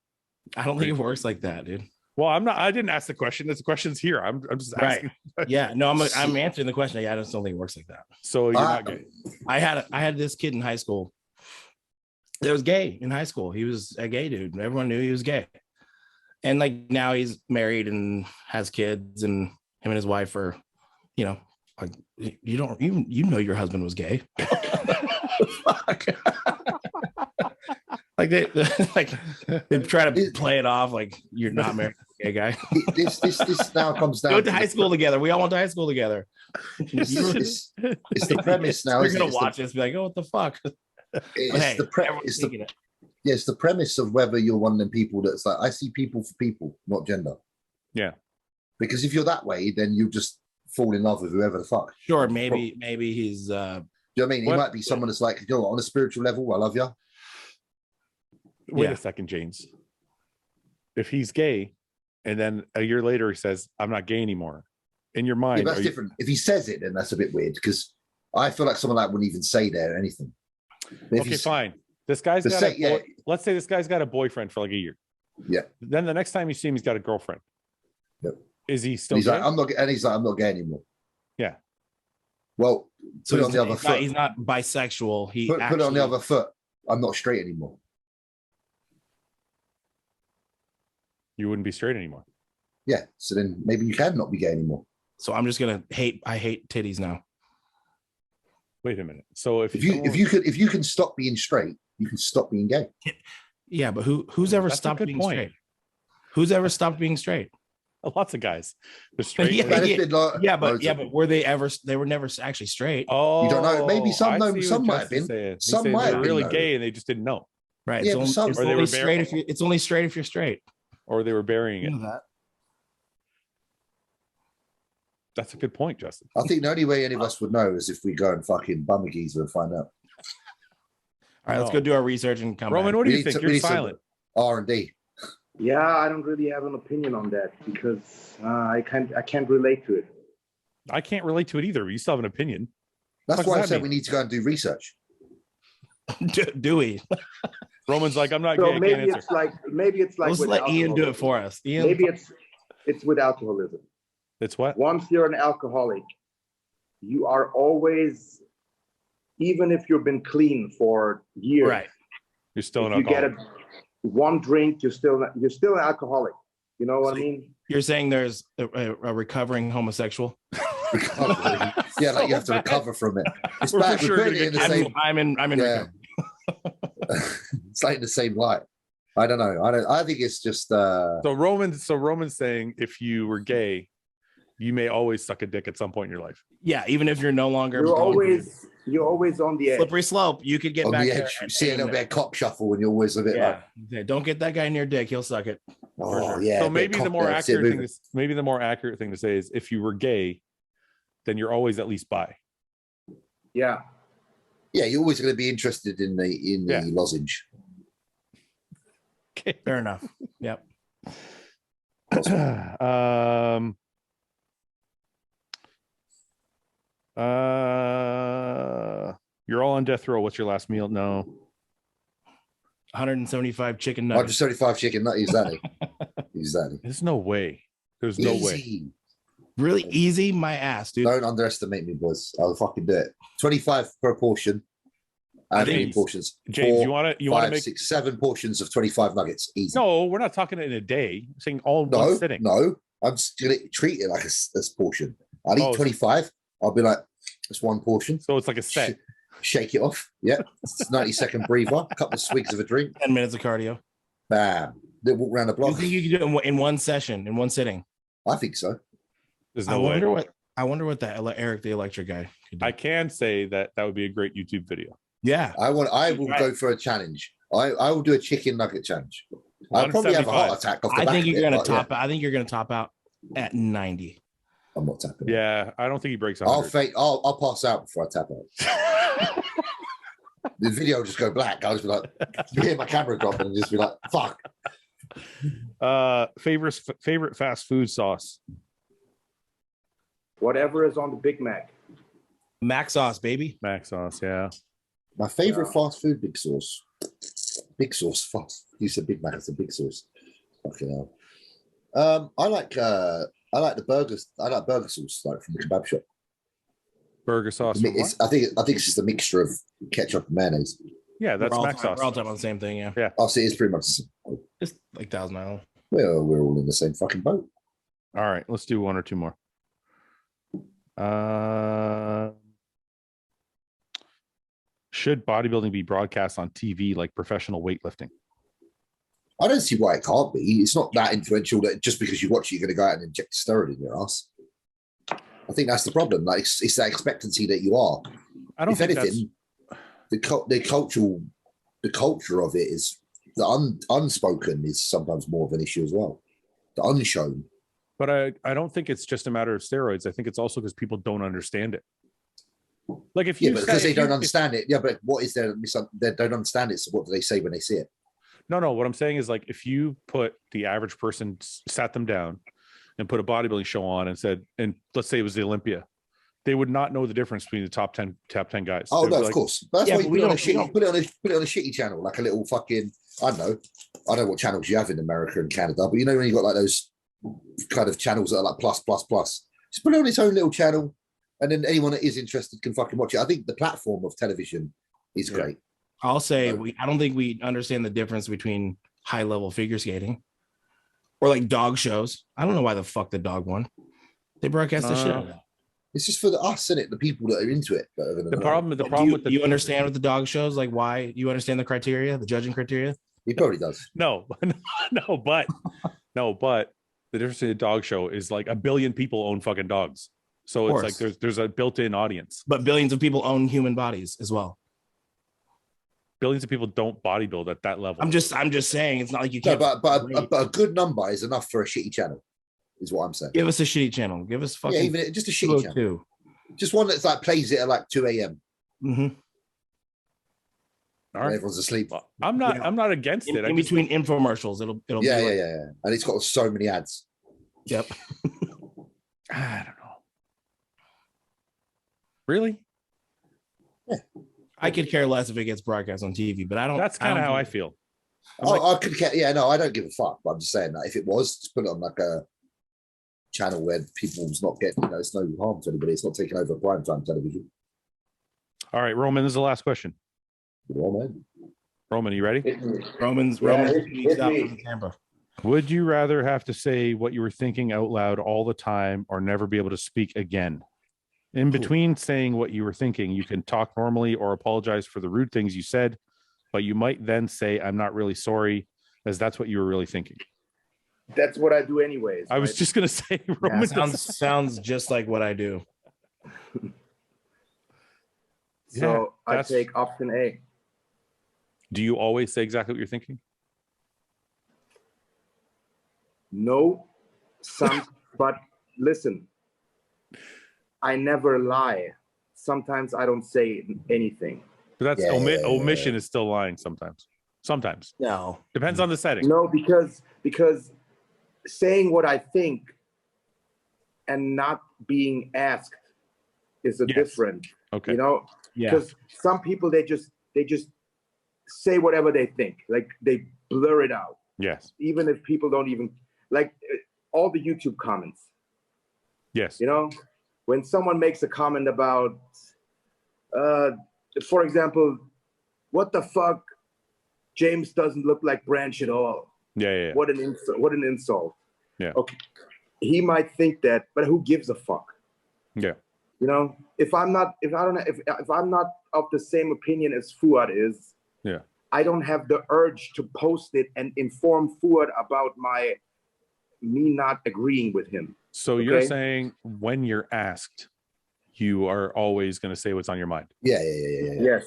I don't think it works like that, dude. Well, I'm not. I didn't ask the question. The question's here. I'm just Right. asking. Yeah, no, I'm answering the question. Yeah, I just don't think it works like that. So you're not gay. I had this kid in high school that was gay in high school. He was a gay dude. Everyone knew he was gay. And like now he's married and has kids, and him and his wife are, you know, like you don't even know your husband was gay. Fuck. Like they try to play it off like you're not married to a gay guy. This now comes down We went to high school together. We all went to high school together. It's the premise now. We're isn't it? gonna It's the- watch this, be like, oh, what the fuck? It's the pre- everyone's it's the thinking it. yeah, it's the premise of whether you're one of them people that's like, I see people for people, not gender. Yeah. Because if you're that way, then you just fall in love with whoever the fuck. Sure, maybe he's Do you know what I mean? What- He might be someone that's like, you know what, on a spiritual level, I love you. Wait Yeah. a second, James. If he's gay, and then a year later he says I'm not gay anymore, in your mind. Yeah, that's different. If he says it, then that's a bit weird because I feel like someone like wouldn't even say there anything. Okay, fine. This guy's got let's say this guy's got a boyfriend for like a year. Yeah. Then the next time you see him, he's got a girlfriend. Yep. Is he still? He's gay? like, I'm not gay anymore. Yeah. Well, So put it on the other foot. He's not bisexual. He put it on the other foot. I'm not straight anymore. You wouldn't be straight anymore. Yeah. So then maybe you can not be gay anymore. So I'm just gonna I hate titties now. Wait a minute. So if you can stop being straight, you can stop being gay. Yeah, but who's ever stopped being straight? Who's ever stopped being straight? Lots of guys. They're straight. But were they ever? They were never actually straight. Oh, you don't know. Maybe some might have been. Some might have been really gay and they just didn't know. Right. Yeah, it's only straight if you're straight. Or they were burying it. You know that. That's a good point, Justin. I think the only way any of us would know is if we go and fucking bum a geezer and find out. All right, let's go do our research and come Roman, back. what do you think? You're silent. R&D. Yeah, I don't really have an opinion on that because I can't relate to it. I can't relate to it either. But you still have an opinion. That's why I said we need to go and do research. Do we? Roman's like, I'm not So gay. maybe it's like Let's let Iain do it for us. Iain, maybe it's with alcoholism. It's what? Once you're an alcoholic, you are always, even if you've been clean for years, right? You're still an alcoholic. You get one drink, you're still an alcoholic. You know what I mean? You're saying there's a recovering homosexual. Yeah, like you have to recover from it. It's bad. Sure I'm in recovery. It's like in the same light. I don't know. I think it's just. So Roman's saying if you were gay, you may always suck a dick at some point in your life. Yeah, even if you're no longer. You're always on the edge. Slippery slope. You could get on back the edge. You see a little bit of cock shuffle when you're always a bit like. Don't get that guy near dick. He'll suck it. Oh yeah. So maybe the more accurate thing to say is if you were gay, then you're always at least bi. Yeah. Yeah, you're always going to be interested in the lozenge. Okay, fair enough. Yep. You're all on death row. What's your last meal? No. 175 chicken nuggets. 175 chicken nuggets. Exactly. There's no way. There's no way. Really easy, my ass, dude. Don't underestimate me, boys. I'll fucking do it. 25 per portion. And 8 portions. James, 4, you want to make 6, 7 portions of 25 nuggets. Easy. No, we're not talking in a day. I'm saying all one sitting. No, I'm just gonna treat it like a portion. I'll eat 25. I'll be like, it's one portion. So it's like a set. Shake it off. Yeah. 90-second breather. A couple of swigs of a drink. 10 minutes of cardio. Bam. Then walk around the block. You think you can do it in one session, in one sitting? I think so. There's no way. I wonder what that Eric the Electric guy could do. I can say that would be a great YouTube video. Yeah. I will go for a challenge. I will do a chicken nugget challenge. I'll probably have a heart attack off the back. I think you're going to top out at 90. I'm not tapping. Yeah, I don't think he breaks 100. I'll pass out before I tap out. The video will just go black. I'll just be like, you hear my camera dropping and just be like, fuck. Favorite fast food sauce? Whatever is on the Big Mac. Mac sauce, baby. Mac sauce, yeah. My favorite fast food, big sauce. Big sauce fast. You said Big Mac, it's a big sauce. Fucking hell. I like the burgers. I like burger sauce, like from the kebab shop. Burger sauce. I think it's just a mixture of ketchup and mayonnaise. Yeah, that's Mac sauce. We're all talking about the same thing, yeah. Yeah. I'll see. It's pretty much just like Thousand Island. Well, we're all in the same fucking boat. All right, let's do one or two more. Should bodybuilding be broadcast on TV like professional weightlifting? I don't see why it can't be. It's not that influential that just because you watch it, you're going to go out and inject steroid in your ass. I think that's the problem. Like it's that expectancy that you are. I don't. If anything, the culture of it is the unspoken is sometimes more of an issue as well. The unshown. But I don't think it's just a matter of steroids. I think it's also because people don't understand it. Like if you because they don't understand it. Yeah, but what is there? They don't understand it. So what do they say when they see it? No. What I'm saying is like if you put the average person, sat them down and put a bodybuilding show on and said, and let's say it was the Olympia, they would not know the difference between the top 10 guys. Oh no, like, of course. But that's Yeah, why but you we put it on a don't- shitty, put it on a shitty channel, like a little fucking, I don't know what channels you have in America and Canada, but you know when you got like those kind of channels that are like plus. Just put it on its own little channel, and then anyone that is interested can fucking watch it. I think the platform of television is great. I'll say So- I don't think we understand the difference between high level figure skating or like dog shows. I don't know why the fuck the dog won. They broadcast the shit out of it. It's just for us, isn't it? The people that are into it. the problem with the you understand what the dog shows, like why you understand the criteria, the judging criteria? He probably does. no, but the difference in a dog show is like a billion people own fucking dogs. So Of it's course. like there's a built-in audience. But billions of people own human bodies as well. Billions of people don't bodybuild at that level. I'm just saying it's not like you No, can't. but a good number is enough for a shitty channel, is what I'm saying. Give us a shitty channel. Give us fucking Yeah, even just a shitty channel. 202. Just one that's like plays it at like 2 a.m. Mm-hmm. All right. Everyone's asleep. Well, I'm not against it. In between infomercials, it'll Yeah, be like, yeah. And it's got so many ads. Yep. I don't know. Really? I could care less if it gets broadcast on TV, but I don't. That's kind of how I feel. I could care. Yeah, no, I don't give a fuck. But I'm just saying that if it was, just put it on like a channel where people's not getting, it's no harm to anybody. It's not taking over primetime television. All right, Roman, this is the last question. Well, man. Roman, you ready? Roman's hit out me. from Tampa. Would you rather have to say what you were thinking out loud all the time or never be able to speak again? In between saying what you were thinking, you can talk normally or apologize for the rude things you said, but you might then say, I'm not really sorry, as that's what you were really thinking. That's what I do anyways. I was right? just going to say, Yeah, Roman, sounds just like what I do. So I that's- take option A. do you always say exactly what you're thinking? No, but listen, I never lie. Sometimes I don't say anything. But that's Yeah. omission is still lying sometimes. Sometimes. No. Depends on the setting. No, because saying what I think and not being asked is a Yes. different. Okay. You know, Yeah. because some people they just say whatever they think, like they blur it out, Yes. even if people don't even like all the YouTube comments. Yes. You know, when someone makes a comment about, for example, what the fuck, James doesn't look like Branch at all. Yeah. What an insult! What an insult! Yeah. Okay, he might think that, but who gives a fuck? Yeah. You know, if I'm not of the same opinion as Fouad is, Yeah. I don't have the urge to post it and inform Fouad about me not agreeing with him. So you're Okay. saying when you're asked, you are always going to say what's on your mind. Yeah. Yes.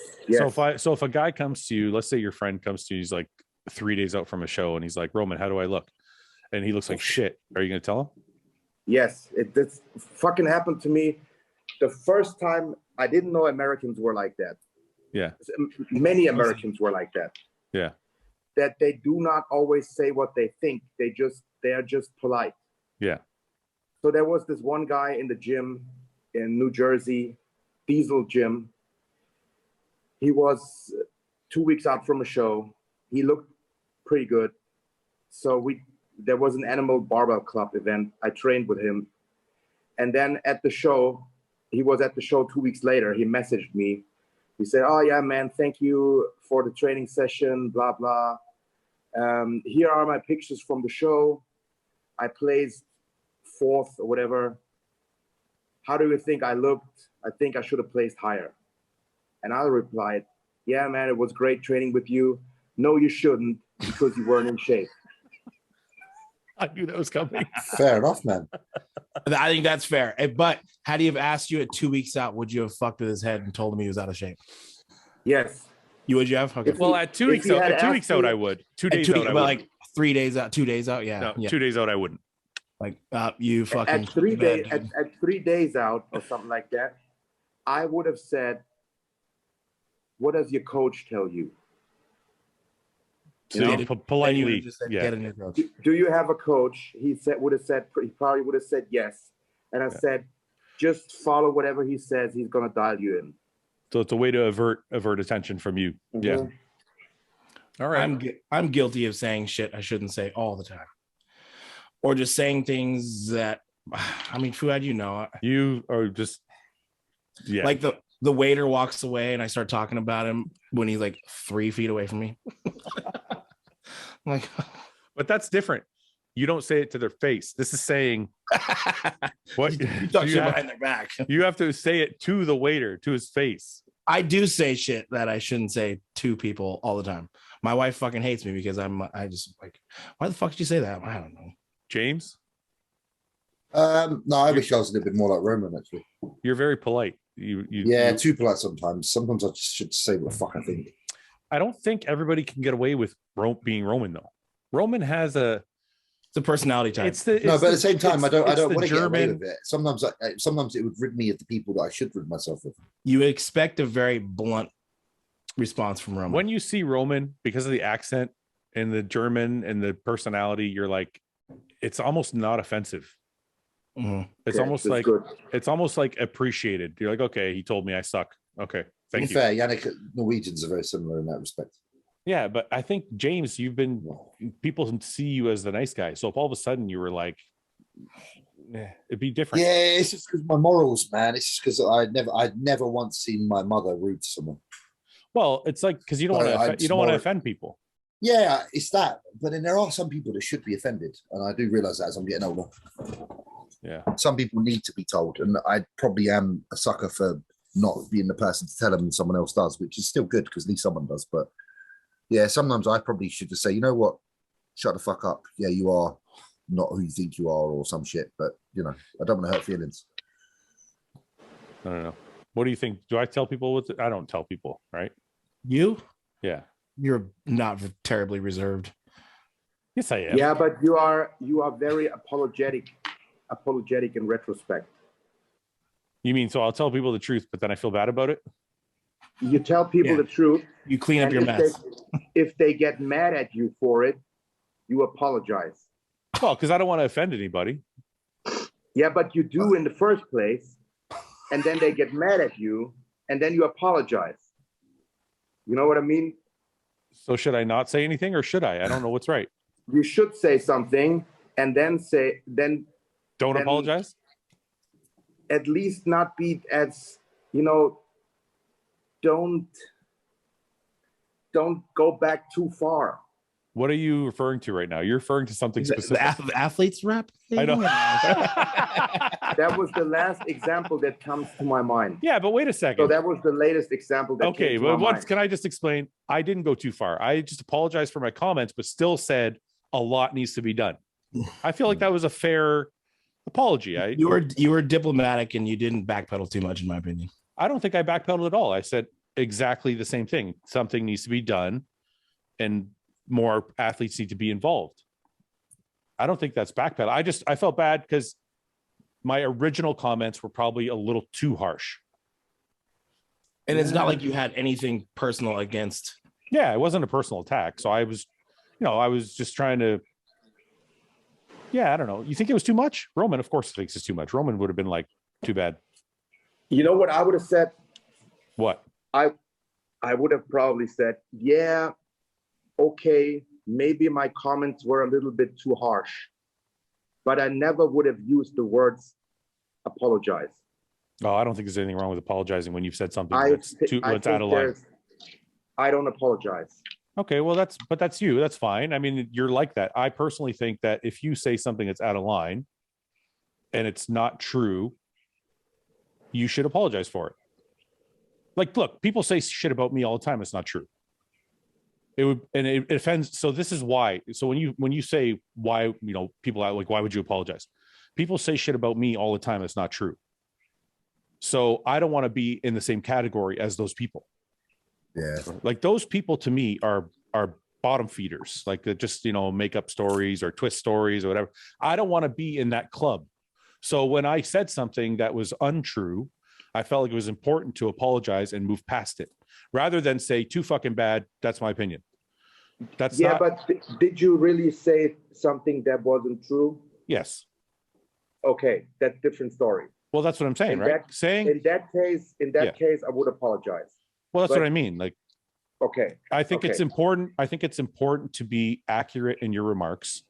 So if a guy comes to you, let's say your friend comes to you, he's like 3 days out from a show and he's like, Roman, how do I look? And he looks like shit. Are you going to tell him? Yes, this fucking happened to me. The first time I didn't know Americans were like that. Yeah. Many Americans were like that. Yeah. That they do not always say what they think. They are just polite. Yeah. So there was this one guy in the gym in New Jersey, Diesel Gym. He was 2 weeks out from a show. He looked pretty good. So there was an animal barbell club event. I trained with him. And then at the show, he was at the show 2 weeks later. He messaged me. He said, oh yeah, man, thank you for the training session, blah, blah. Here are my pictures from the show. I placed 4th or whatever. How do you think I looked? I think I should have placed higher. And I replied, yeah, man, it was great training with you. No, you shouldn't, because you weren't in shape. I knew that was coming. Fair enough, man. I think that's fair. But had he have asked you at 2 weeks out, would you have fucked with his head and told him he was out of shape? Yes. You would, Jeff? Okay. Well, at 2 weeks he out, had at 2 weeks asked out, me- I would. 2 days out, I but would. like 3 days out, 2 days out. Yeah. No, yeah. 2 days out, I wouldn't. Like you fucking At 3 days, bad, dude. at 3 days out or something like that, I would have said, what does your coach tell you? You know? Politely, just said, yeah. get a new coach. Do you have a coach? He probably would have said yes. And I said, just follow whatever he says. He's going to dial you in. So it's a way to avert attention from you. Mm-hmm. Yeah. All right. I'm guilty of saying shit I shouldn't say all the time, or just saying things that, I mean, Fouad, you are just, like the waiter walks away and I start talking about him when he's like 3 feet away from me. Like, but that's different. You don't say it to their face. This is saying what you talk shit behind their back. You have to say it to the waiter, to his face. I do say shit that I shouldn't say to people all the time. My wife fucking hates me because I just like, why the fuck did you say that? I don't know. James? No, I wish I was a little bit more like Roman, actually. You're very polite. Too polite sometimes. Sometimes I just should say what the fuck I think. I don't think everybody can get away with being Roman, though. Roman has it's a personality type. But at the same time, I don't want to get away with it. Sometimes it would rid me of the people that I should rid myself of. You expect a very blunt response from Roman. When you see Roman, because of the accent and the German and the personality, you're like, it's almost not offensive. Mm-hmm. It's almost like appreciated. You're like, okay, he told me I suck. Okay, thank you. Fair, Yannick, Norwegians are very similar in that respect. Yeah, but I think, James, people see you as the nice guy. So if all of a sudden you were like, it'd be different. Yeah, it's just because my morals, man. It's just because I'd never once seen my mother rude to someone. Well, it's like, because you don't want to offend people. Yeah, it's that. But then there are some people that should be offended. And I do realize that as I'm getting older. Yeah. Some people need to be told. And I probably am a sucker for not being the person to tell them and someone else does, which is still good because at least someone does. But yeah, sometimes I probably should just say, you know what? Shut the fuck up. Yeah, you are not who you think you are or some shit. But, I don't want to hurt feelings. I don't know. What do you think? Do I tell people I don't tell people, right? You? Yeah. You're not terribly reserved. Yes, I am. Yeah, but you are very apologetic in retrospect. You mean, so I'll tell people the truth, but then I feel bad about it? You tell people the truth. You clean up your mess. If they get mad at you for it, you apologize. Well, because I don't want to offend anybody. Yeah, but you do in the first place, and then they get mad at you, and then you apologize. You know what I mean? So should I not say anything, or should I? I don't know what's right. You should say something, and then don't apologize? At least not be as, don't go back too far. What are you referring to right now? You're referring to something specific. The athletes rap? I know. That was the last example that comes to my mind. Yeah, but wait a second. So that was the latest example that came to my mind. Can I just explain? I didn't go too far. I just apologized for my comments, but still said a lot needs to be done. I feel like that was a fair apology. You were diplomatic and you didn't backpedal too much, in my opinion. I don't think I backpedaled at all. I said exactly the same thing. Something needs to be done, and more athletes need to be involved. I don't think that's backpedal. I felt bad because my original comments were probably a little too harsh. And it's not like you had anything personal against. Yeah, it wasn't a personal attack. So I was just trying to. Yeah, I don't know. You think it was too much? Roman, of course, thinks it's too much. Roman would have been like, too bad. You know what I would have said? What? I would have probably said, yeah, okay, maybe my comments were a little bit too harsh, but I never would have used the words apologize. Oh, I don't think there's anything wrong with apologizing when you've said something that's out of line. I don't apologize. Okay, well, that's you. That's fine. I mean, you're like that. I personally think that if you say something that's out of line and it's not true, you should apologize for it. Like, look, people say shit about me all the time. It's not true. It offends. So this is why. So when you say why, people are like, why would you apologize? People say shit about me all the time. It's not true. So I don't want to be in the same category as those people. Yeah. Like those people to me are bottom feeders. Like they just, make up stories or twist stories or whatever. I don't want to be in that club. So when I said something that was untrue, I felt like it was important to apologize and move past it rather than say too fucking bad. That's my opinion. That's yeah, not, but did you really say something that wasn't true? yes. Okay, that's a different story. Well, that's what I'm saying, In right? Saying, In that Yeah. case, I would apologize. well, that's but- what I mean. Like, Okay. I think it's Okay. important. I think it's important to be accurate in your remarks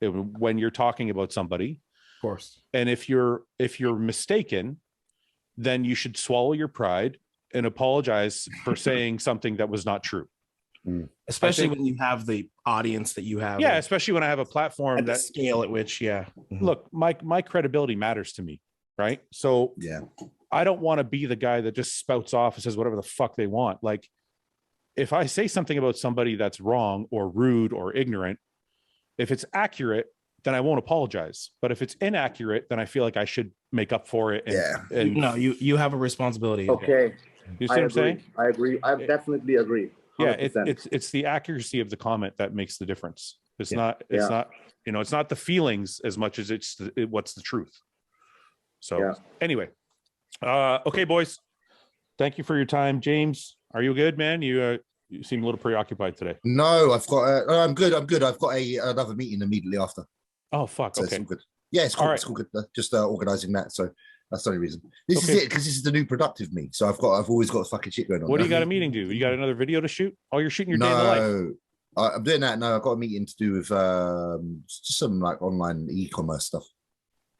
when you're talking about somebody. Of course. And if you're mistaken, then you should swallow your pride and apologize for saying something that was not true. Especially think- when you have the audience that you have. Yeah, and especially when I have a platform at the that, scale at which, yeah. Mhm. look, my credibility matters to me, right? So Yeah. I don't want to be the guy that just spouts off and says whatever the fuck they want. Like, if I say something about somebody that's wrong or rude or ignorant, if it's accurate, then I won't apologize. But if it's inaccurate, then I feel like I should make up for it. And, Yeah. and No, you have a responsibility. Okay. you see what I'm saying? I agree. I definitely agree. Yeah, 100%. it's the accuracy of the comment that makes the difference. It's Yeah. not Yeah. not it's not the feelings as much as it's what's the truth. So Yeah. anyway, okay, boys, thank you for your time. James, are you good, man? You seem a little preoccupied today. No, I've got. I'm good. I'm good. I've got another meeting immediately after. Oh fuck. So it's Okay. all good. Yeah, it's cool. All It's all good. Just organizing that. So that's the only reason. This is Okay. it because this is the new productive me. So I've always got fucking shit going on. What do now. you got a meeting to do? You got another video to shoot? Oh, you're shooting your day in the life. No, I'm doing that. No, I've got a meeting to do with just some like online e-commerce stuff.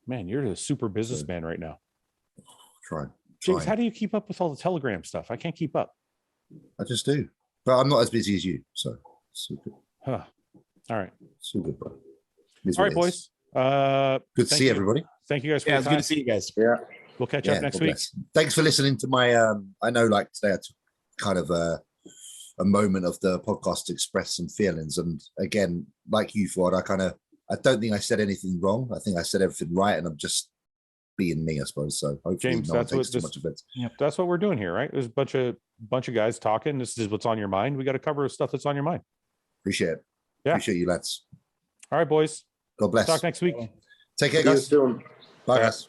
Man, you're a super businessman right now. Trying. James, how do you keep up with all the Telegram stuff? I can't keep up. I just do, but I'm not as busy as you. So it's all good. Huh. All right. It's all good, bro. It is All what right, it is. boys. Good to thank see you. everybody. Thank you guys for Yeah, your it's good time. to see you guys. Yeah. We'll catch Yeah, up next God week. bless. Thanks for listening to my. I know, like today, I took kind of a moment of the podcast to express some feelings, and again, like you, Fouad, I don't think I said anything wrong. I think I said everything right, and I'm just being me, I suppose. So hopefully, James, no one that's what takes too this- much offense. That's what we're doing here, right? There's a bunch of guys talking. This is what's on your mind. We got to cover stuff that's on your mind. Appreciate it. Yeah. Appreciate you, lads. All right, boys. God bless. Talk next week. Take care, See you guys. soon. Bye, Yeah. guys.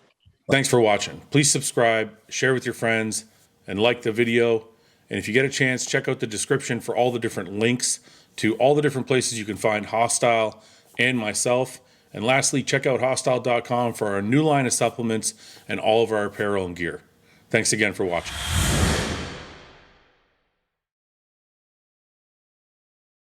Thanks for watching. Please subscribe, share with your friends, and like the video. And if you get a chance, check out the description for all the different links to all the different places you can find Hostile and myself. And lastly, check out hostile.com for our new line of supplements and all of our apparel and gear. Thanks again for watching.